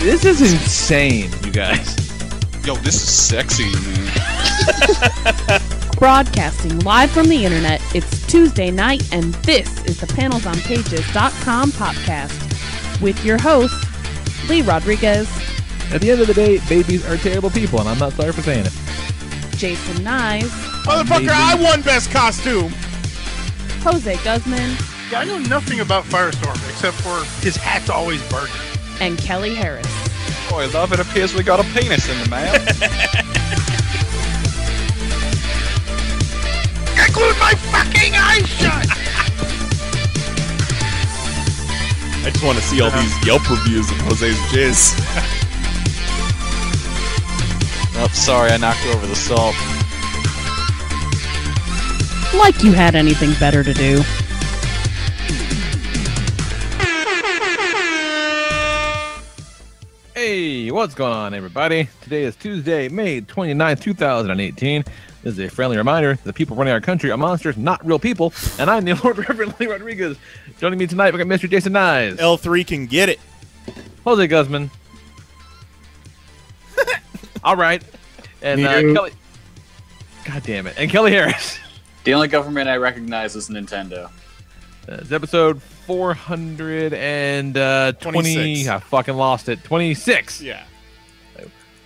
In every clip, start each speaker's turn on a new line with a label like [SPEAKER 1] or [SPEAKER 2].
[SPEAKER 1] This is insane, you guys.
[SPEAKER 2] Yo, this is sexy, man.
[SPEAKER 3] Broadcasting live from the internet, it's Tuesday night, and this is the PanelsOnPages.com podcast with your host, Lee Rodriguez.
[SPEAKER 1] At the end of the day, babies are terrible people, and I'm not sorry for saying it.
[SPEAKER 3] Jason Nyes.
[SPEAKER 4] Motherfucker, I won best costume.
[SPEAKER 3] Jose Guzman.
[SPEAKER 4] Yeah, I know nothing about Firestorm except for his hat's always burning.
[SPEAKER 3] And Kelly Harris.
[SPEAKER 2] Boy, love, it appears we got a penis in the mail.
[SPEAKER 4] I glued my fucking eyes shut!
[SPEAKER 5] I just want to see all these Yelp reviews of Jose's jizz.
[SPEAKER 2] Oh, sorry, I knocked over the salt.
[SPEAKER 3] Like you had anything better to do.
[SPEAKER 1] Hey, what's going on, everybody? Today is Tuesday, May 29th, 2018. This is a friendly reminder that the people running our country are monsters, not real people. And I'm the Lord Reverend Lee Rodriguez. Joining me tonight, we got Mr. Jason Nyes.
[SPEAKER 5] L3 can get it.
[SPEAKER 1] Jose Guzman. All right. And Kelly. God damn it. And Kelly Harris.
[SPEAKER 6] The only government I recognize is Nintendo.
[SPEAKER 1] It's episode 420.
[SPEAKER 5] 26.
[SPEAKER 1] I fucking lost it. 26.
[SPEAKER 5] Yeah.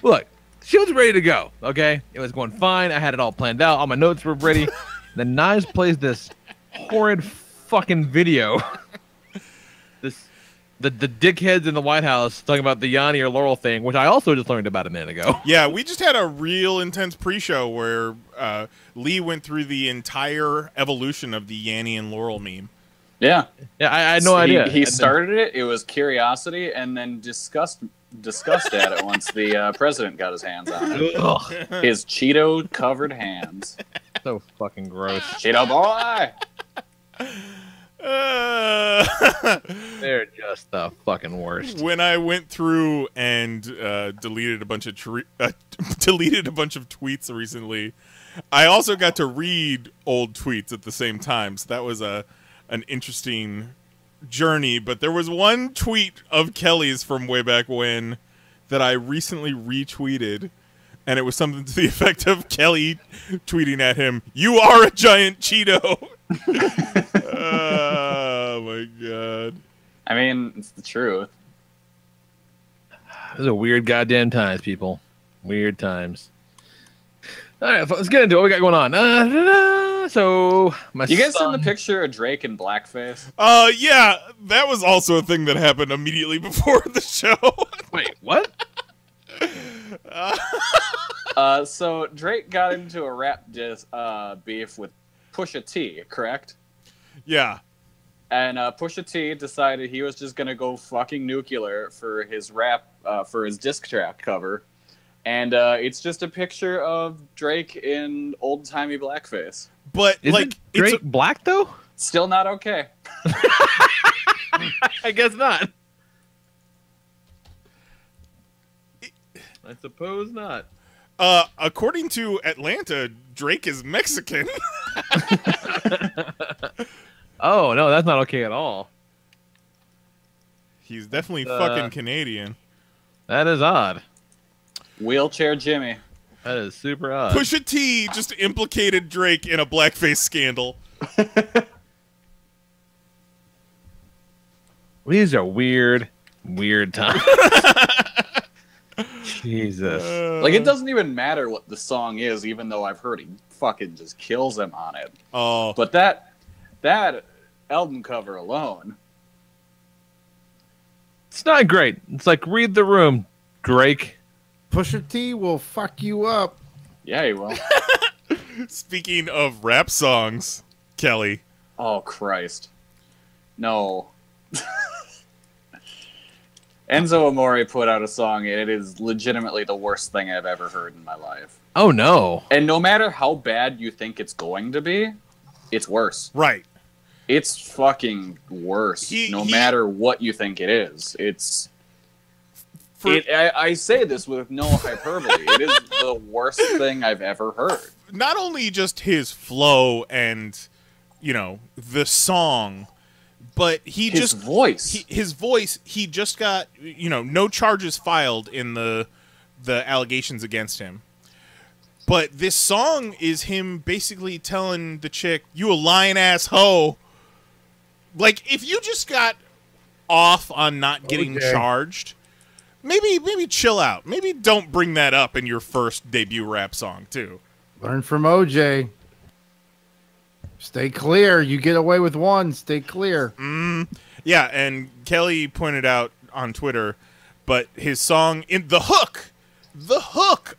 [SPEAKER 1] Look, she was ready to go, okay? It was going fine. I had it all planned out. All my notes were ready. Then Nyes plays this horrid fucking video. The dickheads in the White House talking about the Yanni or Laurel thing, which I also just learned about a minute ago.
[SPEAKER 5] Yeah, we just had a real intense pre-show where Lee went through the entire evolution of the Yanni and Laurel meme.
[SPEAKER 6] Yeah.
[SPEAKER 1] Yeah, I had no idea.
[SPEAKER 6] He started it. It was curiosity, and then disgust at it once the president got his hands on it.
[SPEAKER 1] Ugh,
[SPEAKER 6] His Cheeto-covered hands.
[SPEAKER 1] so fucking gross.
[SPEAKER 6] Cheeto boy!
[SPEAKER 1] They're just the fucking worst.
[SPEAKER 5] When I went through and deleted a bunch of tweets recently, I also got to read old tweets at the same time. So that was an interesting journey. But there was one tweet of Kelly's from way back when that I recently retweeted, and it was something to the effect of Kelly tweeting at him, "You are a giant Cheeto." Oh my god.
[SPEAKER 6] I mean, it's the truth.
[SPEAKER 1] Those are weird goddamn times, people. Weird times. All right, let's get into what we got going on. So,
[SPEAKER 6] You guys seen the picture of Drake in blackface?
[SPEAKER 5] Yeah, that was also a thing that happened immediately before the show.
[SPEAKER 1] Wait, what?
[SPEAKER 6] So Drake got into a rap beef with Pusha T, correct?
[SPEAKER 5] Yeah.
[SPEAKER 6] And Pusha T decided he was just gonna go fucking nuclear for his for his disc track cover, and it's just a picture of Drake in old-timey blackface.
[SPEAKER 5] But
[SPEAKER 1] Isn't Drake black though?
[SPEAKER 6] Still not okay.
[SPEAKER 1] I guess not. I suppose not.
[SPEAKER 5] According to Atlanta, Drake is Mexican.
[SPEAKER 1] Oh, no, that's not okay at all.
[SPEAKER 5] He's definitely fucking Canadian.
[SPEAKER 1] That is odd.
[SPEAKER 6] Wheelchair Jimmy.
[SPEAKER 1] That is super odd.
[SPEAKER 5] Pusha T just implicated Drake in a blackface scandal.
[SPEAKER 1] These are weird times. Jesus.
[SPEAKER 6] Like, it doesn't even matter what the song is, even though I've heard he fucking just kills him on it.
[SPEAKER 5] Oh.
[SPEAKER 6] But that album cover alone.
[SPEAKER 1] It's not great. It's like, read the room, Drake.
[SPEAKER 7] Pusha T will fuck you up.
[SPEAKER 6] Yeah, he will.
[SPEAKER 5] Speaking of rap songs, Kelly.
[SPEAKER 6] Oh, Christ. No. Enzo Amore put out a song, and it is legitimately the worst thing I've ever heard in my life.
[SPEAKER 1] Oh, no.
[SPEAKER 6] And no matter how bad you think it's going to be, it's worse.
[SPEAKER 5] Right.
[SPEAKER 6] It's fucking worse. No matter what you think it is. I say this with no hyperbole. It is the worst thing I've ever heard.
[SPEAKER 5] Not only just his flow and, the song, but his voice, he just got, no charges filed in the allegations against him. But this song is him basically telling the chick, "You a lying ass hoe." Like, if you just got off on not getting charged, maybe chill out. Maybe don't bring that up in your first debut rap song too.
[SPEAKER 7] Learn from OJ. Stay clear. You get away with one. Stay clear.
[SPEAKER 5] Yeah, and Kelly pointed out on Twitter, but his song, in the hook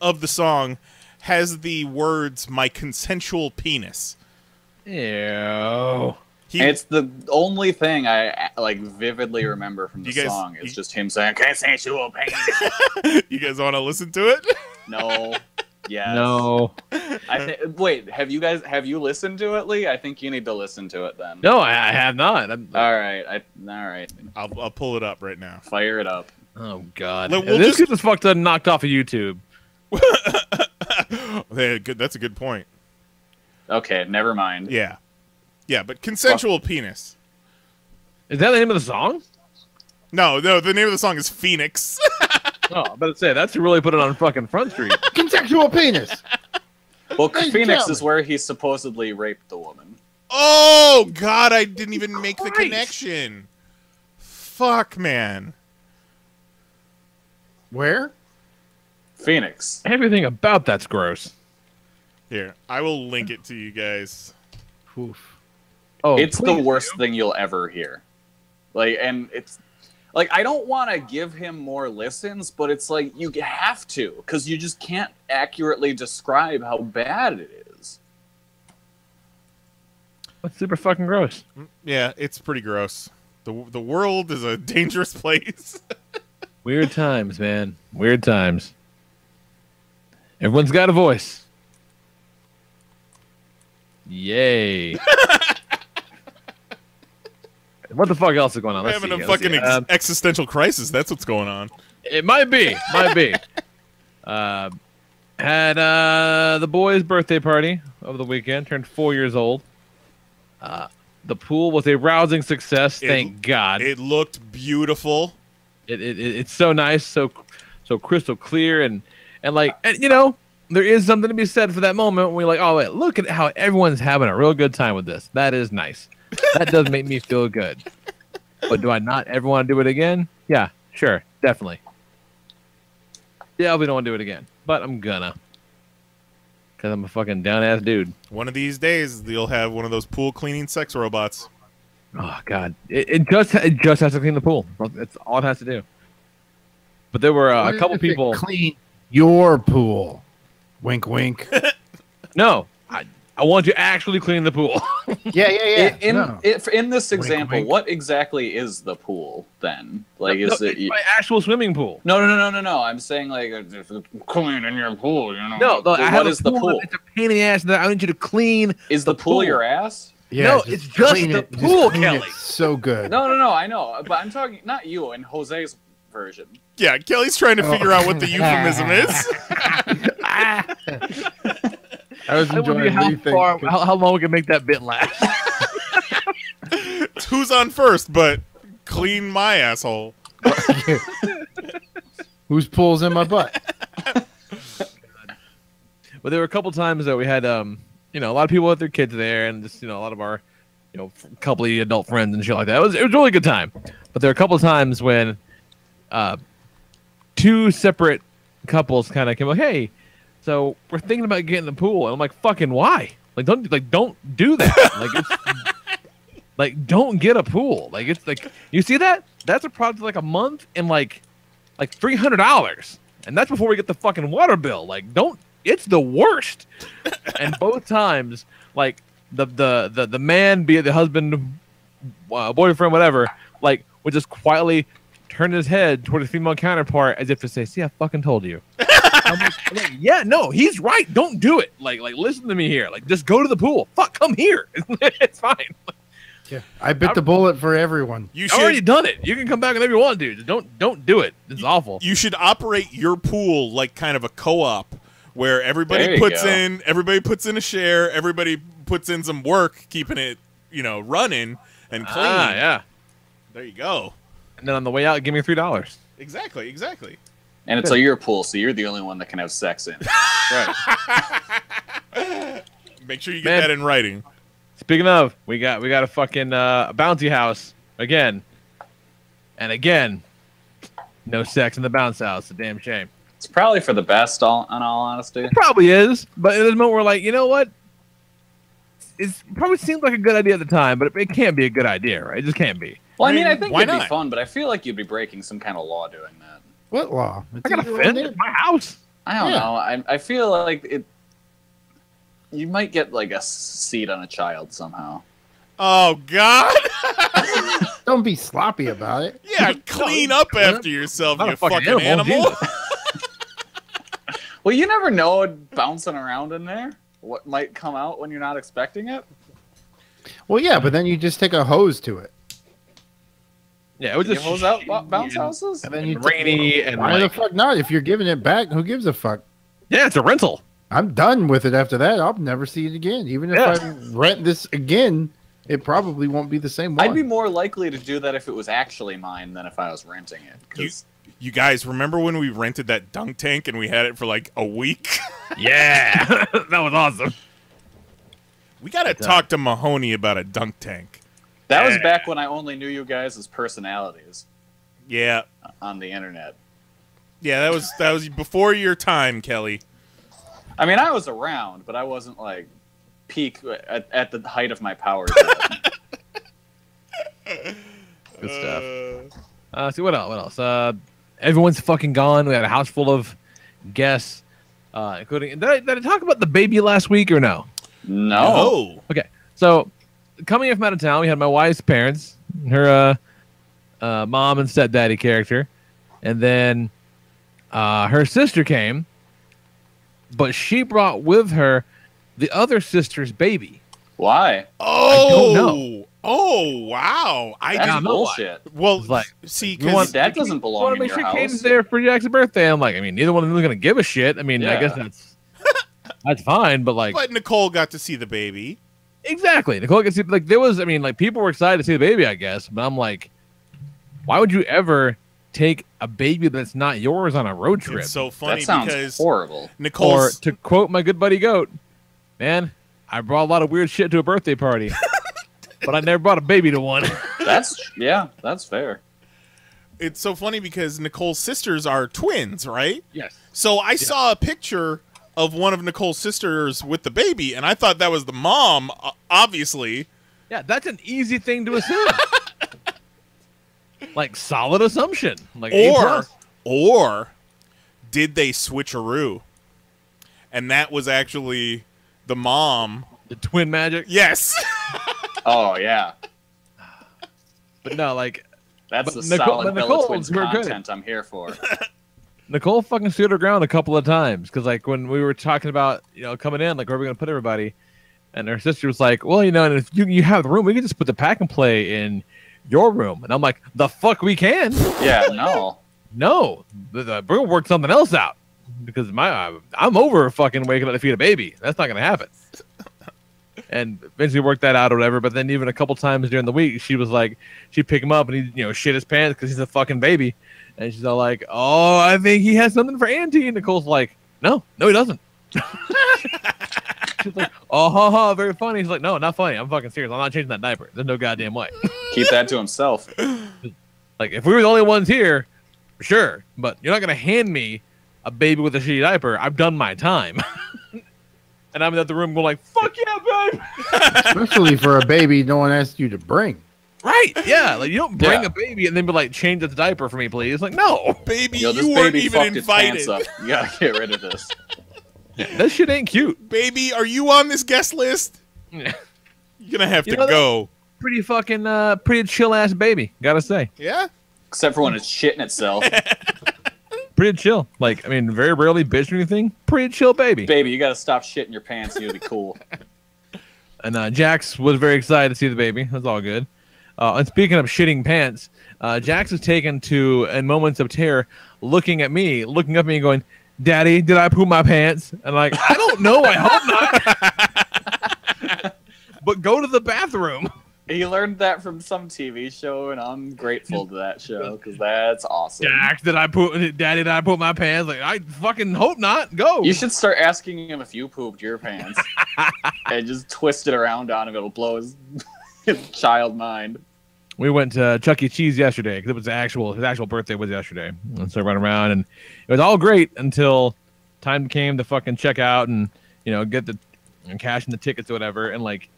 [SPEAKER 5] of the song has the words "my consensual penis."
[SPEAKER 1] Ew.
[SPEAKER 6] It's the only thing I vividly remember from the song. It's just him saying "consensual penis."
[SPEAKER 5] You guys want to listen to it?
[SPEAKER 6] No. Yes.
[SPEAKER 1] No.
[SPEAKER 6] Wait, have you listened to it, Lee? I think you need to listen to it then.
[SPEAKER 1] No, I have not.
[SPEAKER 6] All right.
[SPEAKER 5] I'll pull it up right now.
[SPEAKER 6] Fire it up.
[SPEAKER 1] Oh God.
[SPEAKER 5] We'll
[SPEAKER 1] this gets fucked up and knocked off of YouTube.
[SPEAKER 5] That's a good point.
[SPEAKER 6] Okay, never mind.
[SPEAKER 5] Yeah, but consensual penis.
[SPEAKER 1] Is that the name of the song?
[SPEAKER 5] No, the name of the song is Phoenix.
[SPEAKER 1] Oh, I was about to say, that's to really put it on fucking Front Street.
[SPEAKER 7] Consensual penis.
[SPEAKER 6] Well, Phoenix is where he supposedly raped the woman.
[SPEAKER 5] Oh, God, I didn't even make the connection. Fuck, man.
[SPEAKER 7] Where?
[SPEAKER 6] Phoenix.
[SPEAKER 1] Everything about that's gross.
[SPEAKER 5] Here, I will link it to you guys.
[SPEAKER 7] Oof.
[SPEAKER 1] Oh,
[SPEAKER 6] it's the worst thing you'll ever hear. And it's... I don't want to give him more listens, but it's you have to, because you just can't accurately describe how bad it is.
[SPEAKER 1] That's super fucking gross.
[SPEAKER 5] Yeah, it's pretty gross. The world is a dangerous place.
[SPEAKER 1] Weird times, man. Weird times. Everyone's got a voice. Yay. What the fuck else is going on?
[SPEAKER 5] We're having a fucking existential crisis. That's what's going on.
[SPEAKER 1] It might be. Had the boy's birthday party over the weekend. Turned 4 years old. The pool was a rousing success. Thank God.
[SPEAKER 5] It looked beautiful.
[SPEAKER 1] It's so nice, so crystal clear, and there is something to be said for that moment when we're oh wait, look at how everyone's having a real good time with this. That is nice. That does make me feel good. But do I not ever want to do it again? Yeah, sure, definitely. Yeah, we don't want to do it again, but I'm gonna, because I'm a fucking down ass dude.
[SPEAKER 5] One of these days, you'll have one of those pool cleaning sex robots.
[SPEAKER 1] Oh God, it just has to clean the pool. That's all it has to do. But there were a couple people
[SPEAKER 7] clean your pool. Wink, wink.
[SPEAKER 1] No, I want to actually clean the pool.
[SPEAKER 7] Yeah.
[SPEAKER 6] In this example, wink. What exactly is the pool then? Is it
[SPEAKER 1] my actual swimming pool?
[SPEAKER 6] No. I'm saying clean in your pool.
[SPEAKER 1] No, what is the pool? It's a pain in the ass that I need you to clean.
[SPEAKER 6] Is the pool your ass?
[SPEAKER 7] Yeah,
[SPEAKER 1] no, it's just the pool, Kelly.
[SPEAKER 7] So good.
[SPEAKER 6] No, I know, but I'm talking not you and Jose's version.
[SPEAKER 5] Yeah, Kelly's trying to figure out what the euphemism is.
[SPEAKER 7] I was enjoying
[SPEAKER 1] how long we can make that bit last.
[SPEAKER 5] Who's on first, but clean my asshole.
[SPEAKER 7] Whose pool's in my butt?
[SPEAKER 1] But there were a couple times that we had, a lot of people with their kids there, and just, a lot of our, couple of adult friends and shit like that. It was a really good time. But there were a couple of times when, two separate couples kind of came like, hey, so we're thinking about getting in the pool, and I'm like, fucking why? Don't do that. It's don't get a pool. It's you see that? That's a project a month and like $300, and that's before we get the fucking water bill. It's the worst. And both times, the man, be it the husband, boyfriend, whatever, would just quietly turn his head toward his female counterpart as if to say, see, I fucking told you. I'm like, yeah, no, he's right. Don't do it. Listen to me here. Just go to the pool. Fuck, come here. It's fine.
[SPEAKER 7] Yeah, I bit the bullet for everyone.
[SPEAKER 1] I've already done it. You can come back whenever you want to. Don't do it. It's awful.
[SPEAKER 5] You should operate your pool like kind of a co-op where everybody puts in a share, everybody puts in some work, keeping it, running and clean.
[SPEAKER 1] Yeah.
[SPEAKER 5] There you go.
[SPEAKER 1] And then on the way out, give me $3.
[SPEAKER 5] Exactly.
[SPEAKER 6] And it's your pool, so you're the only one that can have sex in it.
[SPEAKER 1] Right.
[SPEAKER 5] Make sure you get that in writing.
[SPEAKER 1] Speaking of, we got a fucking bouncy house again, and again, no sex in the bounce house. A damn shame.
[SPEAKER 6] It's probably for the best, in all honesty.
[SPEAKER 1] It probably is, but at the moment we're like, you know what? It probably seemed like a good idea at the time, but it can't be a good idea, right? It just can't be.
[SPEAKER 6] Well, I mean, I think
[SPEAKER 5] why
[SPEAKER 6] it'd be
[SPEAKER 5] not?
[SPEAKER 6] fun, but I feel like you'd be breaking some kind of law doing that.
[SPEAKER 7] What law?
[SPEAKER 1] I got a fence in my house.
[SPEAKER 6] I don't know. I feel like it. You might get like a seat on a child somehow.
[SPEAKER 5] Oh God!
[SPEAKER 7] Don't be sloppy about it.
[SPEAKER 5] Yeah, clean up after yourself,
[SPEAKER 1] Not
[SPEAKER 5] you
[SPEAKER 1] a fucking
[SPEAKER 5] fucking animal.
[SPEAKER 1] Jesus.
[SPEAKER 6] Well, you never know bouncing around in there. What might come out when you're not expecting it?
[SPEAKER 7] Well, yeah, but then you just take a hose to it.
[SPEAKER 1] Yeah, it was
[SPEAKER 6] You
[SPEAKER 1] just
[SPEAKER 6] hose out bounce houses?
[SPEAKER 7] And then you
[SPEAKER 1] rainy and
[SPEAKER 7] why the
[SPEAKER 1] like,
[SPEAKER 7] fuck not? If you're giving it back, who gives a fuck?
[SPEAKER 1] yeah, it's a rental.
[SPEAKER 7] I'm done with it after that. I'll never see it again. Even if I rent this again, it probably won't be the same one.
[SPEAKER 6] I'd be more likely to do that if it was actually mine than if I was renting it. 'Cause
[SPEAKER 5] You guys remember when we rented that dunk tank and we had it for like a week?
[SPEAKER 1] Yeah, that was awesome.
[SPEAKER 5] We gotta talk to Mahoney about a dunk tank.
[SPEAKER 6] that was back when I only knew you guys as personalities
[SPEAKER 5] Yeah,
[SPEAKER 6] on the internet.
[SPEAKER 5] that was before your time, Kelly.
[SPEAKER 6] I mean, I was around, but I wasn't like peak at the height of my powers. Yet.
[SPEAKER 1] Good stuff. See what else? Everyone's fucking gone. We had a house full of guests, including. Did I talk about the baby last week or no?
[SPEAKER 6] No.
[SPEAKER 1] Okay, so coming in from out of town, we had my wife's parents, her mom and stepdaddy character, and then her sister came, but she brought with her the other sister's baby.
[SPEAKER 6] Why?
[SPEAKER 5] Oh,
[SPEAKER 1] don't know.
[SPEAKER 5] Oh, wow!
[SPEAKER 6] That's bullshit.
[SPEAKER 5] Well,
[SPEAKER 1] It's like,
[SPEAKER 5] see,
[SPEAKER 1] you want-
[SPEAKER 5] because
[SPEAKER 6] That doesn't belong
[SPEAKER 1] Want
[SPEAKER 6] in
[SPEAKER 1] to make
[SPEAKER 6] your
[SPEAKER 1] sure
[SPEAKER 6] house.
[SPEAKER 1] Kane's there for Jack's birthday. I'm like, I mean, neither one of them is gonna give a shit. I mean, I guess that's fine, but like,
[SPEAKER 5] but Nicole got to see the baby.
[SPEAKER 1] exactly. Nicole can see, like, there was, I mean, like, people were excited to see the baby, I guess, but I'm like, why would you ever take a baby that's not yours on a road trip?
[SPEAKER 5] It's so funny
[SPEAKER 6] That sounds
[SPEAKER 5] because
[SPEAKER 6] horrible.
[SPEAKER 1] Or
[SPEAKER 5] Nicole's
[SPEAKER 1] to quote my good buddy Goat, man, I brought a lot of weird shit to a birthday party, but I never brought a baby to one.
[SPEAKER 6] That's fair.
[SPEAKER 5] it's so funny because Nicole's sisters are twins, right?
[SPEAKER 1] Yes.
[SPEAKER 5] So I saw a picture of one of Nicole's sisters with the baby, and I thought that was the mom, obviously.
[SPEAKER 1] Yeah, that's an easy thing to assume. Like, solid assumption. Like, A+.
[SPEAKER 5] Or did they switcheroo? And that was actually the mom.
[SPEAKER 1] The twin magic.
[SPEAKER 5] Yes.
[SPEAKER 6] Oh yeah,
[SPEAKER 1] But no, like,
[SPEAKER 6] that's
[SPEAKER 1] But
[SPEAKER 6] the solid
[SPEAKER 1] Nicole-
[SPEAKER 6] Bella Twins
[SPEAKER 1] we're good.
[SPEAKER 6] content I'm here for.
[SPEAKER 1] Nicole fucking stood her ground a couple of times because, like, when we were talking about, coming in, like, where are we gonna put everybody, and her sister was like, well, and if you have the room, we can just put the pack and play in your room. And I'm like, the fuck we can.
[SPEAKER 6] Yeah, no.
[SPEAKER 1] No, we're gonna work something else out because I'm over fucking waking up to feed a baby. That's not gonna happen. And eventually worked that out or whatever. But then even a couple times during the week, she was like, she'd pick him up and he, shit his pants because he's a fucking baby. And she's all like, oh, I think he has something for Auntie. And Nicole's like, no, he doesn't. She's like, oh, ha, ha, very funny. He's like, no, not funny. I'm fucking serious. I'm not changing that diaper. There's no goddamn way.
[SPEAKER 6] Keep that to himself.
[SPEAKER 1] Like, if we were the only ones here, sure. But you're not going to hand me a baby with a shitty diaper. I've done my time. And I'm in the room going like, fuck yeah, babe.
[SPEAKER 7] Especially for a baby no one asked you to bring.
[SPEAKER 1] Right. Yeah. Like, you don't bring a baby and then be like, change the diaper for me, please. Like, no.
[SPEAKER 5] Baby,
[SPEAKER 6] Yo, this
[SPEAKER 5] you weren't
[SPEAKER 6] baby
[SPEAKER 5] even
[SPEAKER 6] fucked his pants
[SPEAKER 5] invited.
[SPEAKER 6] up. You gotta get rid of this.
[SPEAKER 1] That shit ain't cute.
[SPEAKER 5] Baby, are you on this guest list?
[SPEAKER 1] Yeah.
[SPEAKER 5] You're going to have to
[SPEAKER 1] know that-
[SPEAKER 5] go.
[SPEAKER 1] Pretty fucking, pretty chill ass baby. Gotta say.
[SPEAKER 5] Yeah?
[SPEAKER 6] Except for when it's shitting itself.
[SPEAKER 1] Pretty chill. Like, I mean, very rarely bitch or anything. Pretty chill baby.
[SPEAKER 6] Baby, you gotta stop shitting your pants. You'll be cool.
[SPEAKER 1] And Jax was very excited to see the baby. That's all good. And speaking of shitting pants, Jax was taken to, in moments of terror, looking up at me and going, Daddy, did I poop my pants? And like, I don't know. I hope not. But go to the bathroom.
[SPEAKER 6] He learned that from some TV show, and I'm grateful to that show because that's awesome.
[SPEAKER 1] Daddy, did I put my pants? Like, I fucking hope not. Go.
[SPEAKER 6] You should start asking him if you pooped your pants and just twist it around on him. It'll blow his child mind.
[SPEAKER 1] We went to Chuck E. Cheese yesterday because his actual birthday was yesterday. And so I ran around, and it was all great until time came to fucking check out and get the cash in the tickets or whatever. And like,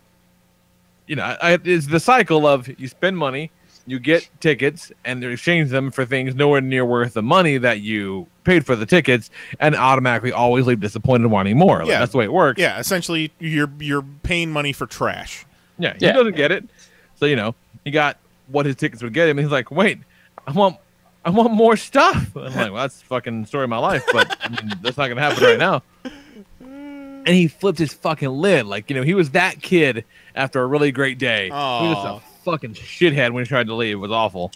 [SPEAKER 1] it's the cycle of you spend money, you get tickets, and you exchange them for things nowhere near worth the money that you paid for the tickets, and automatically always leave disappointed wanting more. Like, that's the way it works.
[SPEAKER 5] Yeah, essentially you're paying money for trash.
[SPEAKER 1] Yeah, he doesn't get it. So he got what his tickets would get him, and he's like, wait, I want more stuff. I'm like, well, that's the fucking story of my life, but I mean, that's not gonna happen right now. And he flipped his fucking lid. Like, he was that kid after a really great day.
[SPEAKER 5] Aww.
[SPEAKER 1] He was a fucking shithead when he tried to leave. It was awful.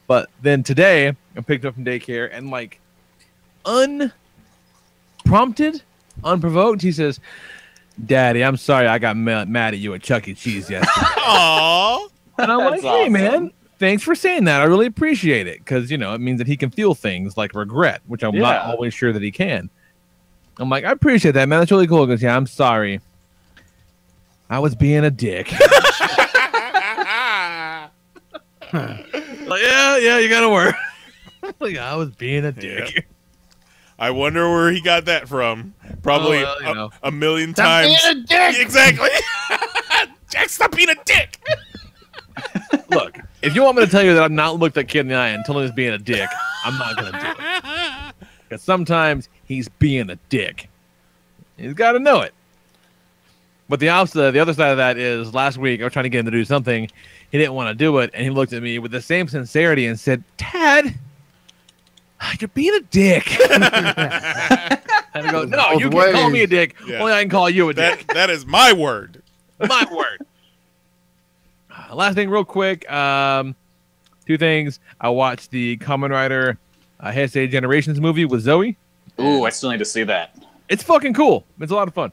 [SPEAKER 1] But then today, I picked him up from daycare, and like, unprompted, unprovoked, he says, Daddy, I'm sorry I got mad at you at Chuck E. Cheese yesterday.
[SPEAKER 5] Aww.
[SPEAKER 1] And I'm like, hey,
[SPEAKER 6] awesome.
[SPEAKER 1] man, thanks for saying that. I really appreciate it. Because, it means that he can feel things like regret, which I'm not always sure that he can. I'm like, I appreciate that, man. That's really cool. He goes, yeah, I'm sorry. I was being a dick. Like, yeah, you gotta work. Like, I was being a dick.
[SPEAKER 5] Yeah. I wonder where he got that from. Probably a million times.
[SPEAKER 7] Stop being a dick!
[SPEAKER 5] Exactly. Jack, stop being a dick.
[SPEAKER 1] Look, if you want me to tell you that I'm not looked that kid in the eye and tell him he's being a dick, I'm not gonna do it. Because sometimes he's being a dick. He's got to know it. But the opposite, the other side of that is last week I was trying to get him to do something. He didn't want to do it, and he looked at me with the same sincerity and said, Dad, you're being a dick. And I go, no, you can call me a dick.
[SPEAKER 5] Yeah.
[SPEAKER 1] Only I can call you a dick.
[SPEAKER 5] That is my word.
[SPEAKER 1] My word. Last thing real quick. Two things. I watched the Kamen Rider Heisei Generations movie with Zoe.
[SPEAKER 6] Ooh, I still need to see that.
[SPEAKER 1] It's fucking cool. It's a lot of fun.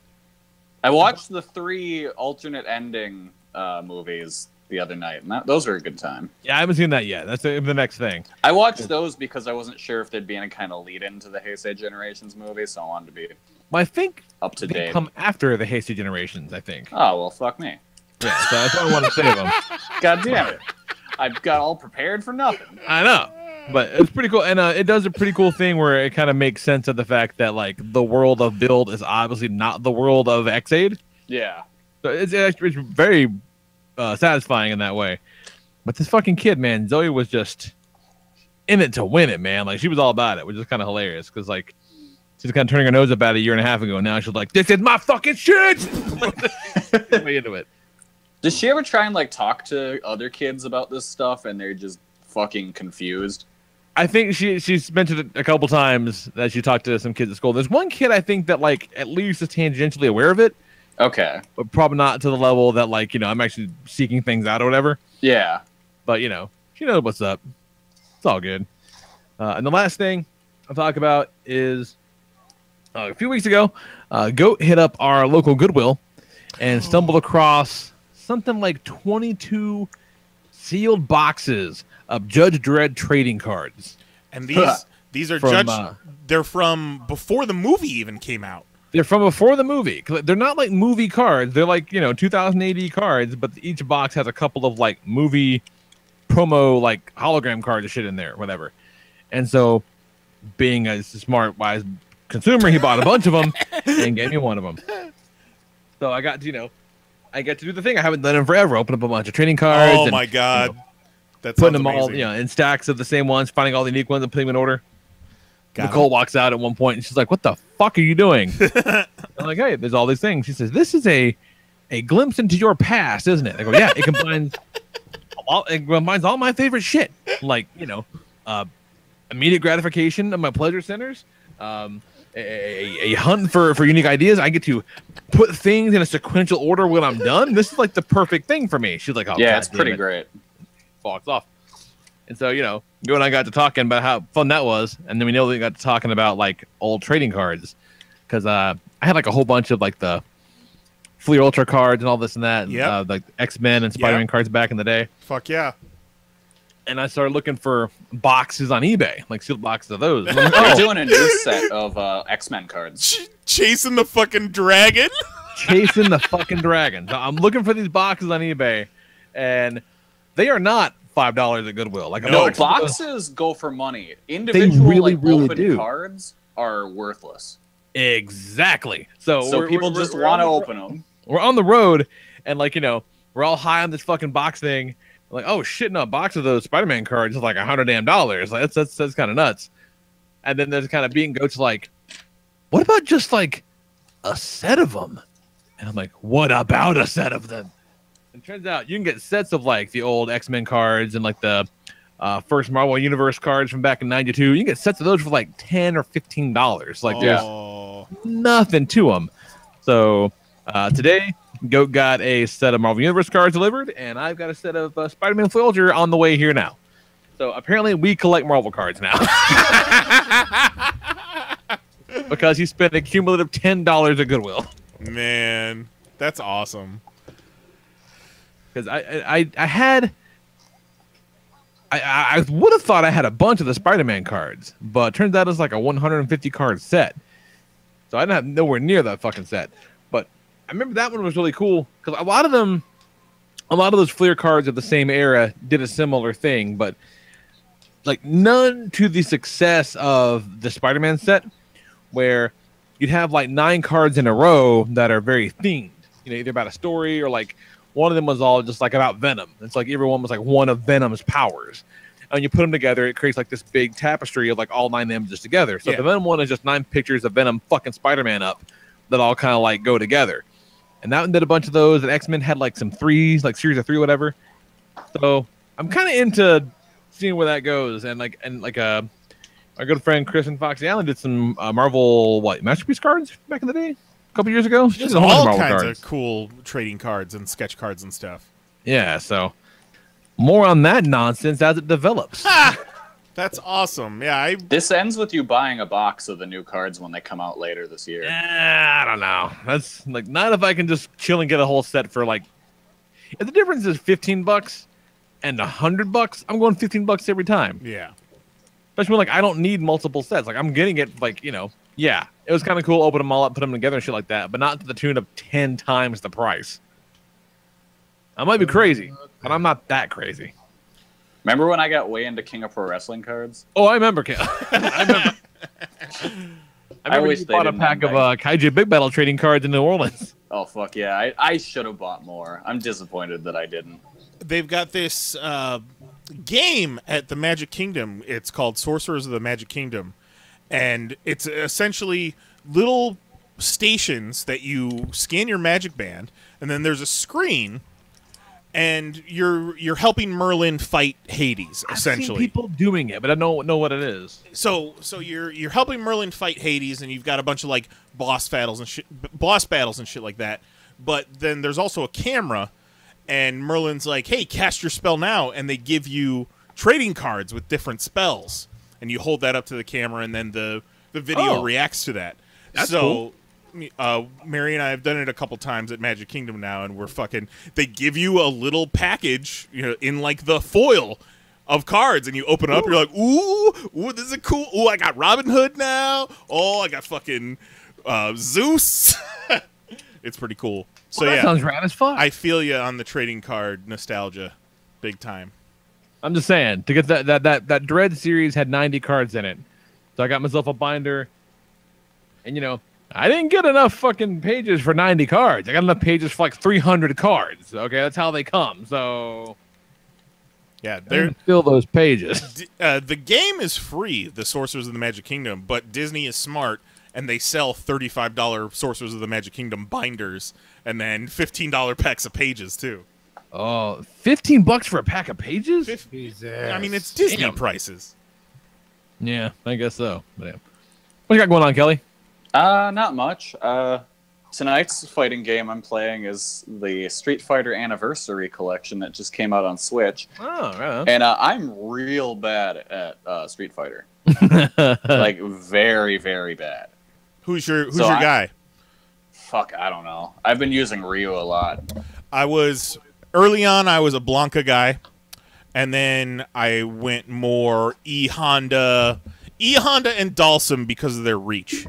[SPEAKER 6] I watched the 3 alternate ending movies the other night, and those are a good time.
[SPEAKER 1] Yeah, I haven't seen that yet. That's the next thing.
[SPEAKER 6] I watched those because I wasn't sure if there'd be any kind of lead into the Heisei Generations movie, so I wanted to be
[SPEAKER 1] Well, I think
[SPEAKER 6] up to
[SPEAKER 1] they
[SPEAKER 6] date.
[SPEAKER 1] come after the Heisei Generations, I think.
[SPEAKER 6] Oh, well, fuck me.
[SPEAKER 1] Yeah, so that's why I want to save them.
[SPEAKER 6] God damn it. I got all prepared for nothing.
[SPEAKER 1] I know. But it's pretty cool. And it does a pretty cool thing where it kind of makes sense of the fact that, like, the world of Build is obviously not the world of Xaid.
[SPEAKER 6] Yeah.
[SPEAKER 1] So it's very satisfying in that way. But this fucking kid, man, Zoe was just in it to win it, man. Like, she was all about it, which is kind of hilarious because, like, she's kind of turning her nose up at 1.5 years ago. And now she's like, this is my fucking shit. Way into it.
[SPEAKER 6] Does she ever try and, like, talk to other kids about this stuff and they're just fucking confused?
[SPEAKER 1] I think she's mentioned it a couple times that she talked to some kids at school. There's one kid I think that, like, at least is tangentially aware of it.
[SPEAKER 6] Okay.
[SPEAKER 1] But probably not to the level that, like, I'm actually seeking things out or whatever.
[SPEAKER 6] Yeah.
[SPEAKER 1] But, she knows what's up. It's all good. And the last thing I'll talk about is a few weeks ago, Goat hit up our local Goodwill and stumbled across something like 22 sealed boxes of Judge Dredd trading cards.
[SPEAKER 5] And these are they're from before the movie even came out.
[SPEAKER 1] They're from before the movie. They're not like movie cards. They're like, 2000 AD cards, but each box has a couple of like movie promo, like hologram cards and shit in there, whatever. And so, being a smart, wise consumer, he bought a bunch of them and gave me one of them. So I got to, I get to do the thing I haven't done in forever. Open up a bunch of trading cards.
[SPEAKER 5] Oh my god.
[SPEAKER 1] That's putting them all, in stacks of the same ones, finding all the unique ones and putting them in order. Nicole walks out at one point and she's like, "What the fuck are you doing?" I'm like, "Hey, there's all these things." She says, "This is a glimpse into your past, isn't it?" I go, "Yeah, it combines all my favorite shit, like immediate gratification of my pleasure centers, a hunt for unique ideas. I get to put things in a sequential order when I'm done. This is like the perfect thing for me." She's like, "Oh,
[SPEAKER 6] yeah,
[SPEAKER 1] God,
[SPEAKER 6] it's pretty great."
[SPEAKER 1] Fucks off. And so, Joe and I got to talking about how fun that was, and then we know we got to talking about like old trading cards, because I had like a whole bunch of like the Fleer Ultra cards and all this and that, and,
[SPEAKER 5] Yep.
[SPEAKER 1] like X-Men and Spider-Man cards back in the day.
[SPEAKER 5] Fuck yeah.
[SPEAKER 1] And I started looking for boxes on eBay, like sealed boxes of those. I'm like,
[SPEAKER 6] They're
[SPEAKER 1] oh,
[SPEAKER 6] doing a new set of X-Men cards.
[SPEAKER 5] Chasing the fucking dragon.
[SPEAKER 1] chasing the fucking dragon. So I'm looking for these boxes on eBay, and they are not $5 at Goodwill. Like
[SPEAKER 6] No,
[SPEAKER 1] box-
[SPEAKER 6] boxes go for money. Individual
[SPEAKER 1] really,
[SPEAKER 6] like,
[SPEAKER 1] really
[SPEAKER 6] open
[SPEAKER 1] do.
[SPEAKER 6] cards are worthless.
[SPEAKER 1] Exactly. So
[SPEAKER 6] People just want to open them.
[SPEAKER 1] We're on the road, and like we're all high on this fucking box thing. Like, oh shit, no, a box of those Spider-Man cards is like $100 damn. Like that's kind of nuts. And then there's kind of beating goats like, what about just like a set of them? And I'm like, what about a set of them? And it turns out you can get sets of like the old X-Men cards and like the first Marvel Universe cards from back in '92. You can get sets of those for like $10 or $15. Like there's nothing to them. So today, Goat got a set of Marvel Universe cards delivered, and I've got a set of Spider-Man Soldier on the way here now. So apparently we collect Marvel cards now. Because he spent a cumulative $10 at Goodwill.
[SPEAKER 5] Man, that's awesome.
[SPEAKER 1] Because I would have thought I had a bunch of the Spider-Man cards, but it turns out it's like a 150 card set. So I didn't have nowhere near that fucking set. But I remember that one was really cool because a lot of those Fleer cards of the same era did a similar thing, but like none to the success of the Spider-Man set, where you'd have like 9 cards in a row that are very themed. Either about a story or like one of them was all just like about Venom. It's like everyone was like one of Venom's powers. And you put them together, it creates like this big tapestry of like all 9 images together. So the Venom one is just 9 pictures of Venom fucking Spider-Man up that all kind of like go together. And that one did a bunch of those. And X-Men had like some 3s, like series of 3, whatever. So I'm kind of into seeing where that goes. And our good friend Chris and Foxy Allen did some Marvel Masterpiece cards back in the day, a couple years ago.
[SPEAKER 5] There's all kinds of cool trading cards and sketch cards and stuff.
[SPEAKER 1] Yeah, so more on that nonsense as it develops.
[SPEAKER 5] That's awesome. Yeah,
[SPEAKER 6] This ends with you buying a box of the new cards when they come out later this year.
[SPEAKER 1] I don't know. That's like not if I can just chill and get a whole set for like. If the difference is $15 and $100, I'm going $15 every time.
[SPEAKER 5] Yeah.
[SPEAKER 1] Especially when like I don't need multiple sets. Like I'm getting it like yeah, it was kind of cool. Open them all up, put them together and shit like that, but not to the tune of 10 times the price. I might be crazy, but I'm not that crazy.
[SPEAKER 6] Remember when I got way into King of Pro Wrestling cards?
[SPEAKER 1] Oh, I remember. I remember
[SPEAKER 6] wish
[SPEAKER 1] you
[SPEAKER 6] they
[SPEAKER 1] bought a
[SPEAKER 6] didn't
[SPEAKER 1] pack of
[SPEAKER 6] have
[SPEAKER 1] Kaiju Big Battle trading cards in New Orleans.
[SPEAKER 6] Oh, fuck yeah. I should have bought more. I'm disappointed that I didn't.
[SPEAKER 5] They've got this game at the Magic Kingdom. It's called Sorcerers of the Magic Kingdom. And it's essentially little stations that you scan your magic band, and then there's a screen, and you're helping Merlin fight Hades, essentially.
[SPEAKER 1] I've seen people doing it, but I don't know what it is.
[SPEAKER 5] So you're helping Merlin fight Hades, and you've got a bunch of like boss battles and shit like that. But then there's also a camera, and Merlin's like, "Hey, cast your spell now," and they give you trading cards with different spells, and you hold that up to the camera, and then the video reacts to that.
[SPEAKER 1] That's
[SPEAKER 5] so
[SPEAKER 1] cool.
[SPEAKER 5] Mary and I have done it a couple times at Magic Kingdom now, and they give you a little package, in like the foil of cards, and you open it up, you're like, ooh, this is cool. Ooh, I got Robin Hood now. Oh, I got fucking Zeus. It's pretty cool. So
[SPEAKER 1] that sounds rad as fuck.
[SPEAKER 5] I feel you on the trading card nostalgia, big time.
[SPEAKER 1] I'm just saying, to get that Dread series had 90 cards in it, so I got myself a binder, and I didn't get enough fucking pages for 90 cards. I got enough pages for like 300 cards. Okay, that's how they come. So
[SPEAKER 5] yeah,
[SPEAKER 1] fill those pages.
[SPEAKER 5] The game is free, the Sorcerers of the Magic Kingdom, but Disney is smart, and they sell $35 Sorcerers of the Magic Kingdom binders, and then $15 packs of pages too.
[SPEAKER 1] Oh, $15 for a pack of pages?
[SPEAKER 5] I mean, it's Disney prices.
[SPEAKER 1] Yeah, I guess so. But yeah. What you got going on, Kelly?
[SPEAKER 6] Not much. Tonight's fighting game I'm playing is the Street Fighter Anniversary Collection that just came out on Switch.
[SPEAKER 1] Oh, right on.
[SPEAKER 6] And I'm real bad at Street Fighter. Like, very, very bad.
[SPEAKER 5] Who's your guy?
[SPEAKER 6] fuck, I don't know. I've been using Ryu a lot.
[SPEAKER 5] Early on, I was a Blanca guy, and then I went more E-Honda and Dalsum because of their reach.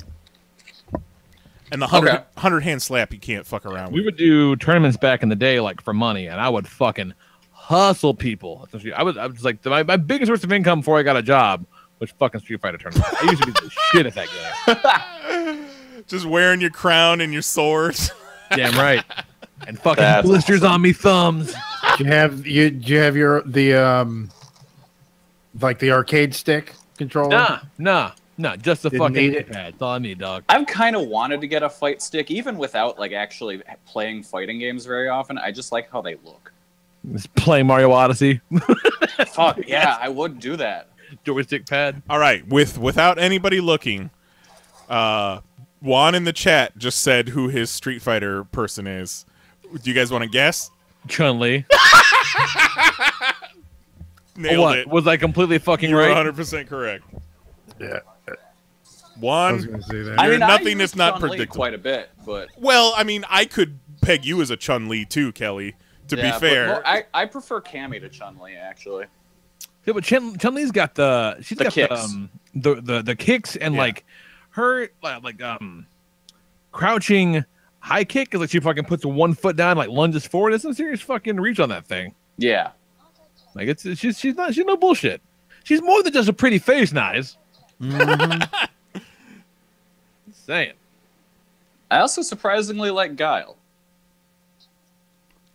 [SPEAKER 5] And the 100 hand slap you can't fuck around with.
[SPEAKER 1] We would do tournaments back in the day, like for money, and I would fucking hustle people. I was like my biggest source of income before I got a job was fucking Street Fighter tournaments. I used to be the shit at that game.
[SPEAKER 5] Just wearing your crown and your sword.
[SPEAKER 1] Damn right. And fucking blisters on me thumbs.
[SPEAKER 7] Do you have the arcade stick controller?
[SPEAKER 1] Nah. Just the
[SPEAKER 7] Didn't
[SPEAKER 1] fucking
[SPEAKER 7] need it.
[SPEAKER 1] pad. That's all I need, dog.
[SPEAKER 6] I've kind of wanted to get a fight stick, even without like actually playing fighting games very often. I just like how they look.
[SPEAKER 1] Just play Mario Odyssey.
[SPEAKER 6] Fuck yeah, I would do that.
[SPEAKER 1] Joystick pad.
[SPEAKER 5] All right, without anybody looking, Juan in the chat just said who his Street Fighter person is. Do you guys want to guess?
[SPEAKER 1] Chun-Li.
[SPEAKER 5] Nailed it.
[SPEAKER 1] Was I completely fucking
[SPEAKER 5] You were
[SPEAKER 1] right?
[SPEAKER 5] 100% correct.
[SPEAKER 7] Yeah.
[SPEAKER 5] Juan,
[SPEAKER 7] I was gonna say that.
[SPEAKER 6] I mean,
[SPEAKER 5] nothing
[SPEAKER 6] I
[SPEAKER 5] that's
[SPEAKER 6] use
[SPEAKER 5] not
[SPEAKER 6] Chun-Li
[SPEAKER 5] predictable.
[SPEAKER 6] quite a bit, but
[SPEAKER 5] Well, I mean, I could peg you as a Chun-Li too, Kelly, to be
[SPEAKER 6] yeah,
[SPEAKER 5] fair.
[SPEAKER 6] but I prefer Cammy to Chun-Li actually.
[SPEAKER 1] Yeah, but Chun-Li's got the
[SPEAKER 6] kicks.
[SPEAKER 1] The kicks and
[SPEAKER 5] Yeah.
[SPEAKER 1] like her crouching high kick is like she fucking puts 1 foot down, like lunges forward. It's some serious fucking reach on that thing.
[SPEAKER 6] Yeah.
[SPEAKER 1] Like she's no bullshit. She's more than just a pretty face, Nice. Saying.
[SPEAKER 6] I also surprisingly like Guile.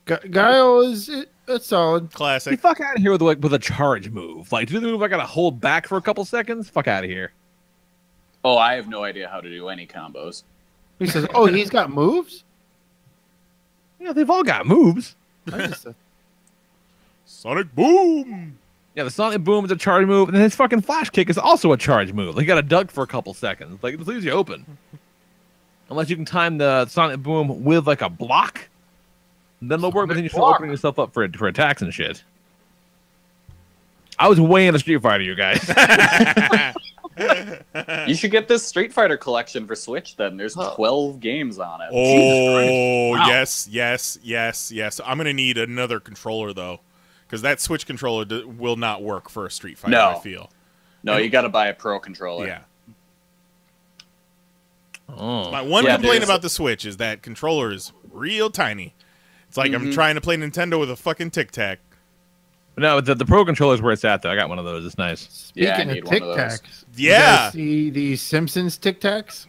[SPEAKER 7] Guile is solid.
[SPEAKER 1] Get
[SPEAKER 5] Classic.
[SPEAKER 1] the fuck out of here with a charge move. Like, do the move I gotta hold back for a couple seconds? Fuck out of here.
[SPEAKER 6] Oh, I have no idea how to do any combos.
[SPEAKER 7] He says, "Oh, he's got moves."
[SPEAKER 1] Yeah, they've all got moves.
[SPEAKER 7] I just,
[SPEAKER 5] Sonic Boom!
[SPEAKER 1] Yeah, the Sonic Boom is a charge move, and then his fucking Flash Kick is also a charge move. Like, you gotta duck for a couple seconds. Like, it leaves you open. Unless you can time the Sonic Boom with, like, a block, then it'll work, but then you're still opening yourself up for attacks and shit. I was way into Street Fighter, you guys.
[SPEAKER 6] You should get this Street Fighter collection for Switch then. There's 12 games on it.
[SPEAKER 5] Oh,
[SPEAKER 1] Wow.
[SPEAKER 5] yes. I'm going to need another controller, though, because that Switch controller will not work for a Street Fighter,
[SPEAKER 6] No.
[SPEAKER 5] I feel.
[SPEAKER 6] No, you got to buy a Pro controller.
[SPEAKER 5] Yeah.
[SPEAKER 1] Oh.
[SPEAKER 5] My one
[SPEAKER 6] Yeah,
[SPEAKER 5] complaint
[SPEAKER 6] there's-
[SPEAKER 5] about the Switch is that controller is real tiny. It's like I'm trying to play Nintendo with a fucking Tic Tac.
[SPEAKER 1] No, the Pro Controller is where it's at, though. I got one of those. It's nice.
[SPEAKER 6] Yeah, I
[SPEAKER 7] speaking
[SPEAKER 6] need
[SPEAKER 7] of
[SPEAKER 6] one
[SPEAKER 7] Tic
[SPEAKER 6] of those.
[SPEAKER 7] Tacs,
[SPEAKER 5] Yeah.
[SPEAKER 7] see the Simpsons Tic Tacs?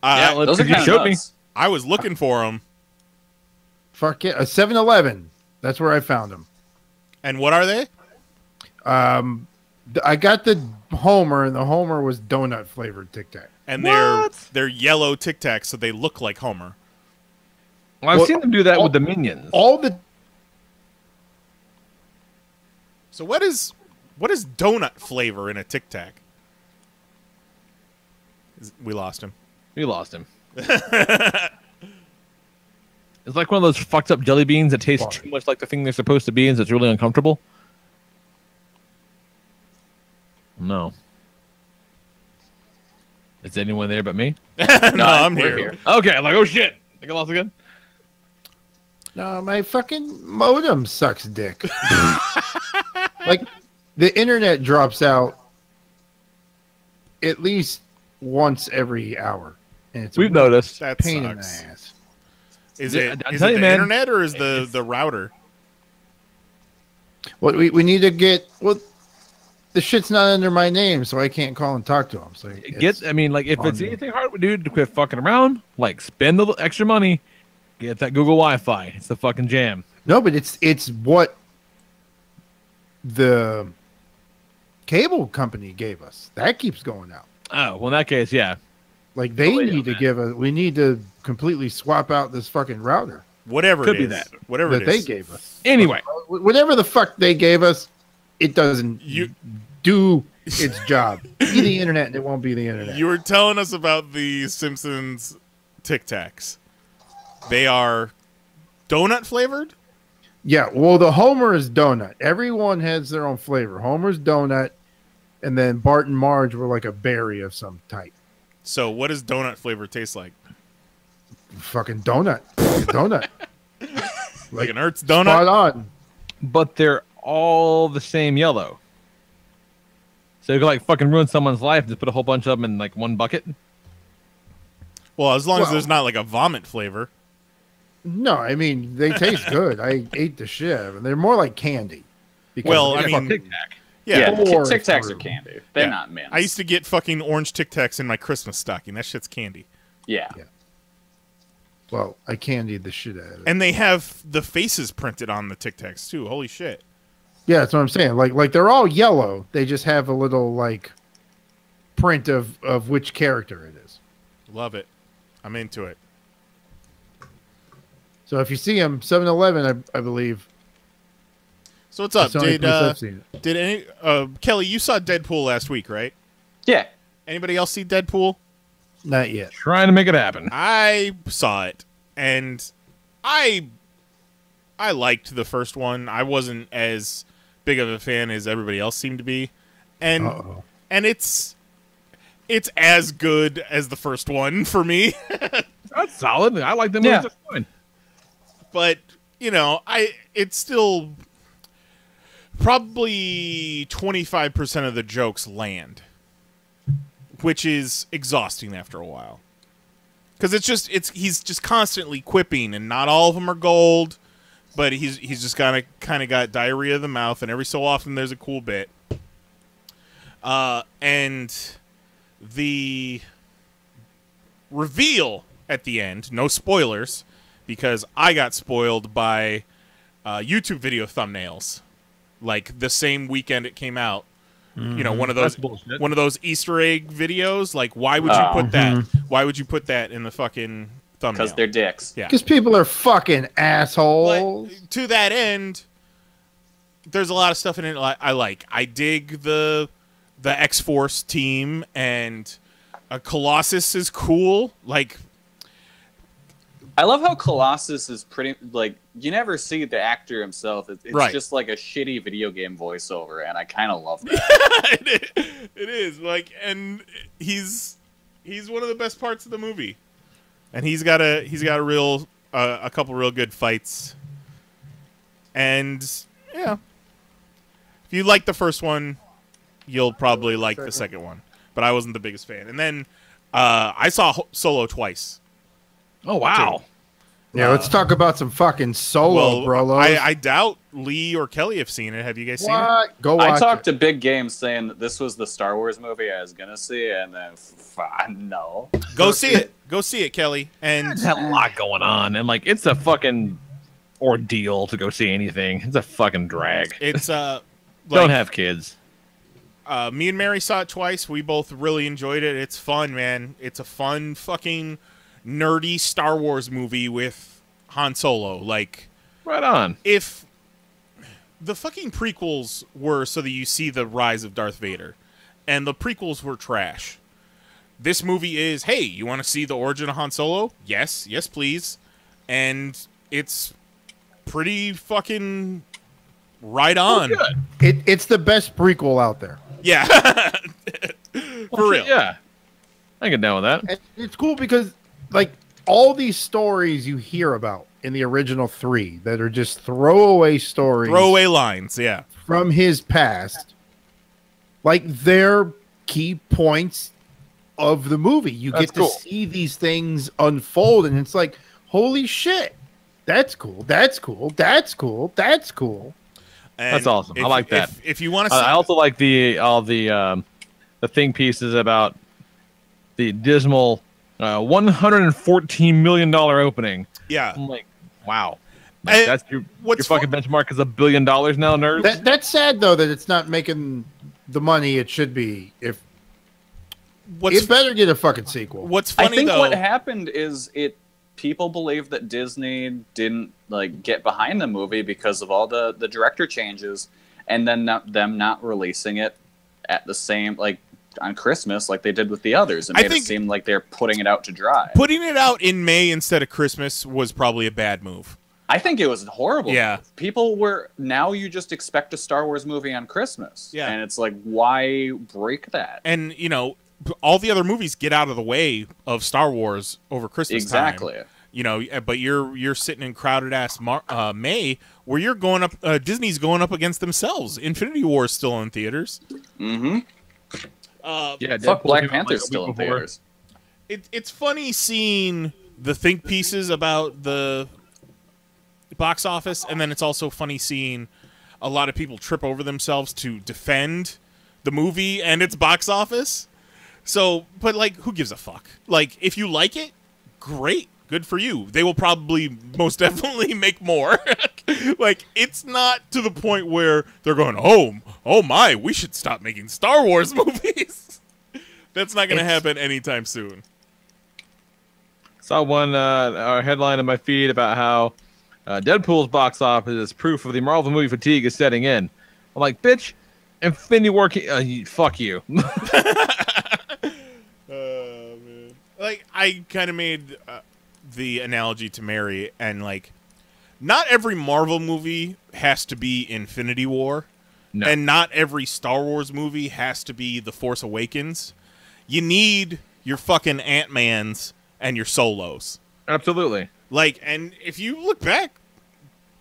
[SPEAKER 1] Yeah, well,
[SPEAKER 6] Those are
[SPEAKER 1] you
[SPEAKER 6] kind
[SPEAKER 1] showed
[SPEAKER 6] of
[SPEAKER 1] me.
[SPEAKER 6] nuts.
[SPEAKER 5] I was looking for them.
[SPEAKER 7] Fuck yeah, a 7-Eleven. That's where I found them.
[SPEAKER 5] And what are they?
[SPEAKER 7] I got the Homer, and the Homer was donut flavored Tic Tac.
[SPEAKER 5] And
[SPEAKER 1] What?
[SPEAKER 5] they're yellow Tic Tacs, so they look like Homer.
[SPEAKER 1] Well, I've
[SPEAKER 7] Well,
[SPEAKER 1] seen them do that with the Minions.
[SPEAKER 7] All the
[SPEAKER 5] So what is donut flavor in a Tic Tac? We lost him.
[SPEAKER 1] We lost him. It's like one of those fucked up jelly beans that taste too much like the thing they're supposed to be, and so it's really uncomfortable. No. Is anyone there but me?
[SPEAKER 5] No, I'm
[SPEAKER 6] we're
[SPEAKER 5] here.
[SPEAKER 1] Okay, I'm like, oh shit. I think I lost again.
[SPEAKER 7] No, my fucking modem sucks dick. Like, the internet drops out at least once every hour. And it's a
[SPEAKER 1] We've noticed.
[SPEAKER 5] That
[SPEAKER 7] pain in the
[SPEAKER 5] sucks.
[SPEAKER 7] ass.
[SPEAKER 5] Is
[SPEAKER 1] Yeah,
[SPEAKER 5] it
[SPEAKER 1] I'll
[SPEAKER 5] is
[SPEAKER 1] tell
[SPEAKER 5] it
[SPEAKER 1] you,
[SPEAKER 5] the
[SPEAKER 1] man.
[SPEAKER 5] internet or is the router?
[SPEAKER 7] Well, we need to get... Well, the shit's not under my name, so I can't call and talk to him. So
[SPEAKER 1] I mean, like, if it's
[SPEAKER 7] on me.
[SPEAKER 1] anything hard, dude, to quit fucking around, like, spend the extra money, get that Google Wi-Fi. It's the fucking jam.
[SPEAKER 7] No, but it's what the cable company gave us. That keeps going out.
[SPEAKER 1] Oh, well, in that case, yeah.
[SPEAKER 7] Like, they
[SPEAKER 1] Wait a
[SPEAKER 7] need to
[SPEAKER 1] minute.
[SPEAKER 7] give us... We need to completely swap out this fucking router
[SPEAKER 5] Whatever
[SPEAKER 1] Could
[SPEAKER 5] it
[SPEAKER 1] be
[SPEAKER 5] is.
[SPEAKER 1] that.
[SPEAKER 5] Whatever
[SPEAKER 7] that
[SPEAKER 5] it
[SPEAKER 7] they
[SPEAKER 5] is.
[SPEAKER 7] gave us.
[SPEAKER 1] Anyway,
[SPEAKER 7] Whatever the fuck they gave us, it doesn't do its job. Be the internet, and it won't be the internet.
[SPEAKER 5] You were telling us about the Simpsons Tic Tacs. They are donut flavored?
[SPEAKER 7] Yeah, well, the Homer is donut. Everyone has their own flavor. Homer's donut, and then Bart and Marge were like a berry of some type.
[SPEAKER 5] So what does donut flavor taste like?
[SPEAKER 7] fucking donut. Donut.
[SPEAKER 5] Like an Earth's donut.
[SPEAKER 7] Spot on.
[SPEAKER 1] But they're all the same yellow. So you can like fucking ruin someone's life and just put a whole bunch of them in like one bucket.
[SPEAKER 5] Well, as long as there's not like a vomit flavor.
[SPEAKER 7] No, I mean they taste good. I ate the shit out of them. They're more like candy.
[SPEAKER 5] Well, I mean,
[SPEAKER 1] Tic Tac.
[SPEAKER 6] Yeah,
[SPEAKER 7] Or
[SPEAKER 6] Tic Tacs are
[SPEAKER 7] fruit.
[SPEAKER 6] candy. They're
[SPEAKER 5] Yeah.
[SPEAKER 6] not mints.
[SPEAKER 5] I used to get fucking orange Tic Tacs in my Christmas stocking. That shit's candy.
[SPEAKER 6] Yeah.
[SPEAKER 7] Well, I candied the shit out of it.
[SPEAKER 5] And they have the faces printed on the Tic Tacs too. Holy shit.
[SPEAKER 7] Yeah, that's what I'm saying. Like they're all yellow. They just have a little like print of which character it is.
[SPEAKER 5] Love it. I'm into it.
[SPEAKER 7] So if you see them, 7-Eleven, I believe.
[SPEAKER 5] So what's up?
[SPEAKER 7] That's the only place I've seen it.
[SPEAKER 5] Did any Kelly, you saw Deadpool last week, right?
[SPEAKER 6] Yeah.
[SPEAKER 5] Anybody else see Deadpool?
[SPEAKER 7] Not yet.
[SPEAKER 1] Trying to make it happen.
[SPEAKER 5] I saw it, and I liked the first one. I wasn't as big of a fan as everybody else seemed to be, and
[SPEAKER 7] Uh-oh.
[SPEAKER 5] and it's as good as the first one for me.
[SPEAKER 1] That's solid. I like them movies just fine.
[SPEAKER 5] But you know, it's still probably 25% of the jokes land, which is exhausting after a while. Because he's just constantly quipping, and not all of them are gold, but he's just kind of got diarrhea of the mouth, and every so often there's a cool bit. And the reveal at the end, no spoilers, because I got spoiled by YouTube video thumbnails, like the same weekend it came out. You know, one of those Easter egg videos. Like, why would you put that? Why would you put that in the fucking thumbnail?
[SPEAKER 6] Because they're dicks.
[SPEAKER 5] Yeah.
[SPEAKER 7] Because people are fucking assholes.
[SPEAKER 5] But to that end, there's a lot of stuff in it I like. I dig the X-Force team, and Colossus is cool. Like,
[SPEAKER 6] I love how Colossus is pretty, like, you never see the actor himself. It's
[SPEAKER 5] Right.
[SPEAKER 6] just like a shitty video game voiceover, and I kind of love that.
[SPEAKER 5] it is like, and he's one of the best parts of the movie, and he's got a real a couple real good fights, and yeah, if you like the first one, you'll probably like the second one. But I wasn't the biggest fan, and then I saw Solo twice.
[SPEAKER 1] Oh, wow.
[SPEAKER 7] Yeah, let's talk about some fucking Solo, bro.
[SPEAKER 5] I doubt Lee or Kelly have seen it. Have you guys seen it?
[SPEAKER 7] What? Go watch
[SPEAKER 6] I talked
[SPEAKER 7] it.
[SPEAKER 6] to Big Game saying that this was the Star Wars movie I was going to see, and then, no.
[SPEAKER 5] Go see it. Go see it, Kelly. And
[SPEAKER 1] There's a lot going on, and like it's a fucking ordeal to go see anything. It's a fucking drag.
[SPEAKER 5] it's
[SPEAKER 1] Don't have kids.
[SPEAKER 5] me and Mary saw it twice. We both really enjoyed it. It's fun, man. It's a fun fucking nerdy Star Wars movie with Han Solo. Like,
[SPEAKER 1] Right on.
[SPEAKER 5] if the fucking prequels were so that you see the rise of Darth Vader, and the prequels were trash, this movie is, hey, you want to see the origin of Han Solo? Yes, please. And it's pretty fucking right on.
[SPEAKER 7] It's the best prequel out there.
[SPEAKER 5] Yeah. For real.
[SPEAKER 1] Yeah. I can get down with that.
[SPEAKER 7] And it's cool because, like, all these stories you hear about in the original three that are just throwaway stories
[SPEAKER 5] Throwaway lines, yeah.
[SPEAKER 7] from his past, like, they're key points of the movie. You
[SPEAKER 1] That's
[SPEAKER 7] get to
[SPEAKER 1] cool.
[SPEAKER 7] see these things unfold, and it's like, holy shit, that's cool, that's cool, that's cool, that's cool.
[SPEAKER 5] And
[SPEAKER 1] That's awesome. I like that.
[SPEAKER 5] If you want to see,
[SPEAKER 1] I also like all the thing pieces about the dismal $114 million opening.
[SPEAKER 5] yeah,
[SPEAKER 1] I'm like, wow. Like,
[SPEAKER 5] And
[SPEAKER 1] that's your
[SPEAKER 5] what's
[SPEAKER 1] fucking benchmark is $1 billion now, nerds.
[SPEAKER 7] That's sad though that it's not making the money it should be. If
[SPEAKER 5] what's
[SPEAKER 7] it better get a fucking sequel.
[SPEAKER 5] what's
[SPEAKER 6] I
[SPEAKER 5] funny
[SPEAKER 6] think
[SPEAKER 5] though,
[SPEAKER 6] what happened is people believe that Disney didn't like get behind the movie because of all the director changes, and then them not releasing it at the same, like, on Christmas like they did with the others, and
[SPEAKER 5] I
[SPEAKER 6] made it
[SPEAKER 5] think-
[SPEAKER 6] seem like they're putting it out to dry.
[SPEAKER 5] putting it out in May instead of Christmas was probably a bad move.
[SPEAKER 6] I think it was horrible.
[SPEAKER 5] Yeah.
[SPEAKER 6] People were, now you just expect a Star Wars movie on Christmas.
[SPEAKER 5] Yeah.
[SPEAKER 6] And it's like, why break that?
[SPEAKER 5] And you know, all the other movies get out of the way of Star Wars over Christmas time.
[SPEAKER 6] Exactly.
[SPEAKER 5] You know, but you're sitting in crowded ass May, where you're going up. Disney's going up against themselves. Infinity War is still in theaters.
[SPEAKER 6] Mm-hmm.
[SPEAKER 1] Yeah,
[SPEAKER 6] Fuck,
[SPEAKER 1] Deadpool
[SPEAKER 6] Black
[SPEAKER 1] came out,
[SPEAKER 6] Panther's
[SPEAKER 1] like, a
[SPEAKER 6] still in
[SPEAKER 1] week before.
[SPEAKER 6] theaters.
[SPEAKER 5] It's funny seeing the think pieces about the box office, and then it's also funny seeing a lot of people trip over themselves to defend the movie and its box office. So, but like, who gives a fuck? Like, if you like it, great, good for you. They will probably most definitely make more. Like, it's not to the point where they're going, oh my, we should stop making Star Wars movies. That's not going to happen anytime soon.
[SPEAKER 1] Saw one headline in my feed about how Deadpool's box office is proof of the Marvel movie fatigue is setting in. I'm like, bitch, Infinity War, fuck you.
[SPEAKER 5] Man. Like, I kind of made the analogy to Mary, and like, not every Marvel movie has to be Infinity War, and not every Star Wars movie has to be The Force Awakens. You need your fucking Ant-Mans and your Solos.
[SPEAKER 1] Absolutely.
[SPEAKER 5] Like, and if you look back,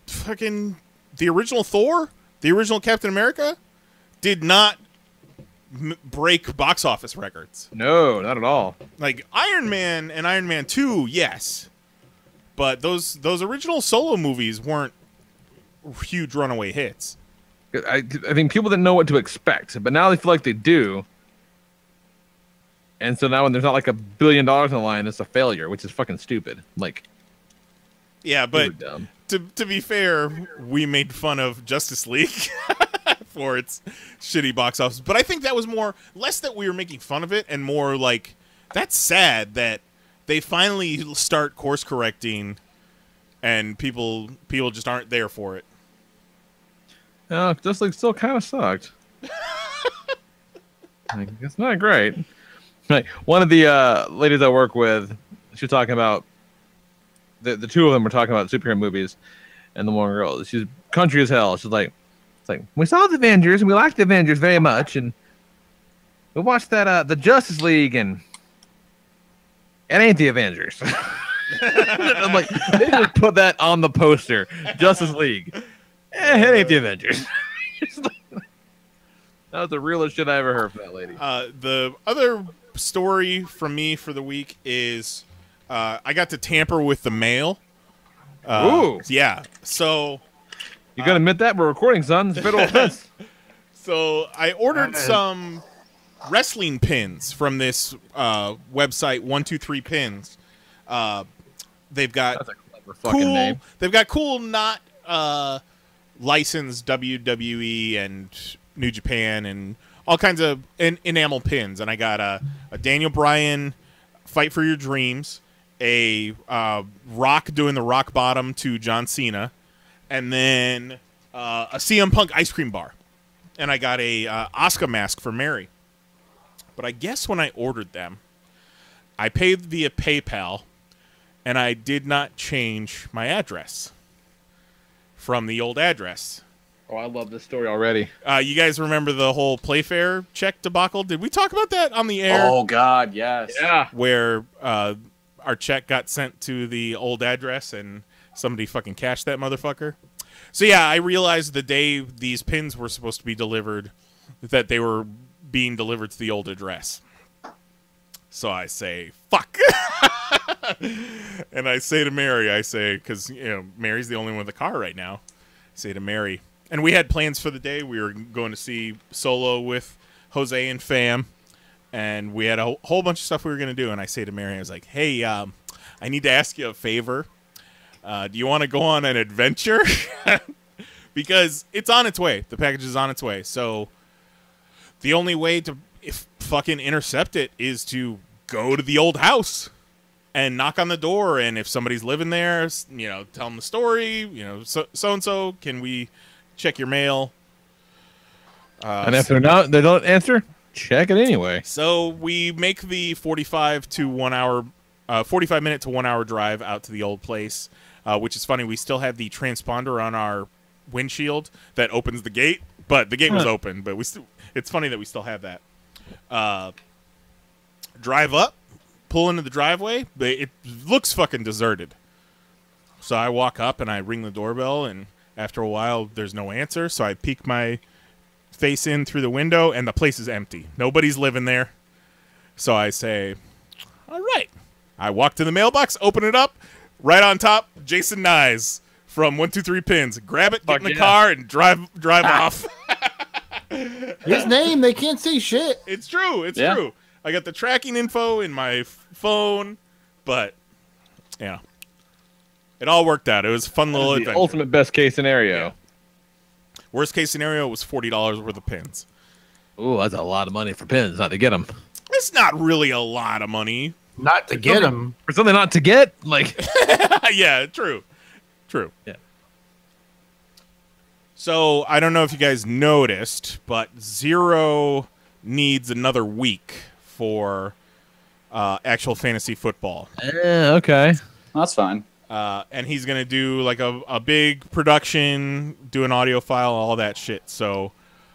[SPEAKER 5] fucking the original Thor, the original Captain America, did not break box office records.
[SPEAKER 1] No, not at all.
[SPEAKER 5] Like Iron Man and Iron Man 2, yes. But those original solo movies weren't huge runaway hits.
[SPEAKER 1] I think people didn't know what to expect, but now they feel like they do. And so now when there's not like $1 billion on the line, it's a failure, which is fucking stupid. Like,
[SPEAKER 5] yeah, but
[SPEAKER 1] dumb.
[SPEAKER 5] to be fair, we made fun of Justice League for its shitty box office. But I think that was less that we were making fun of it and more like, that's sad that they finally start course correcting and people just aren't there for it.
[SPEAKER 1] No, Justice League still kind of sucked. Like, it's not great. Like, one of the ladies I work with, she was talking about the two of them were talking about superhero movies, and the one girl, she's country as hell. She's like, it's like, we saw the Avengers and we liked the Avengers very much, and we watched that the Justice League, and it ain't the Avengers. I'm like, they just put that on the poster, Justice League. It ain't the Avengers. That was the realest shit I ever heard from that lady.
[SPEAKER 5] The other story from me for the week is I got to tamper with the mail.
[SPEAKER 1] Ooh.
[SPEAKER 5] Yeah. So
[SPEAKER 1] You gotta admit that? We're recording, son. It's a federal offense.
[SPEAKER 5] So I ordered some wrestling pins from this website, 123 Pins. They've got
[SPEAKER 1] That's a clever fucking name.
[SPEAKER 5] They've got cool, not licensed WWE and New Japan and all kinds of enamel pins. And I got a Daniel Bryan Fight for Your Dreams, a Rock doing the rock bottom to John Cena, and then a CM Punk ice cream bar. And I got a Asuka mask for Mary. But I guess when I ordered them, I paid via PayPal, and I did not change my address from the old address.
[SPEAKER 1] Oh, I love this story already.
[SPEAKER 5] You guys remember the whole Playfair check debacle? Did we talk about that on the air?
[SPEAKER 6] Oh, God, yes.
[SPEAKER 1] Yeah.
[SPEAKER 5] Where our check got sent to the old address and somebody fucking cashed that motherfucker? So, yeah, I realized the day these pins were supposed to be delivered that they were being delivered to the old address. So I say, fuck. And I say to Mary, because, Mary's the only one with a car right now. I say to Mary, and we had plans for the day. We were going to see Solo with Jose and fam, and we had a whole bunch of stuff we were going to do. And I say to Mary, I was like, hey, I need to ask you a favor. Do you want to go on an adventure? Because it's on its way. The package is on its way. So the only way to fucking intercept it is to go to the old house and knock on the door. And if somebody's living there, tell them the story. So-and-so, can we check your mail?
[SPEAKER 1] And if they don't answer, check it anyway.
[SPEAKER 5] So we make the 45 minute to 1 hour drive out to the old place, which is funny. We still have the transponder on our windshield that opens the gate, but the gate was open. But it's funny that we still have that. Drive up, pull into the driveway. It looks fucking deserted. So I walk up and I ring the doorbell, and after a while, there's no answer. So I peek my face in through the window, and the place is empty. Nobody's living there. So I say, all right. I walk to the mailbox, open it up, right on top, Jason Nyes from 123 Pins. Grab it, get in the car, and drive off.
[SPEAKER 7] His name, they can't say shit.
[SPEAKER 5] It's true. It's true. I got the tracking info in my phone, but yeah, it all worked out. It was a fun little adventure.
[SPEAKER 1] The ultimate best case scenario.
[SPEAKER 5] Yeah. Worst case scenario was $40 worth of pins.
[SPEAKER 1] Ooh, that's a lot of money for pins, not to get them.
[SPEAKER 5] It's not really a lot of money.
[SPEAKER 7] Not to get them.
[SPEAKER 1] For something not to get? Like,
[SPEAKER 5] yeah, true.
[SPEAKER 1] Yeah.
[SPEAKER 5] So, I don't know if you guys noticed, but Zero needs another week for actual fantasy football.
[SPEAKER 1] Okay.
[SPEAKER 6] That's fine.
[SPEAKER 5] And he's going to do like a big production, do an audio file, all that shit. So,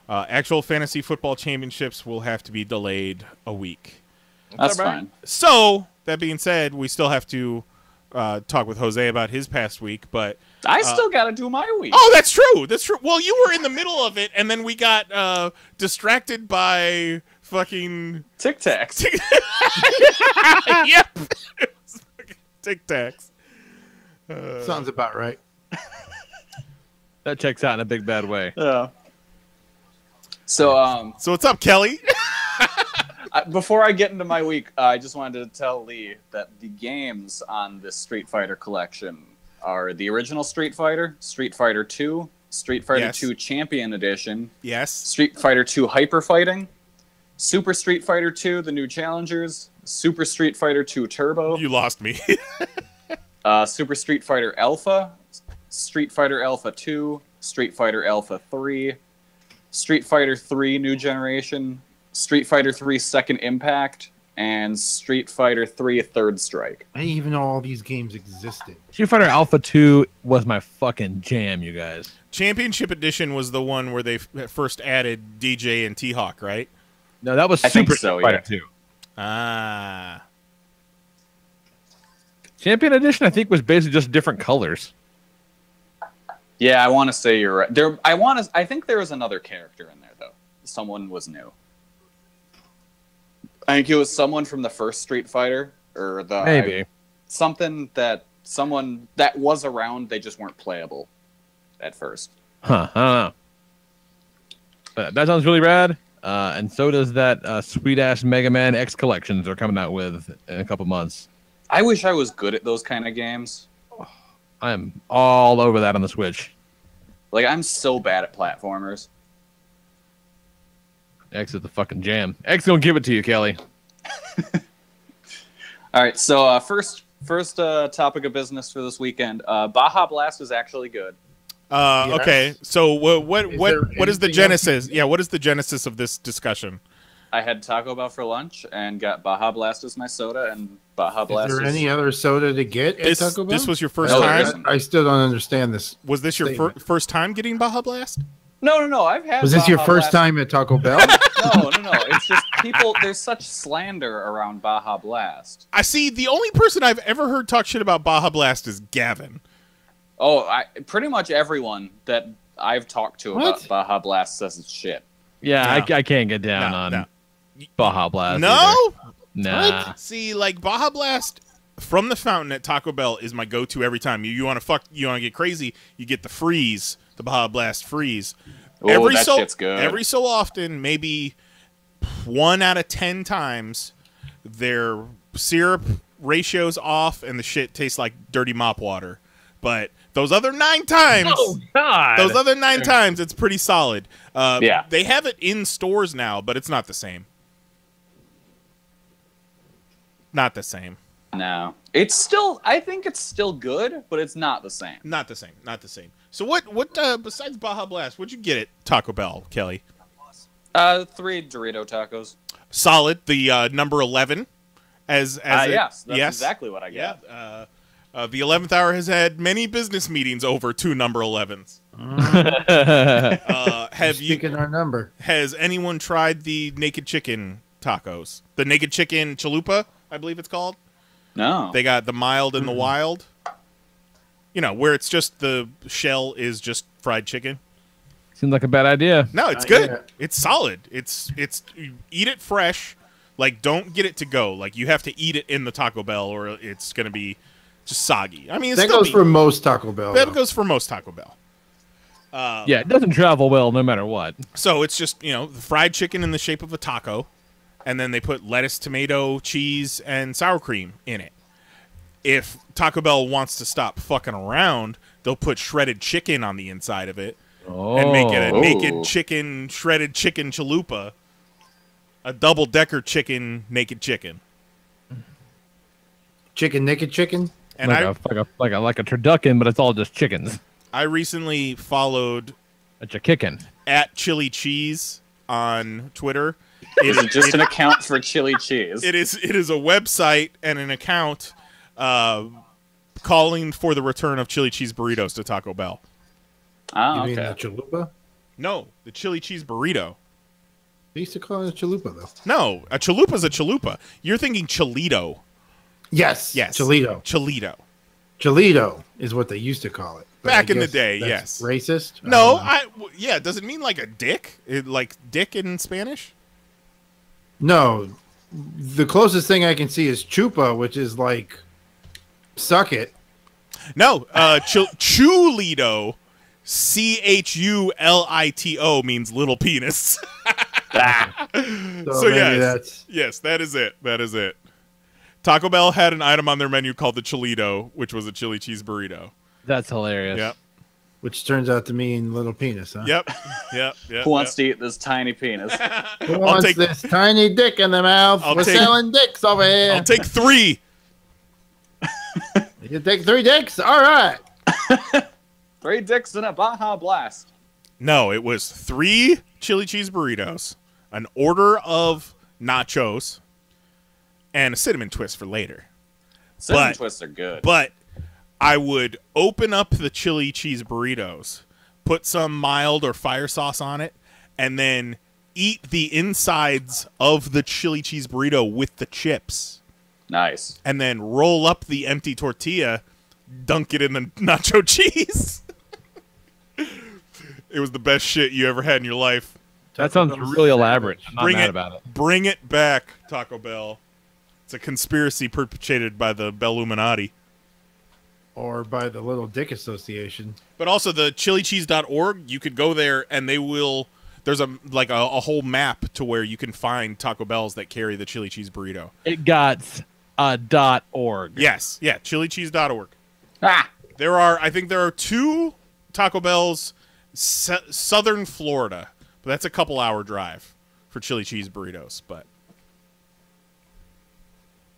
[SPEAKER 5] actual fantasy football championships will have to be delayed a week.
[SPEAKER 6] That's fine.
[SPEAKER 5] So, that being said, we still have to talk with Jose about his past week, but
[SPEAKER 6] I still got to do my week.
[SPEAKER 5] Oh, that's true. That's true. Well, you were in the middle of it, and then we got distracted by fucking
[SPEAKER 6] Tic Tacs.
[SPEAKER 5] Yep. Tic Tacs.
[SPEAKER 7] Sounds about right.
[SPEAKER 1] That checks out in a big bad way.
[SPEAKER 6] Yeah. So
[SPEAKER 5] what's up, Kelly?
[SPEAKER 6] before I get into my week, I just wanted to tell Lee that the games on this Street Fighter collection are the original Street Fighter 2, Street Fighter 2 Champion Edition, Street Fighter 2 Hyper Fighting, Super Street Fighter 2, the new Challengers, Super Street Fighter 2 Turbo.
[SPEAKER 5] You lost me.
[SPEAKER 6] Super Street Fighter Alpha, Street Fighter Alpha 2, Street Fighter Alpha 3, Street Fighter 3 New Generation, Street Fighter 3 Second Impact, and Street Fighter 3 Third Strike.
[SPEAKER 7] I didn't even know all these games existed.
[SPEAKER 1] Street Fighter Alpha 2 was my fucking jam, you guys.
[SPEAKER 5] Championship Edition was the one where they first added DJ and T-Hawk, right?
[SPEAKER 1] No, that was Super Street Fighter 2.
[SPEAKER 5] Ah.
[SPEAKER 1] Champion Edition, I think, was basically just different colors.
[SPEAKER 6] Yeah, I want to say you're right. I think there was another character in there, though. Someone was new. I think it was someone from the first Street Fighter, or someone that was around. They just weren't playable at first.
[SPEAKER 1] Huh? I don't know. But that sounds really rad. And so does that sweet ass Mega Man X collections they're coming out with in a couple months.
[SPEAKER 6] I wish I was good at those kind of games.
[SPEAKER 1] I'm all over that on the Switch.
[SPEAKER 6] Like, I'm so bad at platformers.
[SPEAKER 1] X is the fucking jam. X gonna give it to you, Kelly.
[SPEAKER 6] All right, so first topic of business for this weekend. Baja Blast is actually good.
[SPEAKER 5] Okay, so what is the genesis? Yeah, what is the genesis of this discussion?
[SPEAKER 6] I had Taco Bell for lunch and got Baja Blast as my soda, and Baja Blast.
[SPEAKER 7] Is there any other soda to get at Taco Bell?
[SPEAKER 5] This was your first time?
[SPEAKER 7] I still don't understand this.
[SPEAKER 5] Was this your first time getting Baja Blast?
[SPEAKER 6] No. I've had.
[SPEAKER 7] Was this
[SPEAKER 6] Baja
[SPEAKER 7] your first
[SPEAKER 6] Blast.
[SPEAKER 7] time at Taco Bell?
[SPEAKER 6] No. It's just people. There's such slander around Baja Blast.
[SPEAKER 5] I see. The only person I've ever heard talk shit about Baja Blast is Gavin.
[SPEAKER 6] Oh, pretty much everyone that I've talked to about Baja Blast says it's shit.
[SPEAKER 1] Yeah, no. I can't get down on Baja Blast.
[SPEAKER 5] No?
[SPEAKER 1] Either. Nah.
[SPEAKER 5] What? See, like, Baja Blast from the fountain at Taco Bell is my go-to every time. You want to get crazy, you get the freeze, the Baja Blast freeze.
[SPEAKER 6] Oh, that shit's good.
[SPEAKER 5] Every so often, maybe 1 out of 10 times, their syrup ratio's off and the shit tastes like dirty mop water. But those other 9 times, times, it's pretty solid.
[SPEAKER 6] Yeah.
[SPEAKER 5] They have it in stores now, but it's not the same. Not the same.
[SPEAKER 6] No. I think it's still good, but it's not the same.
[SPEAKER 5] Not the same. So what besides Baja Blast, what'd you get at Taco Bell, Kelly?
[SPEAKER 6] 3 Dorito tacos.
[SPEAKER 5] Solid. The number 11
[SPEAKER 6] yes, that's exactly what I got.
[SPEAKER 5] Yeah. The 11th hour has had many business meetings over 2 number 11s.
[SPEAKER 7] Speaking our number.
[SPEAKER 5] Has anyone tried the naked chicken tacos? The naked chicken chalupa, I believe it's called.
[SPEAKER 6] No.
[SPEAKER 5] They got the mild and the wild. You know, where it's just the shell is just fried chicken.
[SPEAKER 1] Seems like a bad idea.
[SPEAKER 5] No, it's good.
[SPEAKER 7] Yeah.
[SPEAKER 5] It's solid. It's you eat it fresh. Like, don't get it to go. Like, you have to eat it in the Taco Bell, or it's gonna be just soggy. I mean, it's
[SPEAKER 7] That
[SPEAKER 5] still
[SPEAKER 7] goes for most Taco Bell.
[SPEAKER 5] that
[SPEAKER 7] though.
[SPEAKER 5] goes for most Taco Bell.
[SPEAKER 1] Yeah, it doesn't travel well no matter what.
[SPEAKER 5] So it's just, you know, the fried chicken in the shape of a taco, and then they put lettuce, tomato, cheese, and sour cream in it. If Taco Bell wants to stop fucking around, they'll put shredded chicken on the inside of it and make it a naked chicken, shredded chicken chalupa, a double-decker chicken, naked chicken.
[SPEAKER 7] Chicken naked chicken.
[SPEAKER 5] And
[SPEAKER 1] like a turducken, but it's all just chickens.
[SPEAKER 5] I recently followed
[SPEAKER 1] It's a kickin'.
[SPEAKER 5] at Chili Cheese on Twitter.
[SPEAKER 6] Is it just an account for chili cheese?
[SPEAKER 5] It is a website and an account calling for the return of chili cheese burritos to Taco Bell.
[SPEAKER 6] Oh,
[SPEAKER 7] You mean
[SPEAKER 6] okay.
[SPEAKER 7] the chalupa?
[SPEAKER 5] No, the chili cheese burrito.
[SPEAKER 7] They used to call it a chalupa, though.
[SPEAKER 5] No, a chalupa's a chalupa. You're thinking Cholito.
[SPEAKER 7] Yes.
[SPEAKER 5] Yes.
[SPEAKER 7] Cholito.
[SPEAKER 5] Cholito.
[SPEAKER 7] Cholito is what they used to call it. But
[SPEAKER 5] Back
[SPEAKER 7] I
[SPEAKER 5] in the
[SPEAKER 7] guess
[SPEAKER 5] day,
[SPEAKER 7] that's
[SPEAKER 5] yes.
[SPEAKER 7] Racist?
[SPEAKER 5] No,
[SPEAKER 7] I don't know.
[SPEAKER 5] yeah, does it mean like a dick? Like dick in Spanish?
[SPEAKER 7] No. The closest thing I can see is chupa, which is like suck it.
[SPEAKER 5] No, Chulito, Chulito means little penis. So
[SPEAKER 7] maybe
[SPEAKER 5] yes,
[SPEAKER 7] that's
[SPEAKER 5] yes, that is it. That is it. Taco Bell had an item on their menu called the Cholito, which was a chili cheese burrito.
[SPEAKER 1] That's hilarious.
[SPEAKER 5] Yep,
[SPEAKER 7] which turns out to mean little penis, huh?
[SPEAKER 5] yep, yep.
[SPEAKER 6] Who wants to eat this tiny penis?
[SPEAKER 7] Who wants
[SPEAKER 5] take-
[SPEAKER 7] this tiny dick in the mouth?
[SPEAKER 5] I'll
[SPEAKER 7] We're
[SPEAKER 5] take-
[SPEAKER 7] selling dicks over here.
[SPEAKER 5] I'll take 3.
[SPEAKER 7] You take 3 dicks? All right.
[SPEAKER 6] 3 dicks and a Baja Blast.
[SPEAKER 5] No, it was 3 chili cheese burritos, an order of nachos, and a cinnamon twist for later.
[SPEAKER 6] Cinnamon
[SPEAKER 5] But-
[SPEAKER 6] twists are good.
[SPEAKER 5] But I would open up the chili cheese burritos, put some mild or fire sauce on it, and then eat the insides of the chili cheese burrito with the chips.
[SPEAKER 6] Nice.
[SPEAKER 5] And then roll up the empty tortilla, dunk it in the nacho cheese. It was the best shit you ever had in your life.
[SPEAKER 1] That sounds really elaborate. I'm not mad about it.
[SPEAKER 5] Bring it back, Taco Bell. It's a conspiracy perpetrated by the Belluminati.
[SPEAKER 7] Or by the Little Dick Association.
[SPEAKER 5] But also the chilicheese.org, you could go there and they will, there's a whole map to where you can find Taco Bells that carry the chili cheese burrito.
[SPEAKER 1] It got .org.
[SPEAKER 5] Yes, yeah, chilicheese.org.
[SPEAKER 6] Ah!
[SPEAKER 5] I think there are 2 Taco Bells southern Florida, but that's a couple-hour drive for chili cheese burritos, but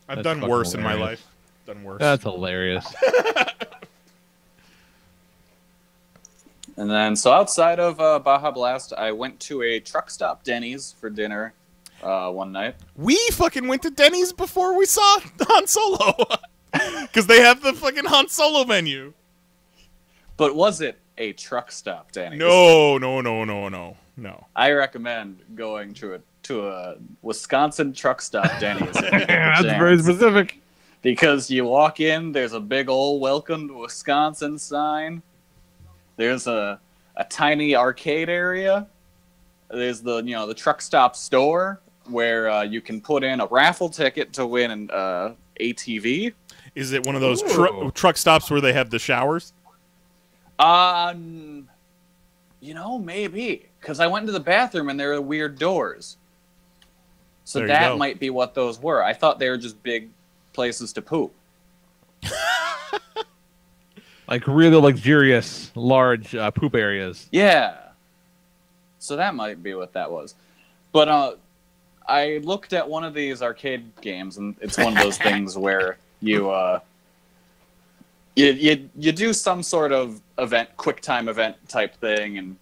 [SPEAKER 5] I've
[SPEAKER 1] That's
[SPEAKER 5] done
[SPEAKER 1] fucking
[SPEAKER 5] worse in my
[SPEAKER 1] hilarious.
[SPEAKER 5] life. Done worse.
[SPEAKER 1] That's hilarious.
[SPEAKER 6] And then, so outside of Baja Blast, I went to a truck stop Denny's for dinner one night.
[SPEAKER 5] We fucking went to Denny's before we saw Han Solo. Because they have the fucking Han Solo menu.
[SPEAKER 6] But was it a truck stop Denny's?
[SPEAKER 5] No.
[SPEAKER 6] I recommend going to a Wisconsin truck stop Denny's. if you get the
[SPEAKER 1] That's
[SPEAKER 6] chance.
[SPEAKER 1] very specific.
[SPEAKER 6] Because you walk in, there's a big old "Welcome to Wisconsin" sign. There's a tiny arcade area. There's the truck stop store where you can put in a raffle ticket to win an ATV.
[SPEAKER 5] Is it one of those
[SPEAKER 1] Ooh.
[SPEAKER 5] truck stops where they have the showers?
[SPEAKER 6] Maybe. Because I went into the bathroom and there were weird doors. So
[SPEAKER 5] There you
[SPEAKER 6] that
[SPEAKER 5] go.
[SPEAKER 6] might be what those were. I thought they were just big places to poop.
[SPEAKER 1] Like really luxurious, large poop areas.
[SPEAKER 6] Yeah. So that might be what that was. But I looked at one of these arcade games, and it's one of those things where you do some sort of event, quick time event type thing, and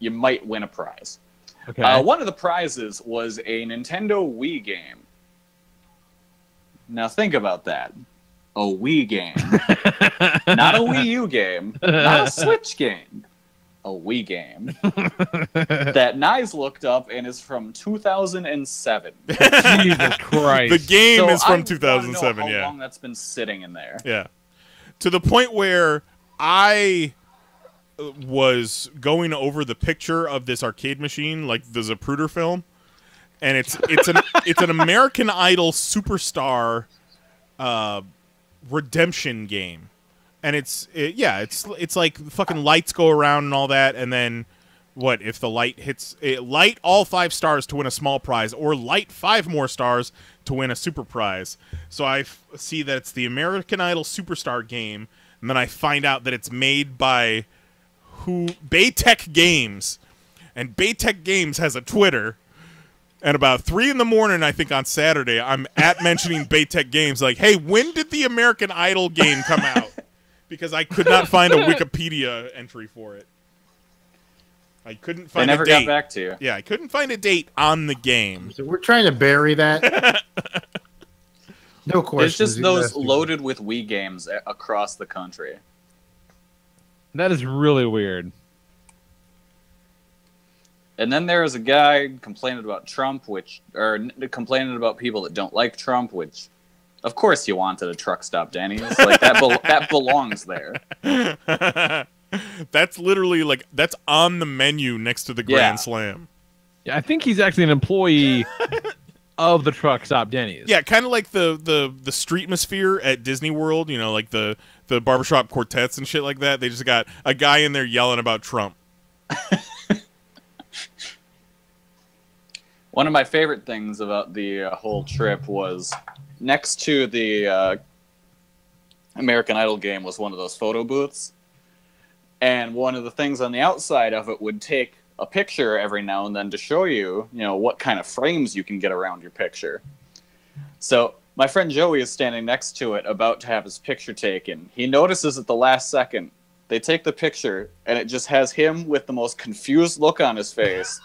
[SPEAKER 6] you might win a prize.
[SPEAKER 1] Okay.
[SPEAKER 6] One of the prizes was a Nintendo Wii game. Now think about that. A Wii game. Not a Wii U game. Not a Switch game. A Wii game. That Nyes looked up and is from 2007.
[SPEAKER 1] Jesus Christ.
[SPEAKER 5] The game
[SPEAKER 6] So
[SPEAKER 5] is
[SPEAKER 6] I
[SPEAKER 5] from
[SPEAKER 6] wanna know
[SPEAKER 5] 2007,
[SPEAKER 6] how
[SPEAKER 5] yeah.
[SPEAKER 6] long that's been sitting in there.
[SPEAKER 5] Yeah. To the point where I was going over the picture of this arcade machine, like the Zapruder film, and it's an American Idol superstar redemption game, and it's like fucking lights go around and all that, and then what if the light hits light all 5 stars to win a small prize, or light 5 more stars to win a super prize. So I see that it's the American Idol superstar game, and then I find out that it's made by Baytech Games, and Baytech Games has a Twitter. And about 3 in the morning, I think on Saturday, I'm mentioning Baytech Games, like, hey, when did the American Idol game come out? Because I could not find a Wikipedia entry for it. I couldn't find a date.
[SPEAKER 6] They never got back to you.
[SPEAKER 5] Yeah, I couldn't find a date on the game.
[SPEAKER 7] So we're trying to bury that. No question.
[SPEAKER 6] It's just those loaded with Wii games across the country.
[SPEAKER 1] That is really weird.
[SPEAKER 6] And then there was a guy complaining about Trump, complaining about people that don't like Trump, which, of course, you wanted a truck stop Denny's. Like that belongs there.
[SPEAKER 5] That's literally that's on the menu next to the Grand Slam.
[SPEAKER 1] Yeah, I think he's actually an employee of the truck stop Denny's.
[SPEAKER 5] Yeah, kind of like the streetmosphere at Disney World. You know, like the barbershop quartets and shit like that. They just got a guy in there yelling about Trump.
[SPEAKER 6] One of my favorite things about the whole trip was next to the American Idol game was one of those photo booths. And one of the things on the outside of it would take a picture every now and then to show you, what kind of frames you can get around your picture. So my friend Joey is standing next to it, about to have his picture taken. He notices at the last second, they take the picture, and it just has him with the most confused look on his face,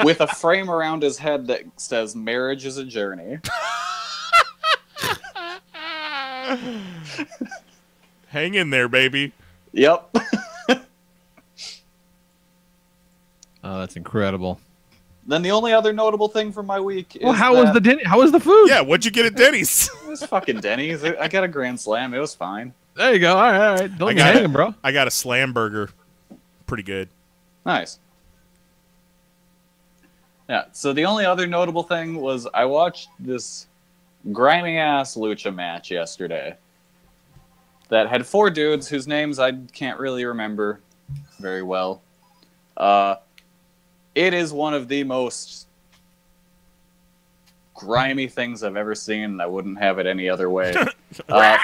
[SPEAKER 6] with a frame around his head that says, "Marriage is a journey."
[SPEAKER 5] Hang in there, baby.
[SPEAKER 6] Yep.
[SPEAKER 1] Oh, that's incredible.
[SPEAKER 6] Then the only other notable thing from my week is
[SPEAKER 1] how was the food?
[SPEAKER 5] Yeah, what'd you get at Denny's?
[SPEAKER 6] It was fucking Denny's. I got a Grand Slam. It was fine.
[SPEAKER 1] There you go. All right. Don't get hanging, bro.
[SPEAKER 5] I got a slam burger. Pretty good.
[SPEAKER 6] Nice. Yeah, so the only other notable thing was I watched this grimy-ass lucha match yesterday that had 4 dudes whose names I can't really remember very well. It is one of the most grimy things I've ever seen, and I wouldn't have it any other way.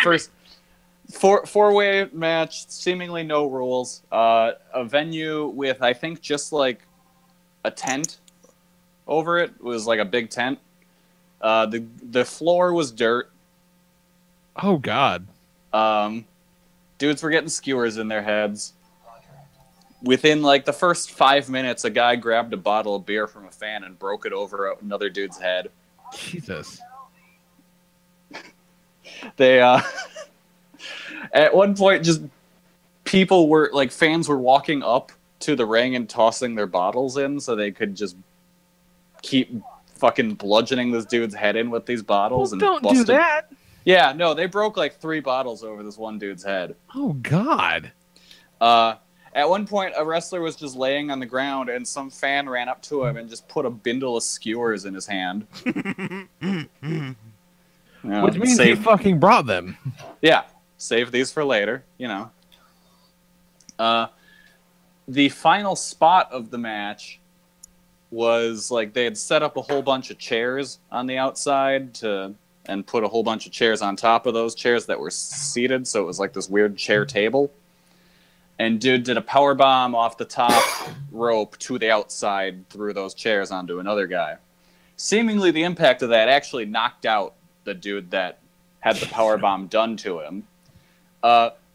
[SPEAKER 6] First, four-way match, seemingly no rules. A venue with, I think, just like a tent over it. It was like a big tent. The floor was dirt.
[SPEAKER 1] Oh, God.
[SPEAKER 6] Dudes were getting skewers in their heads. Within like the first 5 minutes, a guy grabbed a bottle of beer from a fan and broke it over another dude's head.
[SPEAKER 1] Jesus.
[SPEAKER 6] They at one point, just people were like, fans were walking up to the ring and tossing their bottles in so they could just keep fucking bludgeoning this dude's head in with these bottles.
[SPEAKER 1] Well, don't do that.
[SPEAKER 6] Yeah, no, they broke like 3 bottles over this one dude's head.
[SPEAKER 1] Oh, God.
[SPEAKER 6] At one point, a wrestler was just laying on the ground, and some fan ran up to him and just put a bindle of skewers in his hand.
[SPEAKER 1] Which means he fucking brought them.
[SPEAKER 6] Yeah, save these for later, The final spot of the match was like they had set up a whole bunch of chairs on the outside and put a whole bunch of chairs on top of those chairs that were seated, so it was like this weird chair table. And dude did a power bomb off the top rope to the outside through those chairs onto another guy. Seemingly the impact of that actually knocked out the dude that had the power bomb done to him.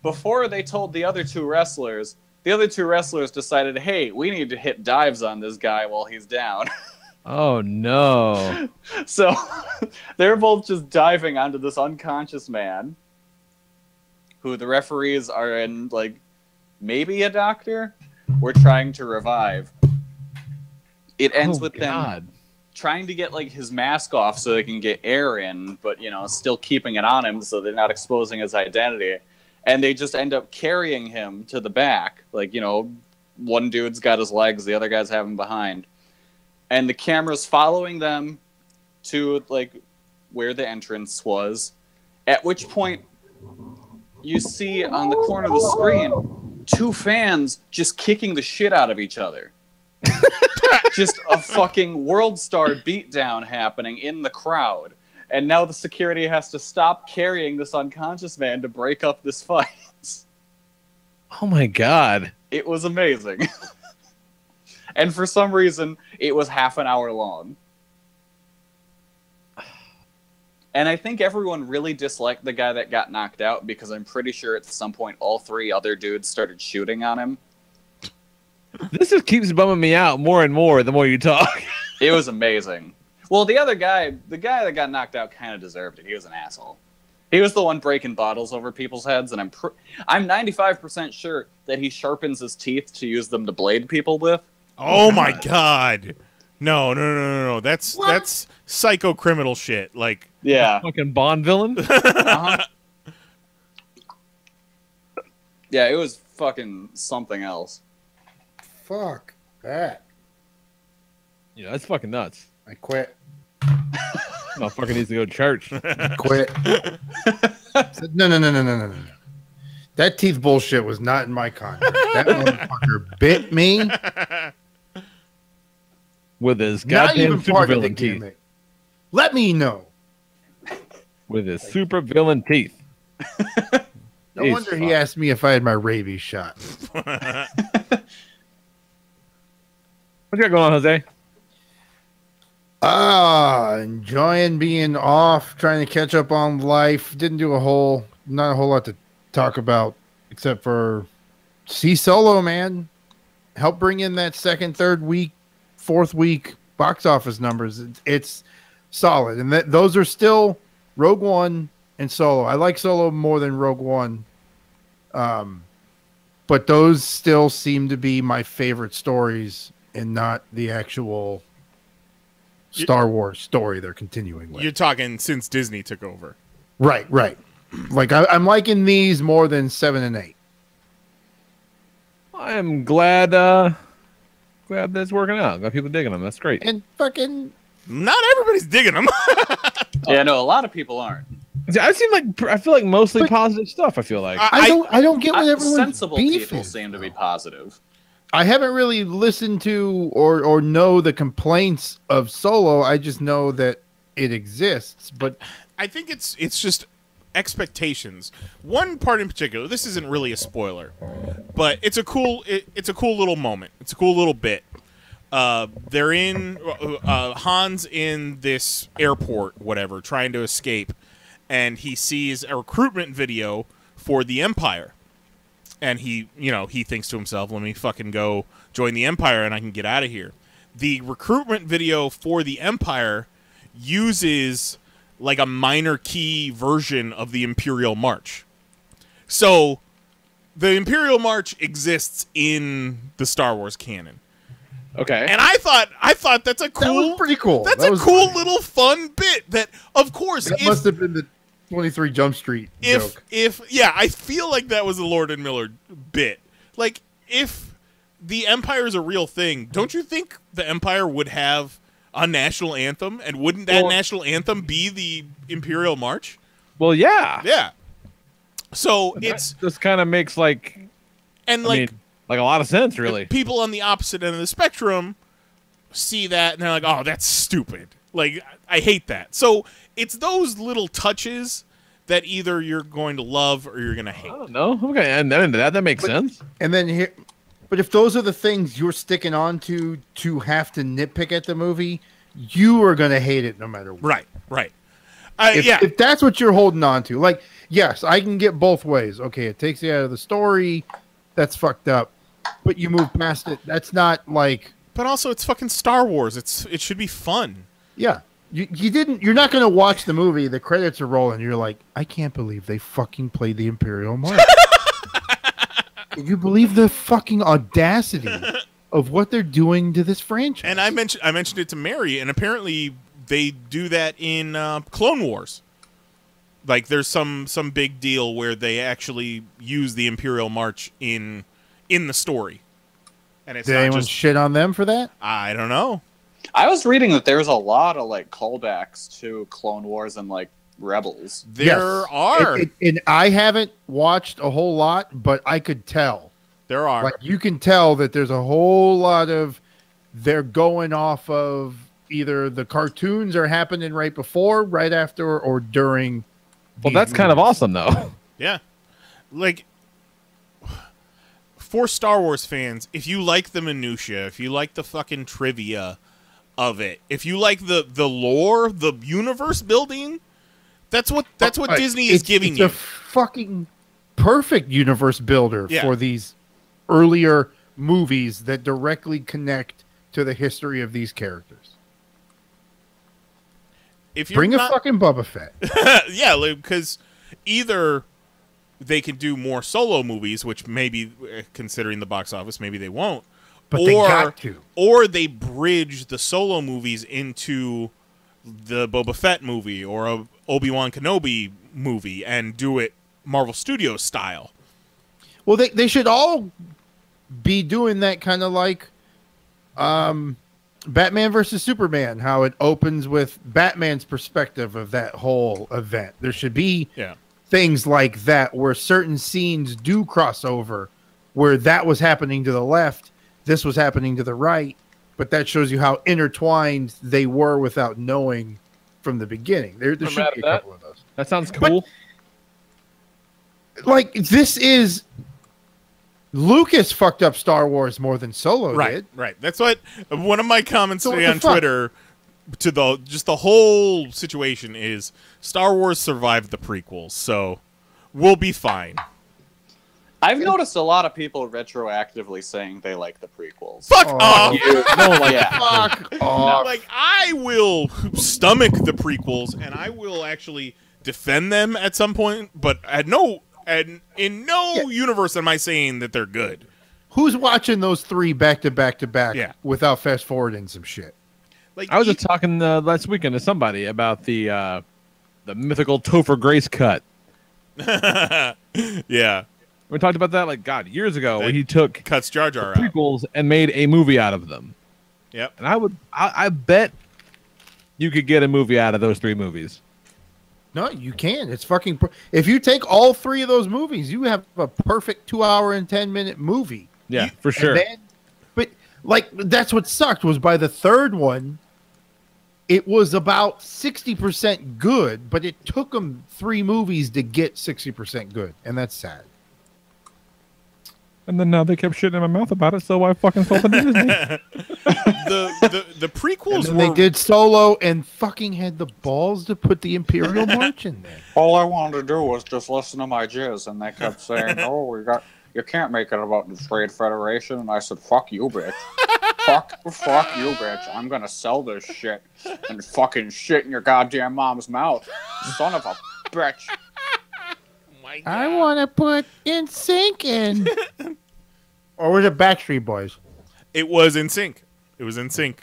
[SPEAKER 6] Before they told the other two wrestlers decided, hey, we need to hit dives on this guy while he's down.
[SPEAKER 1] Oh, no.
[SPEAKER 6] So they're both just diving onto this unconscious man who the referees are in, like, maybe a doctor? We're trying to revive. It ends with them trying to get like his mask off so they can get air in, but still keeping it on him so they're not exposing his identity. and they just end up carrying him to the back. Like, you know, one dude's got his legs, the other guy's having him behind. And the camera's following them to, like, where the entrance was. At which point, you see on the corner of the screen 2 fans just kicking the shit out of each other. Just a fucking World Star beatdown happening in the crowd. And now the security has to stop carrying this unconscious man to break up this fight.
[SPEAKER 1] Oh my god.
[SPEAKER 6] It was amazing. And for some reason, it was half an hour long. And I think everyone really disliked the guy that got knocked out because I'm pretty sure at some point all 3 other dudes started shooting on him.
[SPEAKER 1] This just keeps bumming me out more and more the more you talk.
[SPEAKER 6] It was amazing. Well, the other guy, the guy that got knocked out kind of deserved it. He was an asshole. He was the one breaking bottles over people's heads, and I'm 95% sure that he sharpens his teeth to use them to blade people with.
[SPEAKER 5] Oh my god. No. That's psycho criminal shit. Like,
[SPEAKER 6] Yeah.
[SPEAKER 1] Fucking Bond villain.
[SPEAKER 6] Uh-huh. Yeah, it was fucking something else.
[SPEAKER 7] Fuck that.
[SPEAKER 1] Yeah, that's fucking nuts.
[SPEAKER 7] I quit.
[SPEAKER 1] Motherfucker needs to go to church.
[SPEAKER 7] Quit. No. That teeth bullshit was not in my contract. That motherfucker bit me.
[SPEAKER 1] With his
[SPEAKER 7] Not even
[SPEAKER 1] goddamn
[SPEAKER 7] part of the
[SPEAKER 1] supervillain teeth.
[SPEAKER 7] gimmick. Let me know.
[SPEAKER 1] With his supervillain teeth.
[SPEAKER 7] No
[SPEAKER 1] Jeez,
[SPEAKER 7] wonder he
[SPEAKER 1] fuck.
[SPEAKER 7] asked me if I had my rabies shot.
[SPEAKER 1] What you got going on, Jose?
[SPEAKER 7] Enjoying being off, trying to catch up on life. Didn't do not a whole lot to talk about except for see Solo, man. Help bring in that second, third week, fourth week box office numbers. It's solid, and those are still Rogue One and Solo. I like Solo more than Rogue One, but those still seem to be my favorite stories, and not the actual Star Wars story they're continuing with.
[SPEAKER 5] you're talking since Disney took over.
[SPEAKER 7] Right. Like I'm liking these more than 7 and 8.
[SPEAKER 1] I am glad that's working out. Got people digging them. That's great.
[SPEAKER 7] And fucking
[SPEAKER 5] Not everybody's digging them.
[SPEAKER 6] Yeah, no, a lot of people aren't.
[SPEAKER 1] I feel like mostly positive stuff. I feel like
[SPEAKER 7] I don't get what everyone's
[SPEAKER 6] Sensible
[SPEAKER 7] beef
[SPEAKER 6] people
[SPEAKER 7] is.
[SPEAKER 6] seem to be positive.
[SPEAKER 7] I haven't really listened to or know the complaints of Solo. I just know that it exists. But
[SPEAKER 5] I think it's just expectations. One part in particular, this isn't really a spoiler, but it's a cool little moment. It's a cool little bit. They're in Han's in this airport, whatever, trying to escape, and he sees a recruitment video for the Empire. And he thinks to himself, let me fucking go join the Empire and I can get out of here. The recruitment video for the Empire uses like a minor key version of the Imperial March. So the Imperial March exists in the Star Wars canon.
[SPEAKER 1] okay.
[SPEAKER 5] And I thought that's a cool,
[SPEAKER 7] that was pretty cool.
[SPEAKER 5] That's
[SPEAKER 7] That
[SPEAKER 5] a
[SPEAKER 7] was
[SPEAKER 5] cool
[SPEAKER 7] funny.
[SPEAKER 5] little fun bit that, of course,
[SPEAKER 7] That must have been the 23 Jump Street joke.
[SPEAKER 5] I feel like that was the Lord and Miller bit. Like, if the Empire is a real thing, don't you think the Empire would have a national anthem? And wouldn't that national anthem be the Imperial March?
[SPEAKER 1] Well, yeah.
[SPEAKER 5] Yeah. So it's
[SPEAKER 1] This kind of makes like a lot of sense, really.
[SPEAKER 5] people on the opposite end of the spectrum see that and they're like, oh, that's stupid. Like, I hate that. So it's those little touches that either you're going to love or you're going to hate.
[SPEAKER 1] I don't know. Okay, and then into that makes sense.
[SPEAKER 7] And then here, but if those are the things you're sticking on to have to nitpick at the movie, you are going to hate it no matter what.
[SPEAKER 5] Right.
[SPEAKER 7] If that's what you're holding on to, like, yes, I can get both ways. Okay, it takes you out of the story. That's fucked up. But you move past it. That's not like.
[SPEAKER 5] But also, it's fucking Star Wars. It should be fun.
[SPEAKER 7] Yeah. You're not going to watch the movie. The credits are rolling. You're like, I can't believe they fucking played the Imperial March. Can you believe the fucking audacity of what they're doing to this franchise?
[SPEAKER 5] And I mentioned it to Mary, and apparently they do that in Clone Wars. Like there's some big deal where they actually use the Imperial March in the story. And it's
[SPEAKER 7] Did
[SPEAKER 5] not
[SPEAKER 7] anyone
[SPEAKER 5] just
[SPEAKER 7] shit on them for that?
[SPEAKER 5] I don't know.
[SPEAKER 6] I was reading that there's a lot of like callbacks to Clone Wars and like Rebels.
[SPEAKER 5] There
[SPEAKER 7] Yes.
[SPEAKER 5] are.
[SPEAKER 7] And I haven't watched a whole lot, but I could tell.
[SPEAKER 5] There are.
[SPEAKER 7] Like you can tell that there's a whole lot of they're going off of either the cartoons are happening right before, right after, or during.
[SPEAKER 1] Well, that's kind of awesome, though.
[SPEAKER 5] Yeah. Like, for Star Wars fans, if you like the minutia, if you like the fucking trivia of it, if you like the lore, the universe building, that's what Disney is giving
[SPEAKER 7] it's
[SPEAKER 5] you.
[SPEAKER 7] a fucking perfect universe builder
[SPEAKER 5] Yeah.
[SPEAKER 7] for these earlier movies that directly connect to the history of these characters.
[SPEAKER 5] If you're
[SPEAKER 7] Bring
[SPEAKER 5] not,
[SPEAKER 7] a fucking Boba Fett.
[SPEAKER 5] yeah, because either they can do more solo movies, which maybe, considering the box office, maybe they won't.
[SPEAKER 7] But they got to.
[SPEAKER 5] Or they bridge the solo movies into the Boba Fett movie or a Obi-Wan Kenobi movie and do it Marvel Studios style.
[SPEAKER 7] Well, they should all be doing that kind of like Batman versus Superman, how it opens with Batman's perspective of that whole event. There should be things like that where certain scenes do cross over, where that was happening to the left, this was happening to the right, but that shows you how intertwined they were without knowing from the beginning. There should be a couple of those.
[SPEAKER 1] That sounds cool.
[SPEAKER 7] But, like, this is... Lucas fucked up Star Wars more than Solo did.
[SPEAKER 5] Right. That's what one of my comments
[SPEAKER 7] So
[SPEAKER 5] today
[SPEAKER 7] what
[SPEAKER 5] on
[SPEAKER 7] the fuck?
[SPEAKER 5] Twitter to the whole situation is Star Wars survived the prequels, so we'll be fine.
[SPEAKER 6] I've noticed a lot of people retroactively saying they like the prequels.
[SPEAKER 5] Fuck off!
[SPEAKER 7] Fuck off.
[SPEAKER 5] Like, I will stomach the prequels, and I will actually defend them at some point, but in no universe am I saying that they're good.
[SPEAKER 7] Who's watching those three back to back to back without fast forwarding some shit?
[SPEAKER 5] Like,
[SPEAKER 1] I was just talking last weekend to somebody about the mythical Topher Grace cut.
[SPEAKER 5] Yeah.
[SPEAKER 1] We talked about that, like, God, years ago, when he took
[SPEAKER 5] cuts Jar Jar
[SPEAKER 1] the prequels and made a movie out of them.
[SPEAKER 5] Yep.
[SPEAKER 1] And I bet you could get a movie out of those three movies.
[SPEAKER 7] No, you can. It's fucking... If you take all three of those movies, you have a perfect 2 hour and 10-minute movie.
[SPEAKER 1] Yeah, for sure.
[SPEAKER 7] But, like, that's what sucked was by the third one, it was about 60% good, but it took them 3 movies to get 60% good, and that's sad.
[SPEAKER 1] And then they kept shitting in my mouth about it, so I fucking sold it to Disney.
[SPEAKER 5] The prequels
[SPEAKER 7] They did Solo and fucking had the balls to put the Imperial March in there.
[SPEAKER 6] All I wanted to do was just listen to my jizz, and they kept saying, "Oh, you can't make it about the Trade Federation." And I said, "Fuck you, bitch. fuck you, bitch. I'm gonna sell this shit and fucking shit in your goddamn mom's mouth, son of a bitch."
[SPEAKER 7] I want to put NSYNC in. Or was it Backstreet Boys?
[SPEAKER 5] It was NSYNC. It was NSYNC.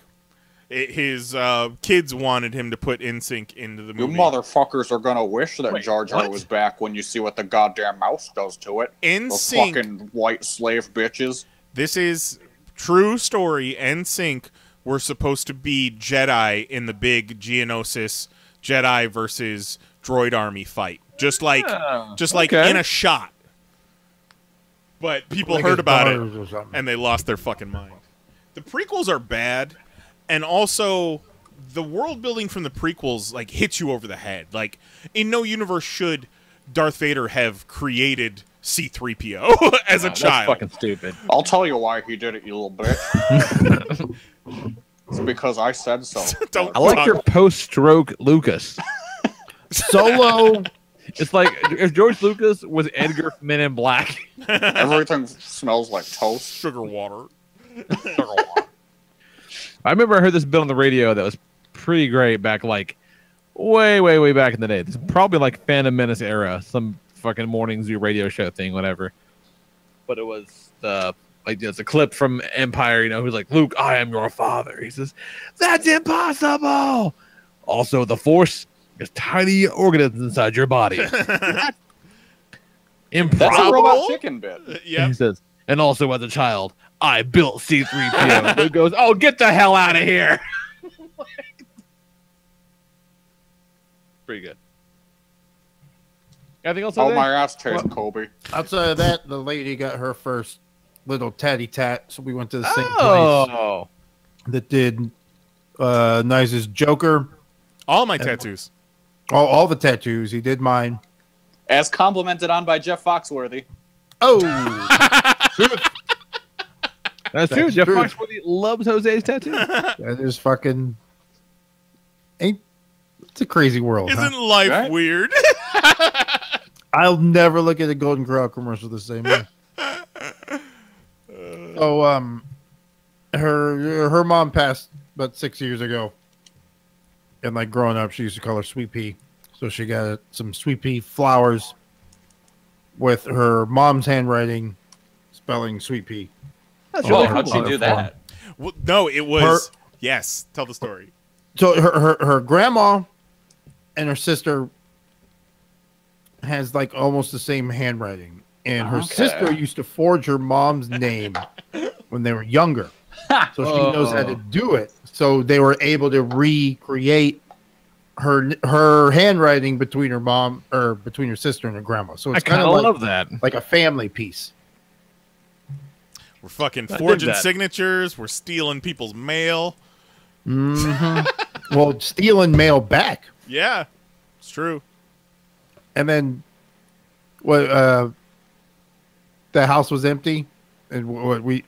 [SPEAKER 5] His kids wanted him to put NSYNC into the movie.
[SPEAKER 6] You motherfuckers are gonna wish that Jar Jar was back when you see what the goddamn mouse does to it. Those
[SPEAKER 5] NSYNC.
[SPEAKER 6] fucking white slave bitches.
[SPEAKER 5] This is true story. NSYNC were supposed to be Jedi in the big Geonosis Jedi versus Droid Army fight. Just like in a shot. But people heard about it and they lost their fucking mind. The prequels are bad, and also the world building from the prequels like hits you over the head. Like, in no universe should Darth Vader have created C-3PO as a child.
[SPEAKER 1] That's fucking stupid.
[SPEAKER 6] I'll tell you why he did it, you little bitch. It's because I said so.
[SPEAKER 1] I like your post-stroke Lucas.
[SPEAKER 7] Solo.
[SPEAKER 1] It's like if George Lucas was Edgar from Men in Black.
[SPEAKER 6] Everything smells like toast.
[SPEAKER 5] Sugar water.
[SPEAKER 1] I remember I heard this bit on the radio that was pretty great back, like, way back in the day. This is probably like Phantom Menace era, some fucking morning zoo radio show thing, whatever. But it was it's a clip from Empire, who's like, "Luke, I am your father." He says, "That's impossible." Also, the Force There's tiny organisms inside your body. Improbable.
[SPEAKER 6] That's a robot chicken bit.
[SPEAKER 5] Yeah.
[SPEAKER 1] He says, and also as a child, I built C-3PO. It goes, oh, get the hell out of here. Pretty good. Anything else?
[SPEAKER 6] Oh,
[SPEAKER 1] there?
[SPEAKER 6] my ass tastes Kobe.
[SPEAKER 7] Outside of that, the lady got her first little tatty tat, so we went to the same place
[SPEAKER 1] Oh.
[SPEAKER 7] that did Nice's Joker.
[SPEAKER 5] All my tattoos.
[SPEAKER 7] All the tattoos. He did mine.
[SPEAKER 6] As complimented on by Jeff Foxworthy.
[SPEAKER 7] Oh,
[SPEAKER 1] That's true.
[SPEAKER 7] That's
[SPEAKER 1] Jeff
[SPEAKER 7] true.
[SPEAKER 1] Foxworthy loves Jose's tattoo.
[SPEAKER 7] that is fucking. It's a crazy world.
[SPEAKER 5] Isn't
[SPEAKER 7] Huh?
[SPEAKER 5] life
[SPEAKER 6] Right?
[SPEAKER 5] weird?
[SPEAKER 7] I'll never look at a Golden Corral commercial the same way. So, her mom passed about 6 years ago, and like growing up, she used to call her Sweet Pea. So she got some Sweet Pea flowers with her mom's handwriting, spelling Sweet Pea.
[SPEAKER 1] That's
[SPEAKER 6] Oh,
[SPEAKER 1] really
[SPEAKER 6] how'd
[SPEAKER 1] cool.
[SPEAKER 6] she do that?
[SPEAKER 5] Well, no, it was. Yes. Tell the story.
[SPEAKER 7] So her grandma and her sister has like almost the same handwriting, and her
[SPEAKER 6] Okay.
[SPEAKER 7] sister used to forge her mom's name when they were younger, so she knows how to do it. So they were able to recreate her handwriting between her mom or between her sister and her grandma. So
[SPEAKER 1] I
[SPEAKER 7] it's
[SPEAKER 1] kind
[SPEAKER 7] kind
[SPEAKER 1] of
[SPEAKER 7] of
[SPEAKER 1] love that.
[SPEAKER 7] like a family piece.
[SPEAKER 5] We're fucking
[SPEAKER 1] I dig
[SPEAKER 5] forging
[SPEAKER 1] that.
[SPEAKER 5] signatures. We're stealing people's mail.
[SPEAKER 7] Well, stealing mail back.
[SPEAKER 5] Yeah, it's true.
[SPEAKER 7] And then what the house was empty, and what we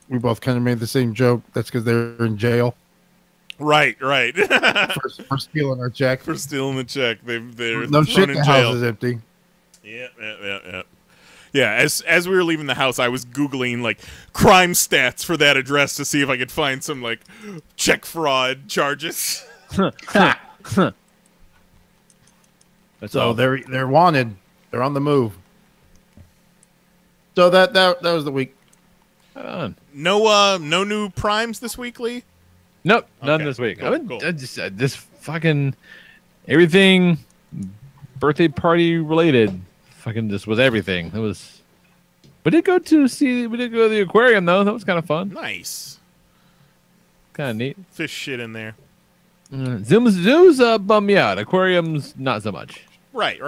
[SPEAKER 7] both kind of made the same joke. That's because they're in jail
[SPEAKER 5] Right.
[SPEAKER 7] for stealing our check.
[SPEAKER 5] For stealing the check. They're
[SPEAKER 7] No
[SPEAKER 5] thrown
[SPEAKER 7] shit,
[SPEAKER 5] in
[SPEAKER 7] the
[SPEAKER 5] jail.
[SPEAKER 7] house is empty.
[SPEAKER 5] Yeah. Yeah, as we were leaving the house, I was Googling, like, crime stats for that address to see if I could find some, like, check fraud charges.
[SPEAKER 1] That's
[SPEAKER 7] So
[SPEAKER 1] all.
[SPEAKER 7] they're wanted. They're on the move. So that was the week.
[SPEAKER 5] No new primes this week, Lee?
[SPEAKER 1] Nope, none
[SPEAKER 5] Okay,
[SPEAKER 1] this week.
[SPEAKER 5] cool,
[SPEAKER 1] I mean,
[SPEAKER 5] cool.
[SPEAKER 1] this fucking everything birthday party related. Fucking just was everything. It was. We did go to the aquarium though. That was kind of fun.
[SPEAKER 5] Nice.
[SPEAKER 1] Kind of neat.
[SPEAKER 5] Fish shit in there.
[SPEAKER 1] Zoos bum me out. Aquariums not so much.
[SPEAKER 5] Right.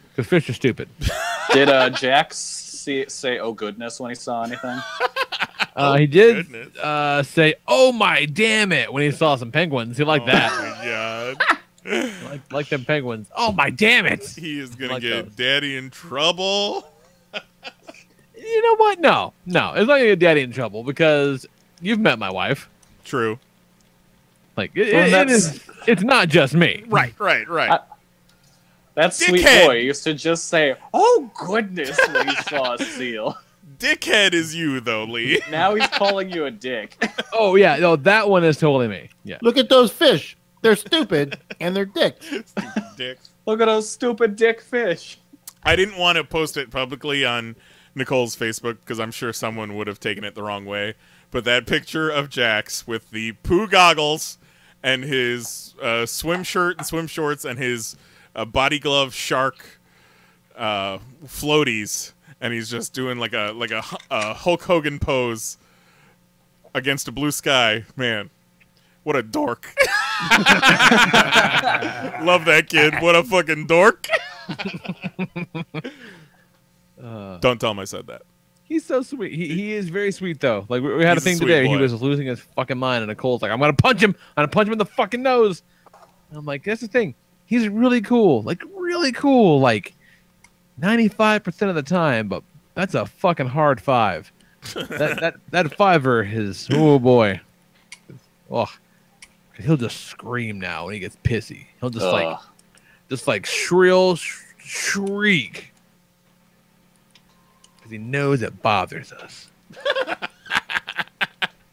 [SPEAKER 1] Because fish are stupid.
[SPEAKER 6] Did Jax say "Oh goodness" when he saw anything?
[SPEAKER 1] He did
[SPEAKER 5] goodness.
[SPEAKER 1] say, "Oh my damn it!" when he saw some penguins. He liked that.
[SPEAKER 5] Oh, my God.
[SPEAKER 1] Like them penguins. Oh my damn it!
[SPEAKER 5] He is going
[SPEAKER 1] Like
[SPEAKER 5] to get
[SPEAKER 1] those.
[SPEAKER 5] daddy in trouble.
[SPEAKER 1] You know what? No. It's not gonna get daddy in trouble because you've met my wife.
[SPEAKER 5] True.
[SPEAKER 1] Like
[SPEAKER 6] Well,
[SPEAKER 1] it's not just me.
[SPEAKER 5] Right.
[SPEAKER 6] That sweet
[SPEAKER 5] Dickhead.
[SPEAKER 6] boy used to just say "Oh goodness" when he saw a seal.
[SPEAKER 5] Dickhead is you, though, Lee.
[SPEAKER 6] Now he's calling you a dick.
[SPEAKER 1] Oh yeah, no, that one is totally me. Yeah.
[SPEAKER 7] Look at those fish. They're stupid and they're dicks.
[SPEAKER 5] Stupid dicks.
[SPEAKER 6] Look at those stupid dick fish.
[SPEAKER 5] I didn't want to post it publicly on Nicole's Facebook because I'm sure someone would have taken it the wrong way. But that picture of Jax with the poo goggles and his swim shirt and swim shorts and his body glove shark floaties, and he's just doing like a Hulk Hogan pose against a blue sky. Man, what a dork! Love that kid. What a fucking dork! Don't tell him I said that.
[SPEAKER 1] He's so sweet. He is very sweet though. Like we had
[SPEAKER 5] He's
[SPEAKER 1] a thing
[SPEAKER 5] a sweet
[SPEAKER 1] today. He
[SPEAKER 5] boy.
[SPEAKER 1] was losing his fucking mind, and Nicole's like, "I'm gonna punch him. I'm gonna punch him in the fucking nose." And I'm like, "That's the thing. He's really cool. Like really cool. Like 95% of the time, but that's a fucking hard 5. that fiver is oh boy. Oh, he'll just scream now when he gets pissy. He'll just like shrill shriek because he knows it bothers us.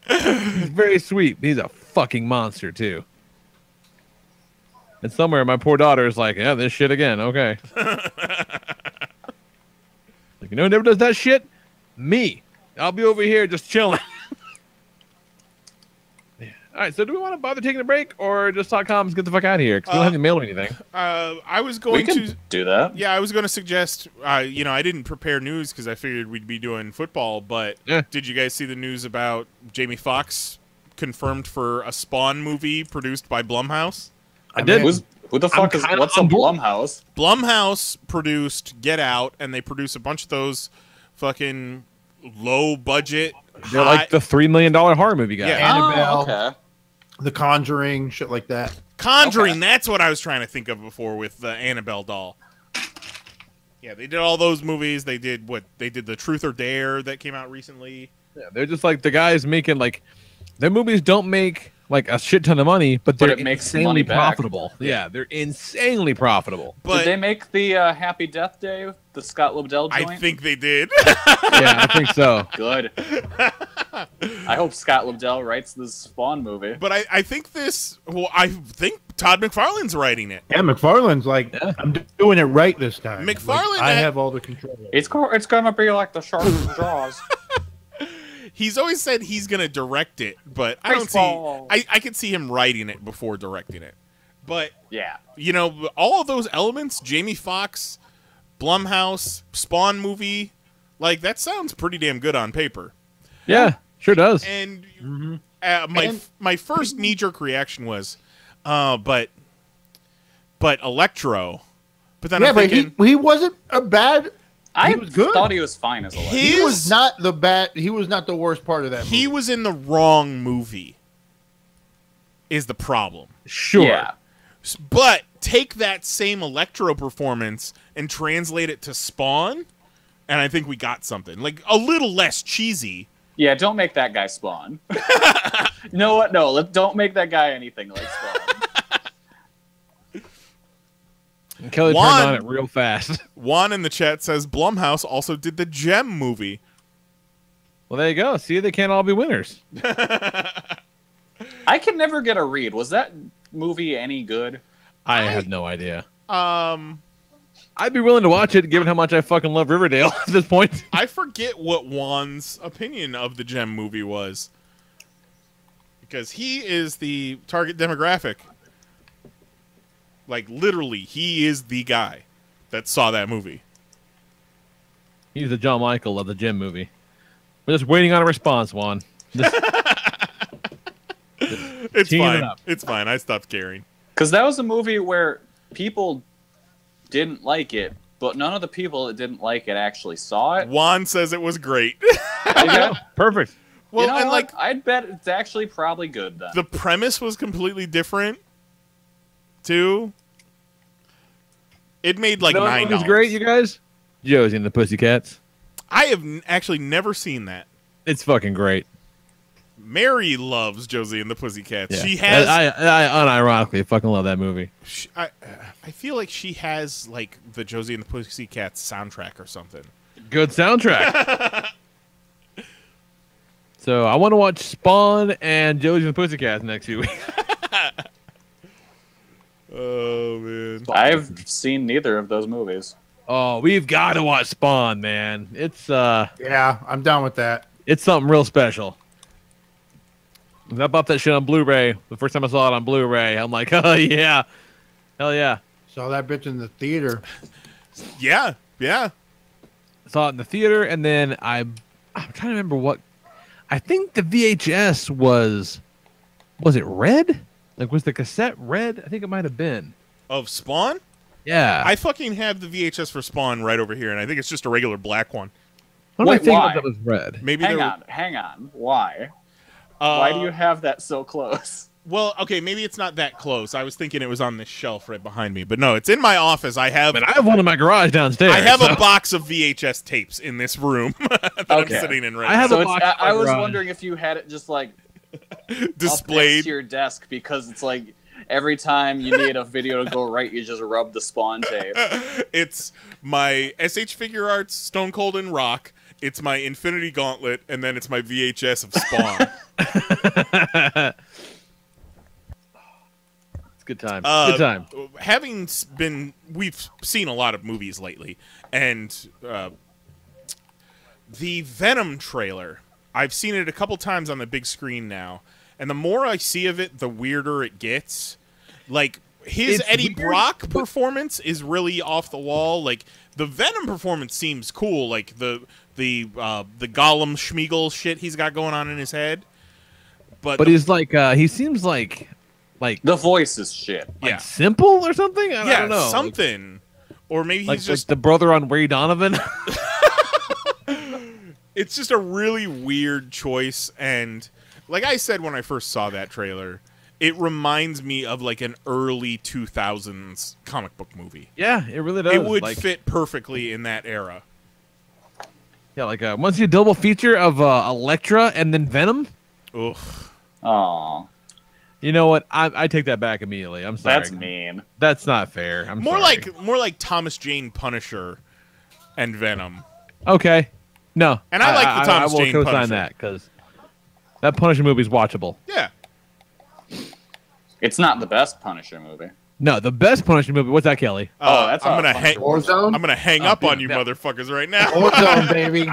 [SPEAKER 1] He's very sweet. But he's a fucking monster too. And somewhere my poor daughter is like, "Yeah, this shit again." Okay. Like, you know who never does that shit? Me. I'll be over here just chilling. All right, so do we want to bother taking a break or just talk comics and get the fuck out of here? Because we don't have any mail or anything.
[SPEAKER 5] I was
[SPEAKER 6] We
[SPEAKER 5] going
[SPEAKER 6] can
[SPEAKER 5] to
[SPEAKER 6] do that.
[SPEAKER 5] Yeah, I was going to suggest, I didn't prepare news because I figured we'd be doing football, but
[SPEAKER 1] Yeah.
[SPEAKER 5] did you guys see the news about Jamie Foxx confirmed for a Spawn movie produced by Blumhouse?
[SPEAKER 1] I did.
[SPEAKER 6] Who the fuck is?
[SPEAKER 1] kinda
[SPEAKER 6] What's a
[SPEAKER 1] on board.
[SPEAKER 6] Blumhouse?
[SPEAKER 5] Blumhouse produced Get Out, and they produce a bunch of those fucking low-budget,
[SPEAKER 1] They're like the $3 million horror movie guy.
[SPEAKER 5] Yeah.
[SPEAKER 7] Annabelle,
[SPEAKER 6] Okay.
[SPEAKER 7] The Conjuring, shit like that.
[SPEAKER 5] Conjuring,
[SPEAKER 6] Okay.
[SPEAKER 5] that's what I was trying to think of before with the Annabelle doll. Yeah, they did all those movies. They did the Truth or Dare that came out recently.
[SPEAKER 1] Yeah, they're just like the guys making like their movies don't make like a shit ton of money, but they're
[SPEAKER 6] it makes
[SPEAKER 1] insanely
[SPEAKER 6] money back.
[SPEAKER 1] profitable. Yeah, they're insanely profitable.
[SPEAKER 5] But
[SPEAKER 6] Did they make the Happy Death Day, the Scott Lobdell joint?
[SPEAKER 5] I think they did.
[SPEAKER 1] Yeah, I think so.
[SPEAKER 6] Good. I hope Scott Lobdell writes this Spawn movie.
[SPEAKER 5] But I think I think Todd McFarlane's writing it.
[SPEAKER 7] Yeah, McFarlane's like,
[SPEAKER 1] Yeah.
[SPEAKER 7] I'm doing it right this time.
[SPEAKER 5] McFarlane-
[SPEAKER 7] Like, I have all the control.
[SPEAKER 6] It's gonna be like the shark in Jaws.
[SPEAKER 5] He's always said he's going to direct it, but I don't see...
[SPEAKER 6] Baseball.
[SPEAKER 5] I could see him writing it before directing it. But,
[SPEAKER 6] Yeah.
[SPEAKER 5] all of those elements, Jamie Foxx, Blumhouse, Spawn movie, like, that sounds pretty damn good on paper.
[SPEAKER 1] Yeah, sure does.
[SPEAKER 5] And
[SPEAKER 7] And-
[SPEAKER 5] my first knee-jerk reaction was, but Electro. But then
[SPEAKER 7] Yeah,
[SPEAKER 5] I'm
[SPEAKER 7] but
[SPEAKER 5] thinking...
[SPEAKER 7] he wasn't a bad.
[SPEAKER 6] I
[SPEAKER 7] was good.
[SPEAKER 6] thought he was fine as a legend.
[SPEAKER 7] He was not the bad. He was not the worst part of that movie.
[SPEAKER 5] He was in the wrong movie, is the problem.
[SPEAKER 1] Sure.
[SPEAKER 6] Yeah.
[SPEAKER 5] But take that same Electro performance and translate it to Spawn, and I think we got something. Like, a little less cheesy.
[SPEAKER 6] Yeah, don't make that guy Spawn. You know what? No, don't make that guy anything like Spawn.
[SPEAKER 1] And Kelly
[SPEAKER 5] Juan-
[SPEAKER 1] turned on it real fast.
[SPEAKER 5] Juan in the chat says Blumhouse also did the Gem movie.
[SPEAKER 1] Well, there you go. See, they can't all be winners.
[SPEAKER 6] I can never get a read. Was that movie any good?
[SPEAKER 1] I have no idea.
[SPEAKER 5] Um,
[SPEAKER 1] I'd be willing to watch it, given how much I fucking love Riverdale at this point.
[SPEAKER 5] I forget what Juan's opinion of the Gem movie was. Because he is the target demographic. Like, literally, he is the guy that saw that movie.
[SPEAKER 1] He's the John Michael of the Gym movie. We're just waiting on a response, Juan. Just
[SPEAKER 5] It's
[SPEAKER 1] teeing it
[SPEAKER 5] fine.
[SPEAKER 1] up.
[SPEAKER 5] It's fine. I stopped caring.
[SPEAKER 6] Because that was a movie where people didn't like it, but none of the people that didn't like it actually saw it.
[SPEAKER 5] Juan says it was great.
[SPEAKER 6] Okay.
[SPEAKER 1] Perfect.
[SPEAKER 5] Well,
[SPEAKER 6] You know
[SPEAKER 5] and
[SPEAKER 6] what?
[SPEAKER 5] like
[SPEAKER 6] I'd bet it's actually probably good then.
[SPEAKER 5] the premise was completely different, too. It made like
[SPEAKER 1] You know what
[SPEAKER 5] $9.
[SPEAKER 1] movie's great, you guys? Josie and the Pussycats.
[SPEAKER 5] I have actually never seen that.
[SPEAKER 1] It's fucking great.
[SPEAKER 5] Mary loves Josie and the Pussycats.
[SPEAKER 1] Yeah.
[SPEAKER 5] She has.
[SPEAKER 1] I unironically fucking love that movie.
[SPEAKER 5] I feel like she has like the Josie and the Pussycats soundtrack or something.
[SPEAKER 1] Good soundtrack. So I want to watch Spawn and Josie and the Pussycats next few weeks.
[SPEAKER 5] Oh man.
[SPEAKER 6] I've seen neither of those movies.
[SPEAKER 1] Oh, we've got to watch Spawn, man. It's
[SPEAKER 7] Yeah, I'm down with that.
[SPEAKER 1] it's something real special. I bought that shit on Blu-ray. The first time I saw it on Blu-ray, I'm like, oh yeah, hell yeah.
[SPEAKER 7] Saw that bitch in the theater.
[SPEAKER 5] Yeah. Yeah.
[SPEAKER 1] I saw it in the theater, and then I'm trying to remember what. I think the VHS was it red? Like, was the cassette red? I think it might have been.
[SPEAKER 5] Of Spawn?
[SPEAKER 1] Yeah.
[SPEAKER 5] I fucking have the VHS for Spawn right over here, and I think it's just a regular black one.
[SPEAKER 1] What am I
[SPEAKER 6] Wait,
[SPEAKER 1] thinking
[SPEAKER 6] why?
[SPEAKER 1] that was red?
[SPEAKER 5] Maybe
[SPEAKER 6] Hang
[SPEAKER 5] there
[SPEAKER 6] on, hang on. Why?
[SPEAKER 5] were,
[SPEAKER 6] Why do you have that so close?
[SPEAKER 5] Well, okay, maybe it's not that close. I was thinking it was on this shelf right behind me, but no, it's in my office. I have
[SPEAKER 1] I have one in my garage downstairs.
[SPEAKER 5] I have
[SPEAKER 1] so-
[SPEAKER 5] a box of VHS tapes in this room that I'm
[SPEAKER 6] Okay.
[SPEAKER 5] sitting in right
[SPEAKER 1] I have
[SPEAKER 5] now.
[SPEAKER 6] So
[SPEAKER 1] a
[SPEAKER 6] it's,
[SPEAKER 1] box
[SPEAKER 6] I
[SPEAKER 1] in my
[SPEAKER 6] was
[SPEAKER 1] garage.
[SPEAKER 6] wondering if you had it just like up next
[SPEAKER 5] Displayed.
[SPEAKER 6] to your desk because it's like every time you need a video to go right, you just rub the Spawn tape.
[SPEAKER 5] It's my SH Figure Arts Stone Cold and Rock. It's my Infinity Gauntlet, and then it's my VHS of Spawn.
[SPEAKER 1] It's a good time. Good time.
[SPEAKER 5] We've seen a lot of movies lately, and the Venom trailer, I've seen it a couple times on the big screen now, and the more I see of it, the weirder it gets. Like his
[SPEAKER 1] It's
[SPEAKER 5] Eddie
[SPEAKER 1] weird,
[SPEAKER 5] Brock performance is really off the wall. Like the Venom performance seems cool. Like the Gollum Schmeagol shit he's got going on in his head. But
[SPEAKER 1] he's like he seems like
[SPEAKER 6] The voice is shit.
[SPEAKER 5] yeah,
[SPEAKER 1] simple or something. I don't know.
[SPEAKER 5] something. Or maybe
[SPEAKER 1] Like
[SPEAKER 5] he's just
[SPEAKER 1] the brother on Ray Donovan.
[SPEAKER 5] it's just a really weird choice, and like I said when I first saw that trailer, it reminds me of like an early 2000s comic book movie.
[SPEAKER 1] Yeah, it really does.
[SPEAKER 5] It would
[SPEAKER 1] like,
[SPEAKER 5] fit perfectly in that era.
[SPEAKER 1] Yeah, like once you double feature of Elektra and then Venom.
[SPEAKER 5] Oof.
[SPEAKER 6] Aw,
[SPEAKER 1] You know what? I take that back immediately. I'm sorry.
[SPEAKER 6] that's mean.
[SPEAKER 1] That's not fair. I'm
[SPEAKER 5] More
[SPEAKER 1] sorry.
[SPEAKER 5] like Thomas Jane Punisher and Venom.
[SPEAKER 1] Okay. No.
[SPEAKER 5] And I like the Thomas
[SPEAKER 1] I will
[SPEAKER 5] Jane
[SPEAKER 1] co-sign
[SPEAKER 5] Punisher.
[SPEAKER 1] that because that Punisher movie is watchable.
[SPEAKER 5] Yeah.
[SPEAKER 6] It's not the best Punisher movie.
[SPEAKER 1] No, the best Punisher movie. What's that, Kelly?
[SPEAKER 6] Oh, that's
[SPEAKER 5] I'm
[SPEAKER 6] a
[SPEAKER 5] gonna
[SPEAKER 6] Punisher
[SPEAKER 5] hang.
[SPEAKER 7] Warzone?
[SPEAKER 5] I'm gonna hang up on you,
[SPEAKER 1] yeah.
[SPEAKER 5] motherfuckers, right now.
[SPEAKER 7] Warzone, baby.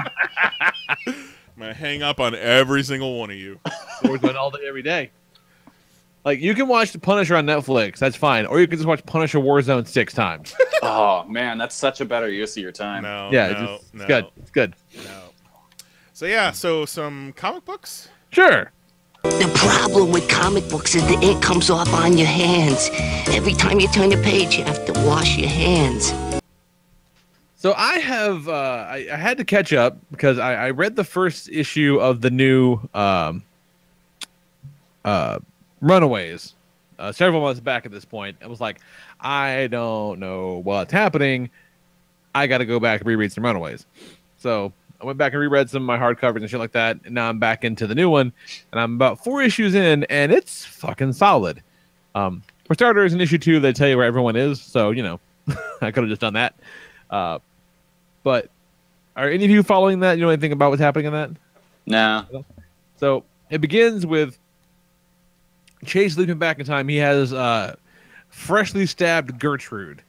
[SPEAKER 5] I'm gonna hang up on every single one of you.
[SPEAKER 1] Warzone all day, every day. Like you can watch the Punisher on Netflix. That's fine, or you can just watch Punisher Warzone 6 times.
[SPEAKER 6] Oh man, that's such a better use of your time.
[SPEAKER 5] No.
[SPEAKER 1] Yeah,
[SPEAKER 5] no,
[SPEAKER 1] it's
[SPEAKER 5] no,
[SPEAKER 1] good. It's good.
[SPEAKER 5] No. So yeah, so some comic books.
[SPEAKER 1] Sure.
[SPEAKER 8] The problem with comic books is the ink comes off on your hands. Every time you turn the page, you have to wash your hands.
[SPEAKER 1] So I have I had to catch up because I read the first issue of the new Runaways several months back at this point. I was like, I don't know what's happening. I got to go back and reread some Runaways. So I went back and reread some of my hardcovers and shit like that. And now I'm back into the new one. And I'm about 4 issues in, and it's fucking solid. For starters, in issue 2, they tell you where everyone is. So, you know, I could have just done that. But are any of you following that? You know anything about what's happening in that?
[SPEAKER 6] Nah.
[SPEAKER 1] So it begins with Chase leaping back in time. He has freshly stabbed Gertrude.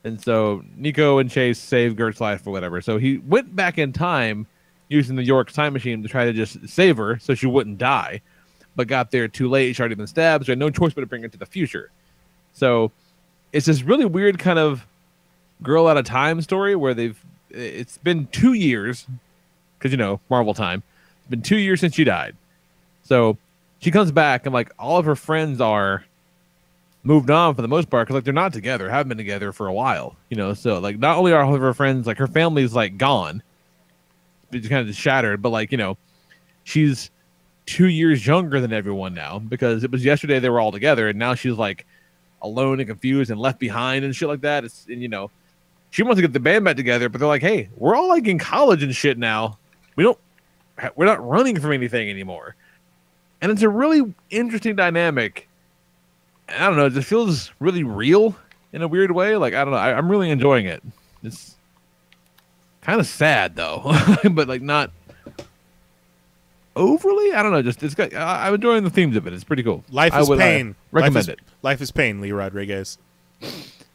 [SPEAKER 1] And so Nico and Chase saved Gert's life or whatever. So he went back in time using the York time machine to try to just save her so she wouldn't die. But got there too late. She'd already been stabbed. So he had no choice but to bring her to the future. So it's this really weird kind of girl out of time story where it's been 2 years because, you know, Marvel time. It's been 2 years since she died. So she comes back and like all of her friends are moved on for the most part because like they're not together, haven't been together for a while, you know. So like not only are all of her friends, like her family's like gone, it's kind of just shattered, but like, you know, she's 2 years younger than everyone now because it was yesterday they were all together and now she's like alone and confused and left behind and shit like that. And you know, she wants to get the band back together, but they're like, hey, we're all like in college and shit now. We're not running from anything anymore. And it's a really interesting dynamic. I don't know. It just feels really real in a weird way. Like, I don't know. I'm really enjoying it. It's kind of sad, though. but, like, not overly. I don't know. Just I'm enjoying the themes of it. It's pretty cool.
[SPEAKER 5] Life is pain.
[SPEAKER 1] Recommend it.
[SPEAKER 5] Life is pain, Lee Rodriguez.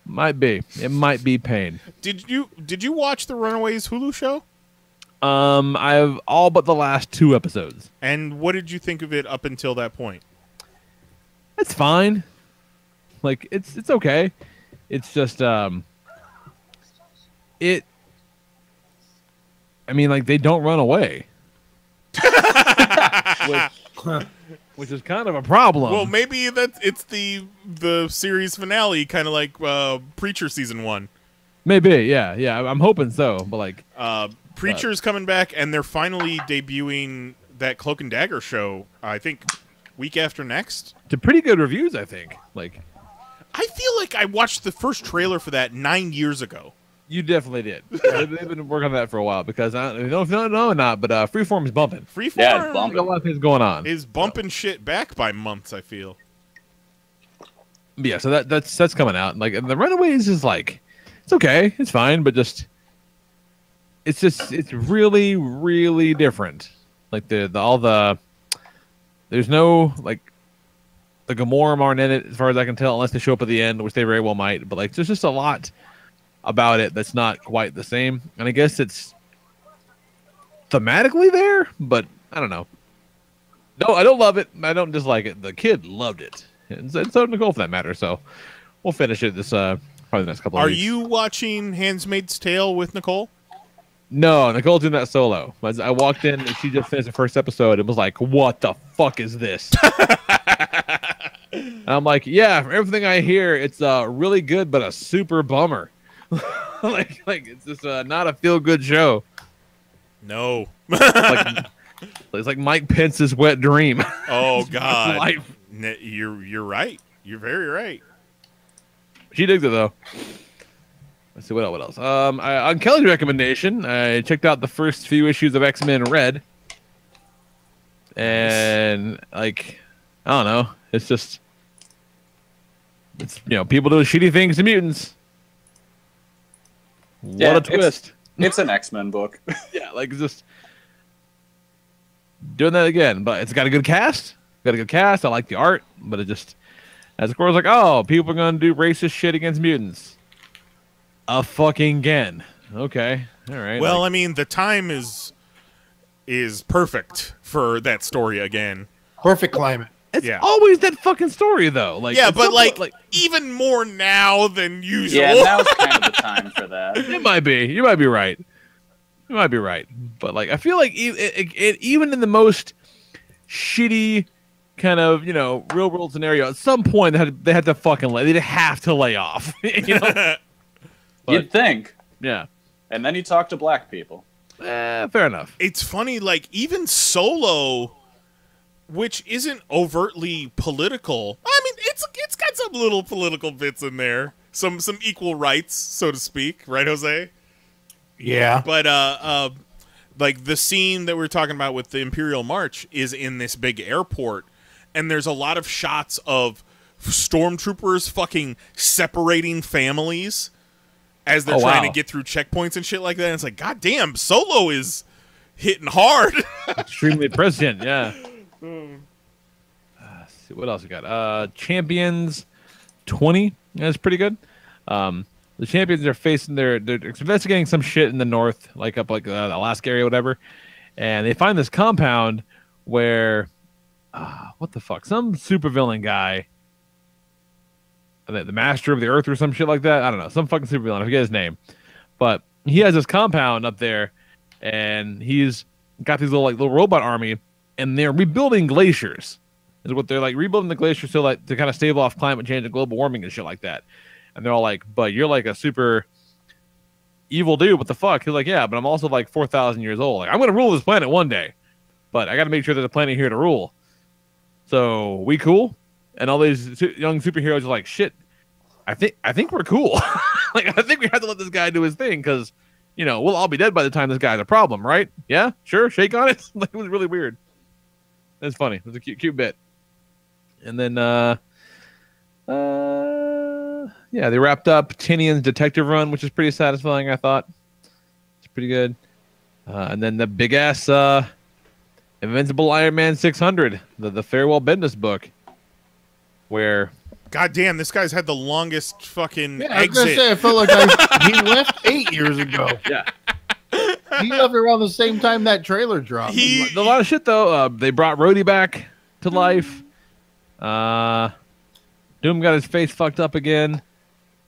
[SPEAKER 1] Might be. It might be pain.
[SPEAKER 5] Did you watch the Runaways Hulu show?
[SPEAKER 1] I have all but the last 2 episodes.
[SPEAKER 5] And what did you think of it up until that point?
[SPEAKER 1] It's fine. Like it's okay. It's just I mean, like they don't run away. Which is kind of a problem.
[SPEAKER 5] Well, maybe it's the series finale, kind of like Preacher season 1.
[SPEAKER 1] Maybe, yeah. I'm hoping so, but like
[SPEAKER 5] Preacher's coming back, and they're finally debuting that Cloak and Dagger show. I think week after next.
[SPEAKER 1] To pretty good reviews, I think. Like,
[SPEAKER 5] I feel like I watched the first trailer for that 9 years ago.
[SPEAKER 1] You definitely did. They've been working on that for a while because I don't know if you know or not, but Freeform is bumping.
[SPEAKER 5] Freeform,
[SPEAKER 6] yeah, it's bumping.
[SPEAKER 1] A lot of things going on.
[SPEAKER 5] Is bumping shit back by months. I feel.
[SPEAKER 1] Yeah, so that's coming out. Like, and the Runaways is like, it's okay, it's fine, but it's really, really different. Like there's no like the Gamora aren't in it as far as I can tell, unless they show up at the end, which they very well might. But like, there's just a lot about it that's not quite the same, and I guess it's thematically there, but I don't know. No, I don't love it. I don't dislike it. The kid loved it, and so Nicole, for that matter. So we'll finish it this probably the next couple of weeks.
[SPEAKER 5] Are you watching Handmaid's Tale with Nicole?
[SPEAKER 1] No, Nicole's doing that solo. I walked in and she just finished the first episode and was like, "What the fuck is this?" And I'm like, "Yeah, from everything I hear, it's really good, but a super bummer. like it's just not a feel good show.
[SPEAKER 5] No.
[SPEAKER 1] It's like Mike Pence's wet dream.
[SPEAKER 5] Oh God,
[SPEAKER 1] life.
[SPEAKER 5] You're right. You're very right.
[SPEAKER 1] She digs it though. Let's see what else. On Kelly's recommendation, I checked out the first few issues of X-Men Red, and like, I don't know, it's people doing shitty things to mutants. What a twist!
[SPEAKER 6] It's an X-Men book.
[SPEAKER 1] Yeah, like it's just doing that again, but it's got a good cast. I like the art, but it just, as of course, like, oh, people are gonna do racist shit against mutants. A fucking again. Okay. All right.
[SPEAKER 5] Well, I mean, the time is perfect for that story again.
[SPEAKER 7] Perfect climate.
[SPEAKER 1] It's always that fucking story though. Like,
[SPEAKER 5] yeah, but like even more now than usual.
[SPEAKER 6] Yeah, now's kind of the time for that.
[SPEAKER 1] It might be. You might be right. You might be right. But like, I feel like even in the most shitty kind of real world scenario, at some point they had to fucking they'd have to lay off. But,
[SPEAKER 6] you'd think.
[SPEAKER 1] Yeah.
[SPEAKER 6] And then you talk to black people.
[SPEAKER 1] Fair enough.
[SPEAKER 5] It's funny, like, even Solo, which isn't overtly political. I mean, it's got some little political bits in there. Some equal rights, so to speak. Right, Jose?
[SPEAKER 7] Yeah.
[SPEAKER 5] But, like, the scene that we were talking about with the Imperial March is in this big airport, and there's a lot of shots of stormtroopers fucking separating families as they're trying to get through checkpoints and shit like that. And it's like, God damn, Solo is hitting hard.
[SPEAKER 1] Extremely prescient, yeah. See what else we got? Champions 20. That's pretty good. The Champions are facing they're investigating some shit in the north, like up like the Alaska area or whatever. And they find this compound where what the fuck? Some supervillain guy, the Master of the Earth or some shit like that. I don't know. Some fucking supervillain. I forget his name. But he has this compound up there, and he's got these little robot army, and they're rebuilding glaciers. Is what they're like, rebuilding the glaciers to kind of stave off climate change and global warming and shit like that. And they're all like, but you're like a super evil dude. What the fuck? He's like, yeah, but I'm also like 4,000 years old. Like, I'm going to rule this planet one day, but I got to make sure there's a planet here to rule. So we cool? And all these young superheroes are like, shit, I think we're cool. Like, I think we have to let this guy do his thing because, we'll all be dead by the time this guy's a problem, right? Yeah, sure, shake on it. Like, it was really weird. It's funny. It was a cute bit. And then, yeah, they wrapped up Tinian's detective run, which is pretty satisfying, I thought. It's pretty good. And then the big-ass Invincible Iron Man 600, the Farewell Bendis book, where...
[SPEAKER 5] God damn, this guy's had the longest fucking exit.
[SPEAKER 7] I was gonna say, I felt like he left 8 years ago.
[SPEAKER 1] Yeah.
[SPEAKER 7] He left around the same time that trailer dropped.
[SPEAKER 1] A lot of shit, though. They brought Rhodey back to life. Doom got his face fucked up again.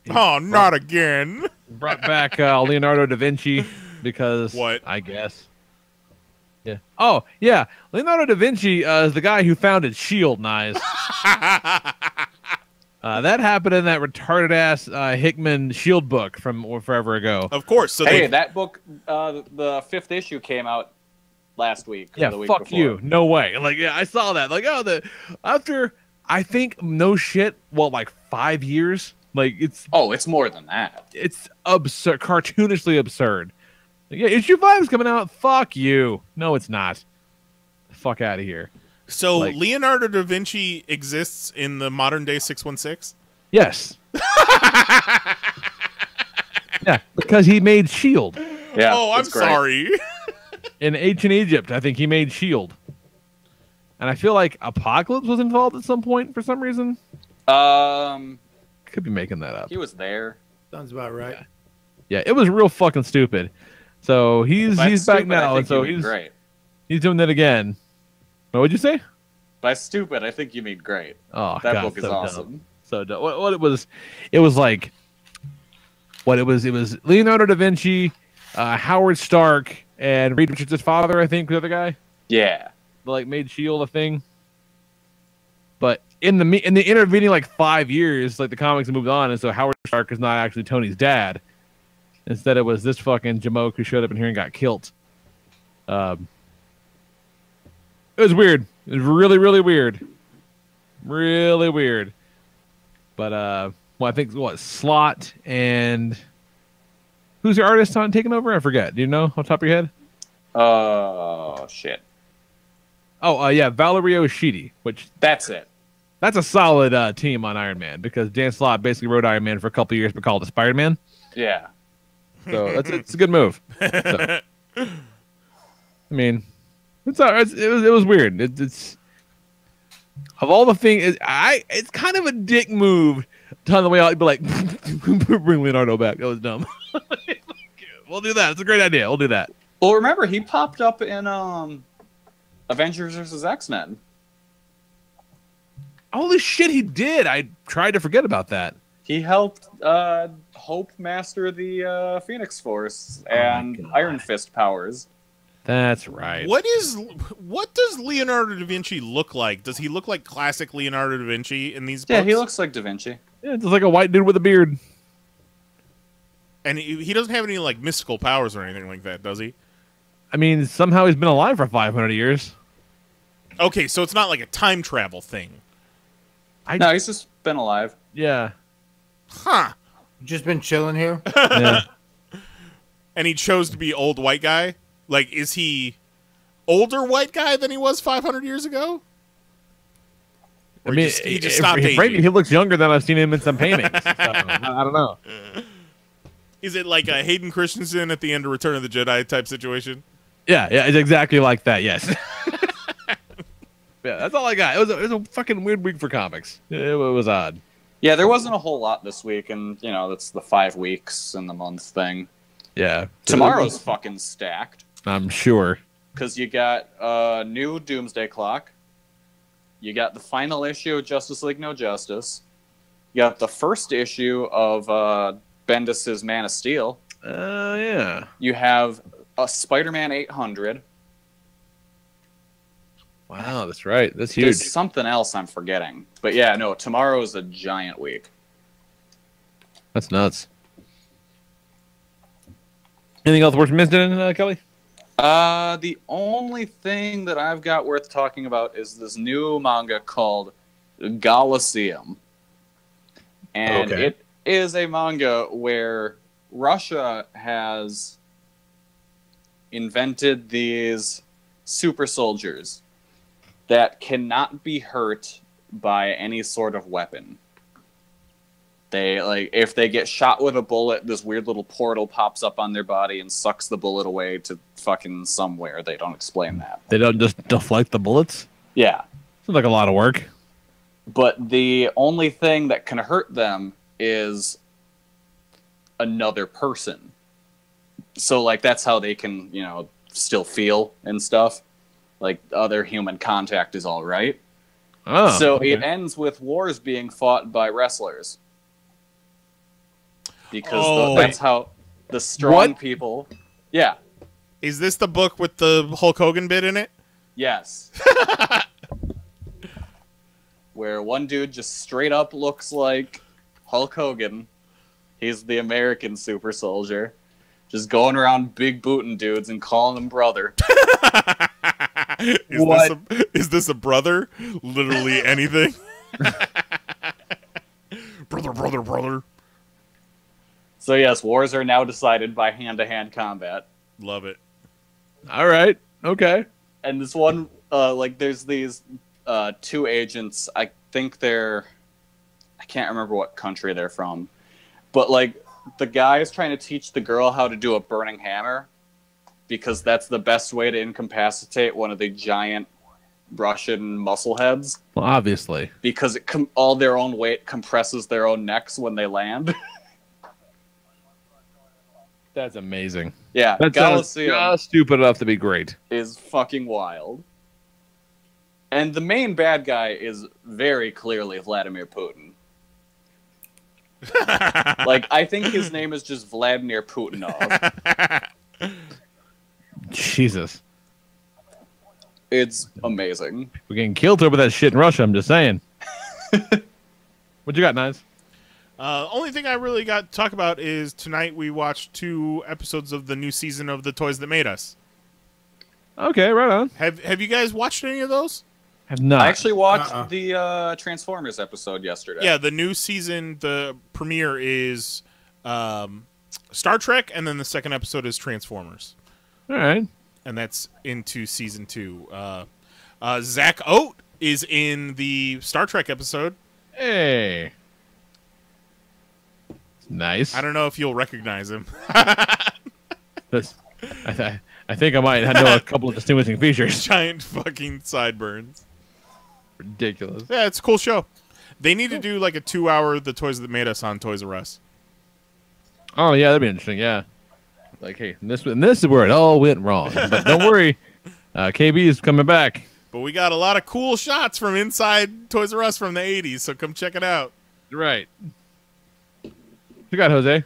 [SPEAKER 5] Not again.
[SPEAKER 1] Brought back Leonardo da Vinci because...
[SPEAKER 5] What?
[SPEAKER 1] I guess. Yeah. Oh, yeah. Leonardo da Vinci is the guy who founded S.H.I.E.L.D. Nice. That happened in that retarded-ass Hickman S.H.I.E.L.D. book from forever ago.
[SPEAKER 5] Of course. So
[SPEAKER 6] that book, the 5th issue came out last week.
[SPEAKER 1] Yeah,
[SPEAKER 6] the week
[SPEAKER 1] fuck
[SPEAKER 6] before.
[SPEAKER 1] you. No way. Like, yeah, I saw that. Like, after, I think, no shit, 5 years? Like, it's...
[SPEAKER 6] Oh, it's more than that.
[SPEAKER 1] It's absurd, cartoonishly absurd. Like, yeah, issue 5 is coming out. Fuck you. No, it's not. Fuck out of here.
[SPEAKER 5] So Leonardo da Vinci exists in the modern day 616?
[SPEAKER 1] Yes. Yeah, because he made S.H.I.E.L.D.
[SPEAKER 6] Yeah.
[SPEAKER 5] Oh, I'm sorry.
[SPEAKER 1] In ancient Egypt, I think he made S.H.I.E.L.D. And I feel like Apocalypse was involved at some point for some reason. Could be making that up.
[SPEAKER 6] He was there.
[SPEAKER 7] Sounds about right.
[SPEAKER 1] Yeah, it was real fucking stupid. So he's back now, and so he's
[SPEAKER 6] great.
[SPEAKER 1] He's doing that again. What would you say?
[SPEAKER 6] By stupid, I think you mean great.
[SPEAKER 1] Oh,
[SPEAKER 6] That
[SPEAKER 1] God,
[SPEAKER 6] book is
[SPEAKER 1] so
[SPEAKER 6] awesome.
[SPEAKER 1] dumb. So dumb. What it was like. What it was Leonardo da Vinci, Howard Stark, and Reed Richards' father, I think, the other guy.
[SPEAKER 6] Yeah.
[SPEAKER 1] Like made Shield a thing. But in the intervening like 5 years, like the comics have moved on, and so Howard Stark is not actually Tony's dad. Instead, it was this fucking Jamoke who showed up in here and got killed. It was weird. It was really, really weird. Really weird. But well, I think Slot and who's your artist on taking over? I forget. Do you know off the top of your head?
[SPEAKER 6] Oh shit.
[SPEAKER 1] Oh yeah, Valerio Schiti, which
[SPEAKER 6] That's it.
[SPEAKER 1] that's a solid team on Iron Man because Dan Slott basically wrote Iron Man for a couple of years but called it Spider-Man.
[SPEAKER 6] Yeah.
[SPEAKER 1] So it's a good move. So, I mean, it was weird. It's of all the things, it's kind of a dick move. On the way out, you'd be like, bring Leonardo back. That was dumb. We'll do that. It's a great idea. We'll do that.
[SPEAKER 6] Well, remember he popped up in Avengers vs. X-Men.
[SPEAKER 1] Holy shit, he did. I tried to forget about that.
[SPEAKER 6] He helped Hope master the Phoenix Force and Iron Fist powers.
[SPEAKER 1] That's right.
[SPEAKER 5] What does Leonardo da Vinci look like? Does he look like classic Leonardo da Vinci in these books?
[SPEAKER 6] Yeah, he looks like Da Vinci.
[SPEAKER 1] Yeah, it's like a white dude with a beard.
[SPEAKER 5] And he doesn't have any like mystical powers or anything like that, does he?
[SPEAKER 1] I mean, somehow he's been alive for 500 years.
[SPEAKER 5] Okay, so it's not like a time travel thing.
[SPEAKER 6] No, he's just been alive.
[SPEAKER 1] Yeah.
[SPEAKER 5] Huh.
[SPEAKER 7] Just been chilling here.
[SPEAKER 1] Yeah.
[SPEAKER 5] And he chose to be old white guy? Like, is he older white guy than he was 500 years ago? Or
[SPEAKER 1] I mean,
[SPEAKER 5] he just stopped aging?
[SPEAKER 1] frankly, he looks younger than I've seen him in some paintings. So, I don't know.
[SPEAKER 5] Is it like a Hayden Christensen at the end of Return of the Jedi type situation?
[SPEAKER 1] Yeah, it's exactly like that, yes. Yeah, that's all I got. It was a fucking weird week for comics. It was odd.
[SPEAKER 6] Yeah, there wasn't a whole lot this week, and, you know, that's the 5 weeks in the month thing.
[SPEAKER 1] Yeah.
[SPEAKER 6] Tomorrow's fucking stacked.
[SPEAKER 1] I'm sure.
[SPEAKER 6] Because you got a new Doomsday Clock. You got the final issue of Justice League No Justice. You got the first issue of Bendis' Man of Steel.
[SPEAKER 1] Yeah.
[SPEAKER 6] You have a Spider-Man 800.
[SPEAKER 1] Wow, that's right. That's huge.
[SPEAKER 6] There's something else I'm forgetting. But yeah, no, tomorrow is a giant week.
[SPEAKER 1] That's nuts. Anything else worth mentioning, Kelly?
[SPEAKER 6] The only thing that I've got worth talking about is this new manga called Colosseum. And it is a manga where Russia has invented these super soldiers that cannot be hurt by any sort of weapon. They, like, if they get shot with a bullet, this weird little portal pops up on their body and sucks the bullet away to fucking somewhere. They don't explain that.
[SPEAKER 1] They don't just deflect the bullets?
[SPEAKER 6] Yeah.
[SPEAKER 1] Seems like a lot of work.
[SPEAKER 6] But the only thing that can hurt them is another person. So, like, that's how they can, you know, still feel and stuff. Like, other human contact is all right.
[SPEAKER 1] Oh,
[SPEAKER 6] so
[SPEAKER 1] okay.
[SPEAKER 6] it ends with wars being fought by wrestlers. Because that's how the strong people... Yeah.
[SPEAKER 5] Is this the book with the Hulk Hogan bit in it?
[SPEAKER 6] Yes. Where one dude just straight up looks like Hulk Hogan. He's the American super soldier. Just going around big booting dudes and calling them brother.
[SPEAKER 5] Is this a brother? Literally anything? Brother.
[SPEAKER 6] So yes, wars are now decided by hand-to-hand combat.
[SPEAKER 5] Love it.
[SPEAKER 1] All right. Okay.
[SPEAKER 6] And this one, like, there's these 2 agents. I think I can't remember what country they're from. But, like, the guy is trying to teach the girl how to do a burning hammer because that's the best way to incapacitate one of the giant Russian muscle heads.
[SPEAKER 1] Well, obviously.
[SPEAKER 6] Because all their own weight compresses their own necks when they land.
[SPEAKER 1] That's amazing.
[SPEAKER 6] Yeah,
[SPEAKER 1] That sounds
[SPEAKER 6] Colosseum
[SPEAKER 1] just stupid enough to be great.
[SPEAKER 6] is fucking wild. And the main bad guy is very clearly Vladimir Putin. Like, I think his name is just Vladimir Putinov.
[SPEAKER 1] Jesus.
[SPEAKER 6] It's amazing.
[SPEAKER 1] We're getting killed over that shit in Russia, I'm just saying. What you got, Nines?
[SPEAKER 5] Only thing I really got to talk about is tonight we watched 2 episodes of the new season of The Toys That Made Us.
[SPEAKER 1] Okay, right on.
[SPEAKER 5] Have you guys watched any of those?
[SPEAKER 1] Have not.
[SPEAKER 6] I actually watched the Transformers episode yesterday.
[SPEAKER 5] Yeah, the new season, the premiere is Star Trek, and then the second episode is Transformers.
[SPEAKER 1] All right.
[SPEAKER 5] And that's into season 2. Zach Oat is in the Star Trek episode.
[SPEAKER 1] Hey. Nice.
[SPEAKER 5] I don't know if you'll recognize him.
[SPEAKER 1] That's, I think I might know a couple of distinguishing features.
[SPEAKER 5] Giant fucking sideburns.
[SPEAKER 1] Ridiculous.
[SPEAKER 5] Yeah, it's a cool show. They need to do like a 2-hour The Toys That Made Us on Toys R Us.
[SPEAKER 1] Oh, yeah, that'd be interesting, yeah. Like, hey, this is where it all went wrong. But don't worry, KB is coming back.
[SPEAKER 5] But we got a lot of cool shots from inside Toys R Us from the 80s, so come check it out.
[SPEAKER 1] Right. What you got, Jose?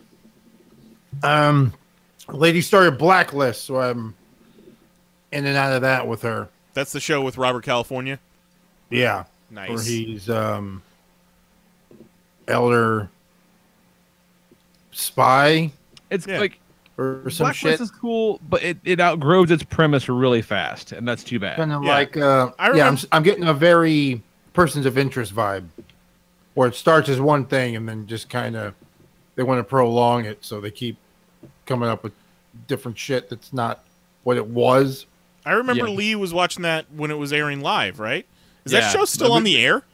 [SPEAKER 7] Lady started Blacklist, so I'm in and out of that with her.
[SPEAKER 5] That's the show with Robert California?
[SPEAKER 7] Yeah.
[SPEAKER 5] Nice.
[SPEAKER 7] Where he's elder spy
[SPEAKER 1] It's
[SPEAKER 5] Yeah.
[SPEAKER 1] like
[SPEAKER 7] or some
[SPEAKER 1] Blacklist
[SPEAKER 7] shit.
[SPEAKER 1] is cool, but it outgrows its premise really fast, and that's too bad.
[SPEAKER 7] Kind of
[SPEAKER 5] Yeah.
[SPEAKER 7] like
[SPEAKER 5] remember-
[SPEAKER 7] I'm getting a very persons of interest vibe, where it starts as one thing and then just kind of they want to prolong it, so they keep coming up with different shit that's not what it was.
[SPEAKER 5] I remember
[SPEAKER 1] Yeah.
[SPEAKER 5] Lee was watching that when it was airing live, right? Is
[SPEAKER 1] Yeah.
[SPEAKER 5] that show still on the air?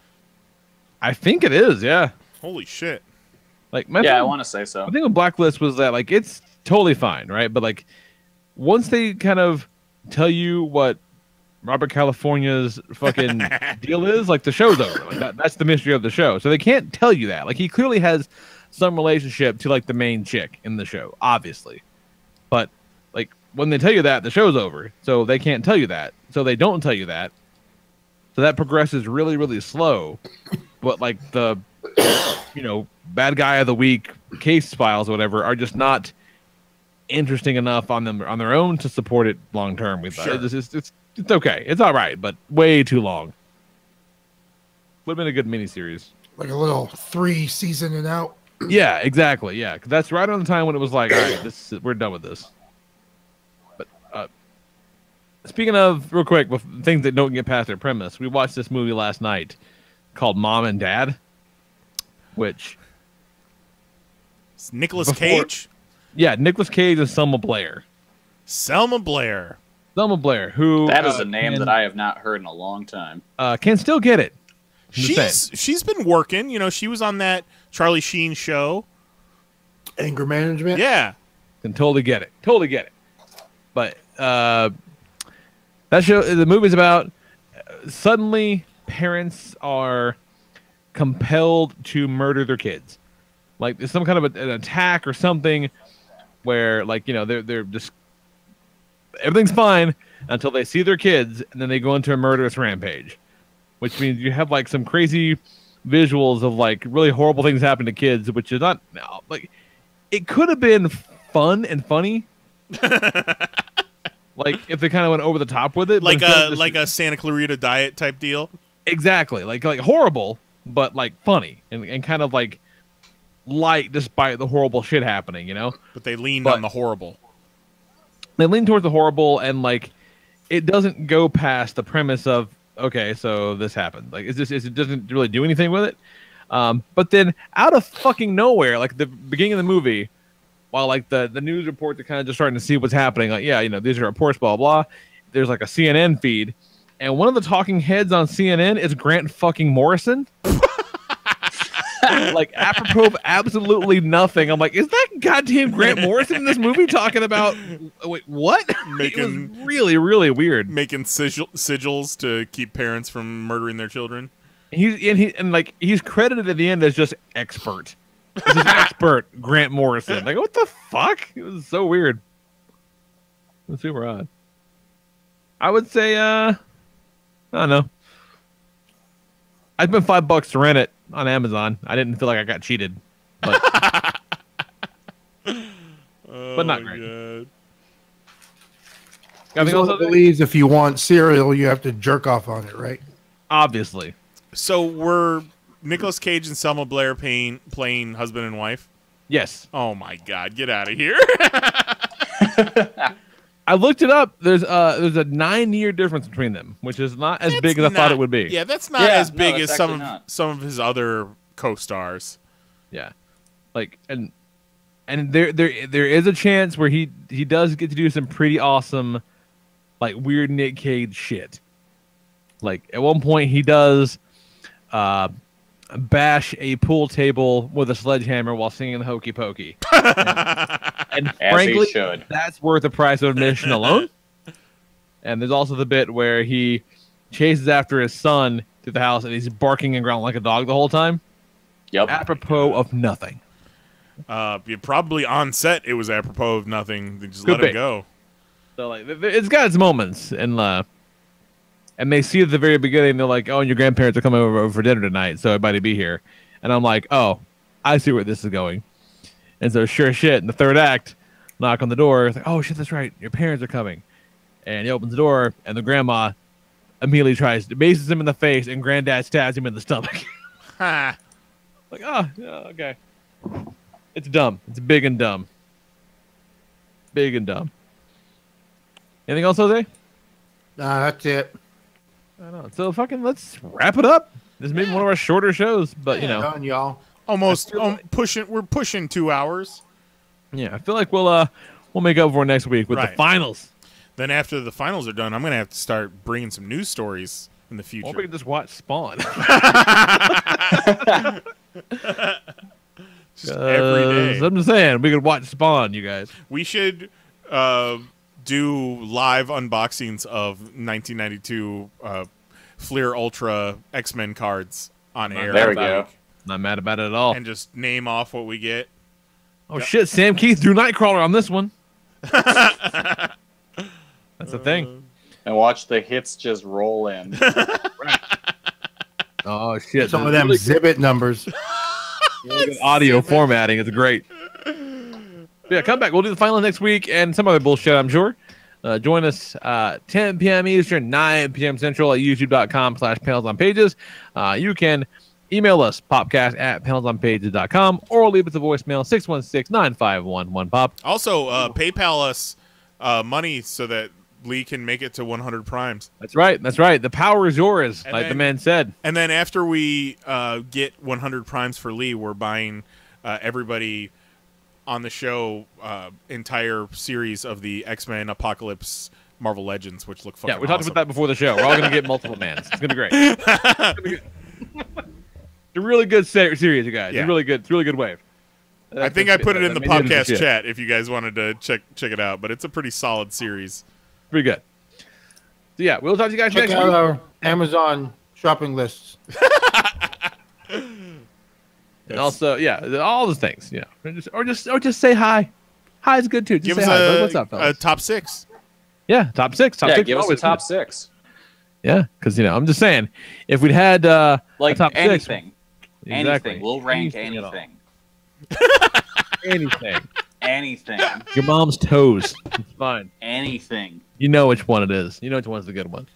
[SPEAKER 1] I think it is, yeah.
[SPEAKER 5] Holy shit.
[SPEAKER 1] Like my
[SPEAKER 6] Yeah, I
[SPEAKER 1] thing-
[SPEAKER 6] want to say so.
[SPEAKER 1] I think with Blacklist was that like it's totally fine, right? But like once they kind of tell you what Robert California's fucking deal is, like the show's over. Like that's the mystery of the show. So they can't tell you that. Like he clearly has some relationship to like the main chick in the show, obviously. But like when they tell you that, the show's over. So they can't tell you that. So they don't tell you that. So that progresses really, really slow. But like the bad guy of the week case files or whatever are just not interesting enough on their own to support it long term. We thought
[SPEAKER 5] Sure.
[SPEAKER 1] it's okay. It's all right, but way too long. Would have been a good miniseries.
[SPEAKER 7] Like a little 3 season and out.
[SPEAKER 1] Yeah, exactly. Yeah, 'cause that's right on the time when it was like, all right, we're done with this. But speaking of, real quick, with things that don't get past their premise, we watched this movie last night called Mom and Dad, which
[SPEAKER 5] It's Nicolas
[SPEAKER 1] Before-
[SPEAKER 5] Cage?
[SPEAKER 1] yeah, Nicolas Cage and Selma Blair.
[SPEAKER 5] Selma Blair.
[SPEAKER 1] Selma Blair, who
[SPEAKER 6] That is a name
[SPEAKER 1] can,
[SPEAKER 6] that I have not heard in a long time.
[SPEAKER 1] can still get it. I'm just saying.
[SPEAKER 5] She's been working. You know, she was on that Charlie Sheen show.
[SPEAKER 7] Anger management.
[SPEAKER 5] Yeah.
[SPEAKER 1] Can totally get it. Totally get it. But that show, the movie's about suddenly parents are compelled to murder their kids. Like there's some kind of an attack or something where they're just everything's fine until they see their kids and then they go into a murderous rampage. Which means you have like some crazy visuals of like really horrible things happen to kids, which is not like it could have been fun and funny. Like if they kind of went over the top with it, but
[SPEAKER 5] Like
[SPEAKER 1] instead of
[SPEAKER 5] a
[SPEAKER 1] just-
[SPEAKER 5] like a Santa Clarita Diet type deal.
[SPEAKER 1] exactly like horrible, but like funny and kind of like light despite the horrible shit happening,
[SPEAKER 5] But they leaned
[SPEAKER 1] But-
[SPEAKER 5] on the horrible.
[SPEAKER 1] They lean towards the horrible and like it doesn't go past the premise of okay, so this happened. Like it doesn't really do anything with it. But then out of fucking nowhere, like the beginning of the movie, while like the news reports are kind of just starting to see what's happening, like these are reports, blah blah. There's like a CNN feed, and one of the talking heads on CNN is Grant fucking Morrison. Like apropos of absolutely nothing. I'm like, is that goddamn Grant Morrison in this movie talking about? Wait, what? It
[SPEAKER 5] Making-
[SPEAKER 1] was really, really weird.
[SPEAKER 5] Making sigils to keep parents from murdering their children.
[SPEAKER 1] He's credited at the end as just expert. This is expert Grant Morrison. Like, what the fuck? It was so weird. It was super odd. I would say, I don't know. I spent $5 to rent it on Amazon. I didn't feel like I got cheated, but but not great.
[SPEAKER 5] God.
[SPEAKER 1] Got anything else out there?
[SPEAKER 7] believes if you want cereal, you have to jerk off on it, right?
[SPEAKER 1] Obviously.
[SPEAKER 5] So were Nicolas Cage and Selma Blair playing husband and wife?
[SPEAKER 1] Yes.
[SPEAKER 5] Oh my God! Get out of here!
[SPEAKER 1] I looked it up. There's a 9-year difference between them, which is not as big as I thought it would be.
[SPEAKER 5] Yeah, that's not
[SPEAKER 6] Yeah,
[SPEAKER 5] as
[SPEAKER 6] no,
[SPEAKER 5] big
[SPEAKER 6] it's
[SPEAKER 5] as
[SPEAKER 6] actually not.
[SPEAKER 5] some of his other co-stars.
[SPEAKER 1] Yeah. Like and there is a chance where he does get to do some pretty awesome, like, weird Nick Cage shit. Like, at one point he does bash a pool table with a sledgehammer while singing the Hokey Pokey. And
[SPEAKER 6] As
[SPEAKER 1] frankly,
[SPEAKER 6] he should.
[SPEAKER 1] that's worth the price of admission alone. And there's also the bit where he chases after his son to the house and he's barking and growling like a dog the whole time.
[SPEAKER 6] Yep.
[SPEAKER 1] Apropos of nothing.
[SPEAKER 5] Probably on set it was apropos of nothing. They just
[SPEAKER 1] Could
[SPEAKER 5] let
[SPEAKER 1] be.
[SPEAKER 5] him go.
[SPEAKER 1] So, like, it's got its moments, and they see at the very beginning, they're like, "Oh, and your grandparents are coming over for dinner tonight, so everybody be here." And I'm like, "Oh, I see where this is going." And so, sure shit, in the third act, knock on the door. It's like, "Oh shit, that's right, your parents are coming." And he opens the door, and the grandma immediately bases him in the face, and granddad stabs him in the stomach.
[SPEAKER 5] Ha!
[SPEAKER 1] Like, oh, yeah, okay. It's dumb. It's big and dumb. Big and dumb. Anything else, Jose?
[SPEAKER 7] Nah, that's it.
[SPEAKER 1] I don't know. So let's wrap it up. This may be one of our shorter shows, but you know,
[SPEAKER 7] Done, y'all.
[SPEAKER 5] Almost pushing. We're pushing 2 hours.
[SPEAKER 1] yeah, I feel like we'll make up for it next week with the
[SPEAKER 5] Right.
[SPEAKER 1] finals.
[SPEAKER 5] Then after the finals are done, I'm gonna have to start bringing some news stories in the future.
[SPEAKER 1] Or we can just watch Spawn.
[SPEAKER 5] Just every day.
[SPEAKER 1] I'm just saying, we could watch Spawn, you guys.
[SPEAKER 5] We should do live unboxings of 1992 Fleer Ultra X-Men cards on air.
[SPEAKER 6] There we go.
[SPEAKER 1] Not mad about it at all.
[SPEAKER 5] And just name off what we get.
[SPEAKER 1] Oh shit, Sam Keith drew Nightcrawler on this one. That's the thing.
[SPEAKER 6] And watch the hits just roll in.
[SPEAKER 1] Oh shit.
[SPEAKER 7] Some of them Zibit numbers.
[SPEAKER 1] Really good audio formatting. It's great. Yeah, come back. We'll do the final next week and some other bullshit, I'm sure. Join us 10 p.m. Eastern, 9 p.m. Central at youtube.com/panelsonpages. You can email us, popcast@panelsonpages.com, or leave us a voicemail, 616-951-1POP.
[SPEAKER 5] Also, PayPal us money so that Lee can make it to 100 primes.
[SPEAKER 1] That's right. That's right. The power is yours,
[SPEAKER 5] And
[SPEAKER 1] like the
[SPEAKER 5] then-
[SPEAKER 1] man said.
[SPEAKER 5] And then after we get 100 primes for Lee, we're buying everybody on the show entire series of the X-Men Apocalypse Marvel Legends, which look fucking
[SPEAKER 1] Yeah, we talked
[SPEAKER 5] awesome.
[SPEAKER 1] about that before the show. We're all going to get multiple mans. It's going to be great. It's a really good series, you guys.
[SPEAKER 5] Yeah.
[SPEAKER 1] It's really good. It's a really good wave.
[SPEAKER 5] I think I put it in the
[SPEAKER 1] That made
[SPEAKER 5] podcast
[SPEAKER 1] shit.
[SPEAKER 5] chat if you guys wanted to check it out, but it's a pretty solid series.
[SPEAKER 1] Pretty good. So yeah, we'll talk to you guys
[SPEAKER 7] Check
[SPEAKER 1] next
[SPEAKER 7] out
[SPEAKER 1] week.
[SPEAKER 7] our Amazon shopping lists.
[SPEAKER 1] And also, yeah, all the things, you know, or just say hi. Hi is good too. Just
[SPEAKER 5] Give
[SPEAKER 1] say
[SPEAKER 5] us
[SPEAKER 1] hi.
[SPEAKER 5] a,
[SPEAKER 1] What's up,
[SPEAKER 5] a
[SPEAKER 1] fellas?
[SPEAKER 5] top 6.
[SPEAKER 1] Yeah, top six. Top
[SPEAKER 6] Yeah,
[SPEAKER 1] six.
[SPEAKER 6] give us a
[SPEAKER 1] always
[SPEAKER 6] top
[SPEAKER 1] good.
[SPEAKER 6] 6.
[SPEAKER 1] Yeah, because I'm just saying, if we'd had
[SPEAKER 6] Like
[SPEAKER 1] a top
[SPEAKER 6] anything.
[SPEAKER 1] 6, exactly.
[SPEAKER 6] Anything. We'll rank
[SPEAKER 1] Anything at all.
[SPEAKER 6] anything.
[SPEAKER 1] Anything.
[SPEAKER 6] Anything.
[SPEAKER 1] Your mom's toes. It's fine.
[SPEAKER 6] Anything.
[SPEAKER 1] You know which one it is. You know which one's the good one.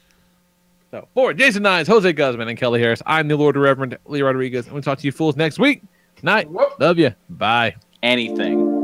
[SPEAKER 1] So, for Jason Nines, Jose Guzman, and Kelly Harris, I'm the Lord Reverend Lee Rodriguez, and we'll talk to you fools next week. Night. Love you. Bye.
[SPEAKER 6] Anything.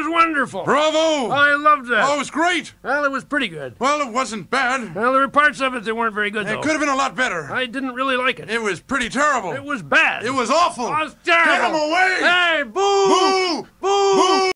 [SPEAKER 9] was wonderful.
[SPEAKER 10] Bravo!
[SPEAKER 9] I loved that.
[SPEAKER 10] Oh, it was great.
[SPEAKER 9] Well, it was pretty good.
[SPEAKER 10] Well, it wasn't bad.
[SPEAKER 9] Well, there were parts of it that weren't very good, though.
[SPEAKER 10] It could have been a lot better.
[SPEAKER 9] I didn't really like it.
[SPEAKER 10] It was pretty terrible.
[SPEAKER 9] It was bad.
[SPEAKER 10] It was awful.
[SPEAKER 9] It was terrible.
[SPEAKER 10] Get him away!
[SPEAKER 9] Hey, boo!
[SPEAKER 10] Boo! Boo!